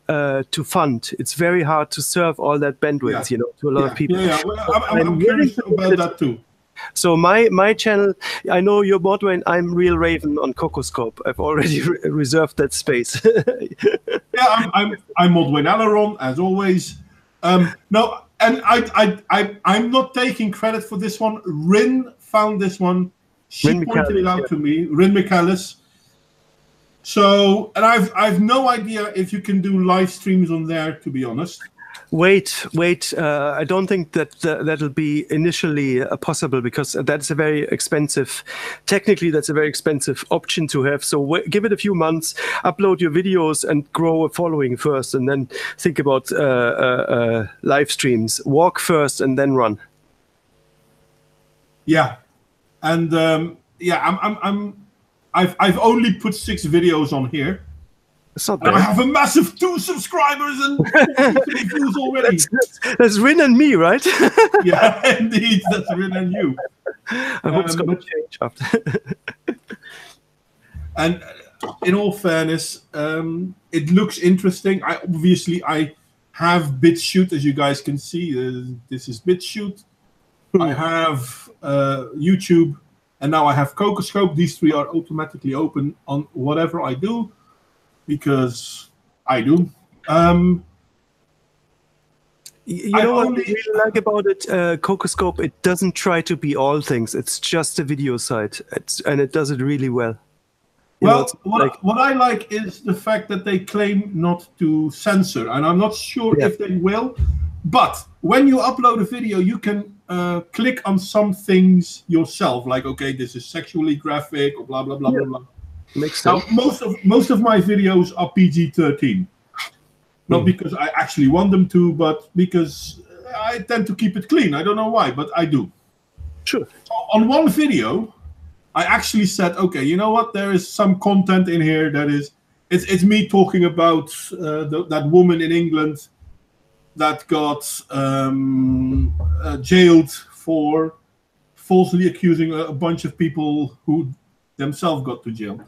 to fund. It's very hard to serve all that bandwidth, to a lot of people. Yeah. Well, I'm curious about that too. So my channel, I know you're Modwain, I'm Real Raven on Cocoscope. I've already reserved that space. Yeah, I'm Modwain Aileron, as always. No, and I'm not taking credit for this one. Rin found this one. She pointed it out to me. Rin Michaelis. So, and I've no idea if you can do live streams on there, to be honest. Wait. I don't think that'll be initially possible, because that's a very expensive, technically that's a very expensive option to have. So give it a few months, upload your videos and grow a following first, and then think about live streams. Walk first and then run. Yeah. And I've only put 6 videos on here. It's not bad. I have a massive 2 subscribers and 3 views already. That's Rin and me, right? Yeah, indeed, that's Rin and you. I hope it's going to change after. And in all fairness, it looks interesting. I have BitChute, as you guys can see. This is BitChute. I have YouTube. And now I have Cocoscope. These 3 are automatically open on whatever I do, because I do. You know what I really like about it, Cocoscope? It doesn't try to be all things. It's just a video site, and it does it really well. What I like is the fact that they claim not to censor, and I'm not sure if they will. But when you upload a video, you can click on some things yourself, like, okay, this is sexually graphic, or blah blah blah blah blah. Makes sense. Now, most of my videos are PG-13, not because I actually want them to, but because I tend to keep it clean. I don't know why, but I do. Sure. On one video, I actually said, okay, you know what? There is some content in here that is, it's me talking about that woman in England that got jailed for falsely accusing a bunch of people who themselves got to jail.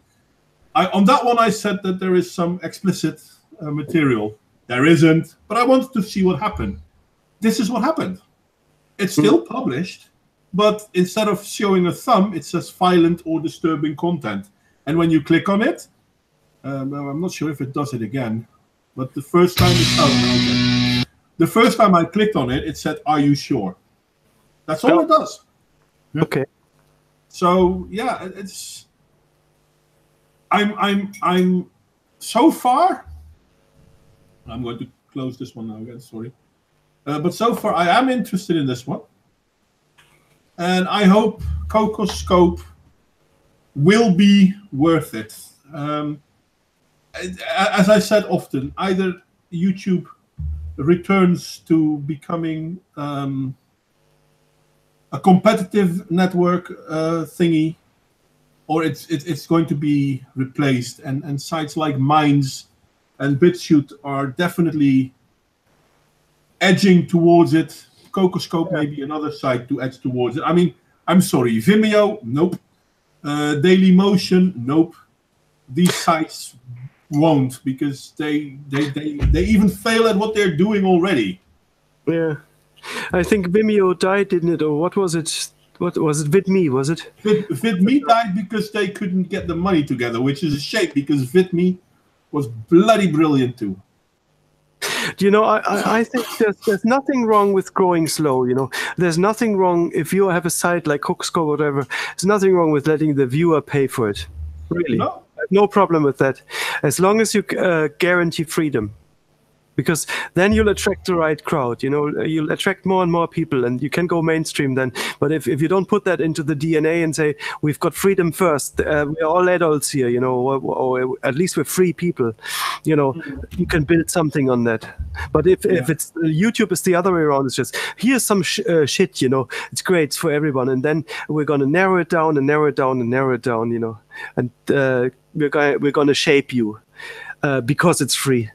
On that one, I said that there is some explicit material. There isn't, but I wanted to see what happened. This is what happened. It's still published, but instead of showing a thumb, it says violent or disturbing content. And when you click on it, I'm not sure if it does it again, but the first time the first time I clicked on it, it said, "Are you sure?" That's all it does. Okay. So yeah, it's. I'm so far. I'm going to close this one now again. Sorry, but so far I am interested in this one, and I hope Cocoscope will be worth it. As I said often, either YouTube returns to becoming a competitive network thingy, or it's going to be replaced, and sites like Minds and BitChute are definitely edging towards it. Cocoscope may be another site to edge towards it. I mean, I'm sorry, Vimeo, nope. Dailymotion, nope. These sites won't, because they even fail at what they're doing already. Yeah, I think Vimeo died, didn't it? Or what was it? What was it? VidMe, was it? VidMe died because they couldn't get the money together, which is a shame, because VidMe was bloody brilliant too. You know, I think there's nothing wrong with growing slow. You know, there's nothing wrong if you have a site like Cocoscope or whatever. There's nothing wrong with letting the viewer pay for it. Really, no. I have no problem with that, as long as you guarantee freedom. because then you'll attract the right crowd. You'll attract more and more people, and you can go mainstream then. But if you don't put that into the DNA and say we've got freedom first, we're all adults here, or at least we're free people, you can build something on that. But if it's YouTube is the other way around, it's just here's some shit, it's great, it's for everyone, and then we're gonna narrow it down and narrow it down and narrow it down, and we're gonna shape you because it's free.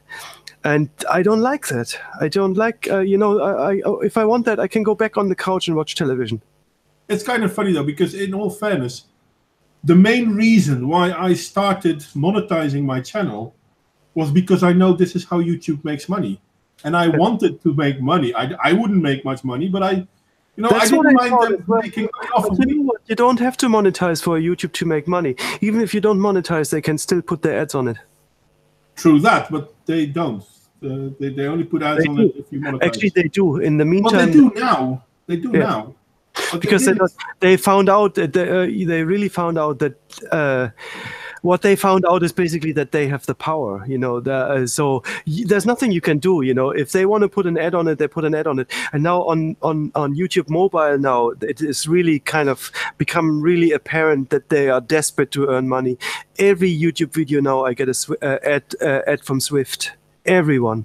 And I don't like that. I don't like, if I want that, I can go back on the couch and watch television. It's kind of funny, though, because in all fairness, the main reason why I started monetizing my channel was because I know this is how YouTube makes money. And I wanted to make money. I wouldn't make much money, but I didn't mind them making money off of me. You don't have to monetize for YouTube to make money. Even if you don't monetize, they can still put their ads on it. True that, but they don't. They only put ads on it if you monetize. Actually, they do. In the meantime, well, they do now. They do now. But because they found out that they really found out that what they found out is basically that they have the power. So there's nothing you can do. If they want to put an ad on it, they put an ad on it. And now on YouTube Mobile, now it is really kind of become really apparent that they are desperate to earn money. Every YouTube video now, I get a ad from Swift. Everyone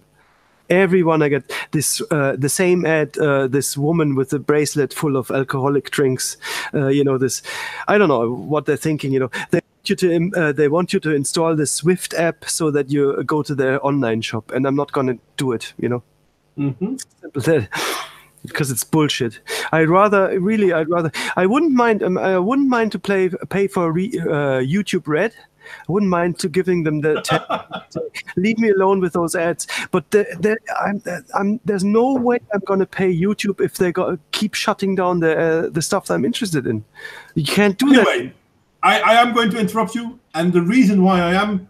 I get this the same ad, this woman with a bracelet full of alcoholic drinks, this, I don't know what they're thinking, they want you to install the Swift app so that you go to their online shop, and I'm not gonna do it, because it's bullshit. I wouldn't mind to pay for YouTube Red. I wouldn't mind to giving them the leave me alone with those ads. But there's no way I'm going to pay YouTube if they keep shutting down the stuff that I'm interested in. You can't do that. Anyway, I am going to interrupt you, and the reason why I am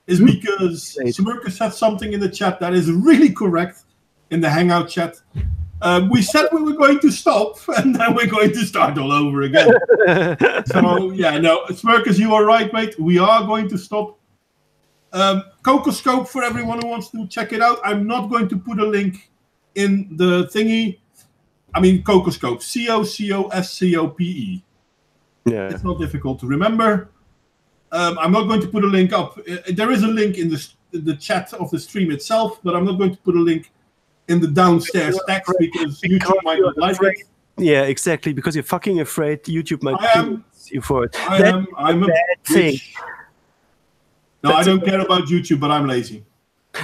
is because Smirka said something in the chat that is really correct in the Hangout chat. We said we were going to stop, and then we're going to start all over again. So, yeah, no, Smirkus, you are right, mate. We are going to stop. Cocoscope, for everyone who wants to check it out. I'm not going to put a link in the thingy. I mean, Cocoscope. COCOSCOPE. Yeah. It's not difficult to remember. I'm not going to put a link up. There is a link in the chat of the stream itself, but I'm not going to put a link in the downstairs text because YouTube might not like it. Yeah, exactly. Because you're fucking afraid YouTube might kill you for it. I'm a bad thing. No, I don't care about YouTube, but I'm lazy.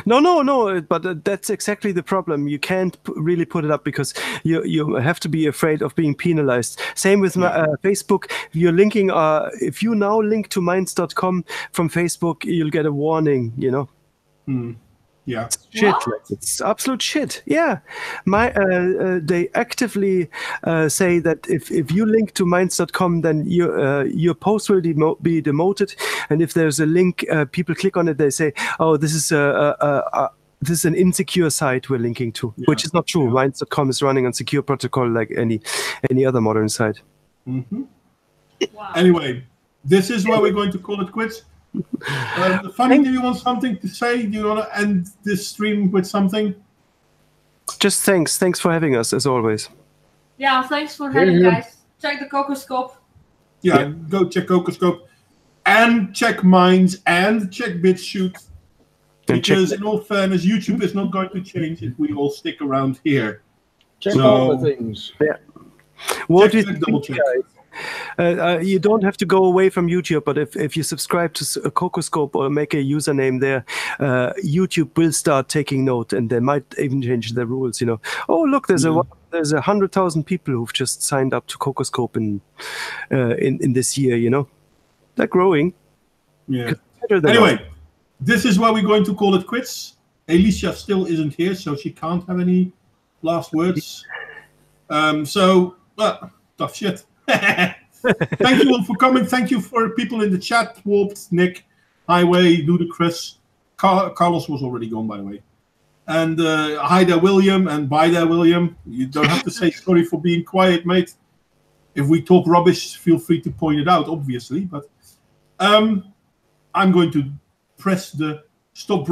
No. But that's exactly the problem. You can't really put it up because you have to be afraid of being penalized. Same with Facebook. You're linking. If you now link to minds.com from Facebook, you'll get a warning. Yeah. Shit. It's absolute shit. Yeah. They actively say that if you link to minds.com, then your post will be demoted. And if there's a link, people click on it, they say, oh, this is an insecure site we're linking to, which is not true. Minds.com is running on secure protocol like any other modern site. Mm-hmm. Wow. Anyway, this is where we're going to call it quits. Funny, do you want something to say? Do you want to end this stream with something? Just thanks for having us as always. Yeah, thanks for having guys. Check the Cocoscope. Yeah, go check Cocoscope and check Minds and check BitChute, because in all fairness, YouTube is not going to change if we all stick around here. Check all the things. Yeah. What do you think, guys? You don't have to go away from YouTube, but if you subscribe to Cocoscope or make a username there, YouTube will start taking note, and they might even change the rules. Oh, look, there's 100,000 people who've just signed up to Cocoscope in this year. They're growing. Yeah. Anyway, this is where we're going to call it quits. Alicia still isn't here, so she can't have any last words. Tough shit. Thank you all for coming. Thank you for people in the chat. Warped, Nick, Highway, Ludacris. Carlos was already gone, by the way. And hi there, William, and bye there, William. You don't have to say sorry for being quiet, mate. If we talk rubbish, feel free to point it out, obviously. But I'm going to press the stop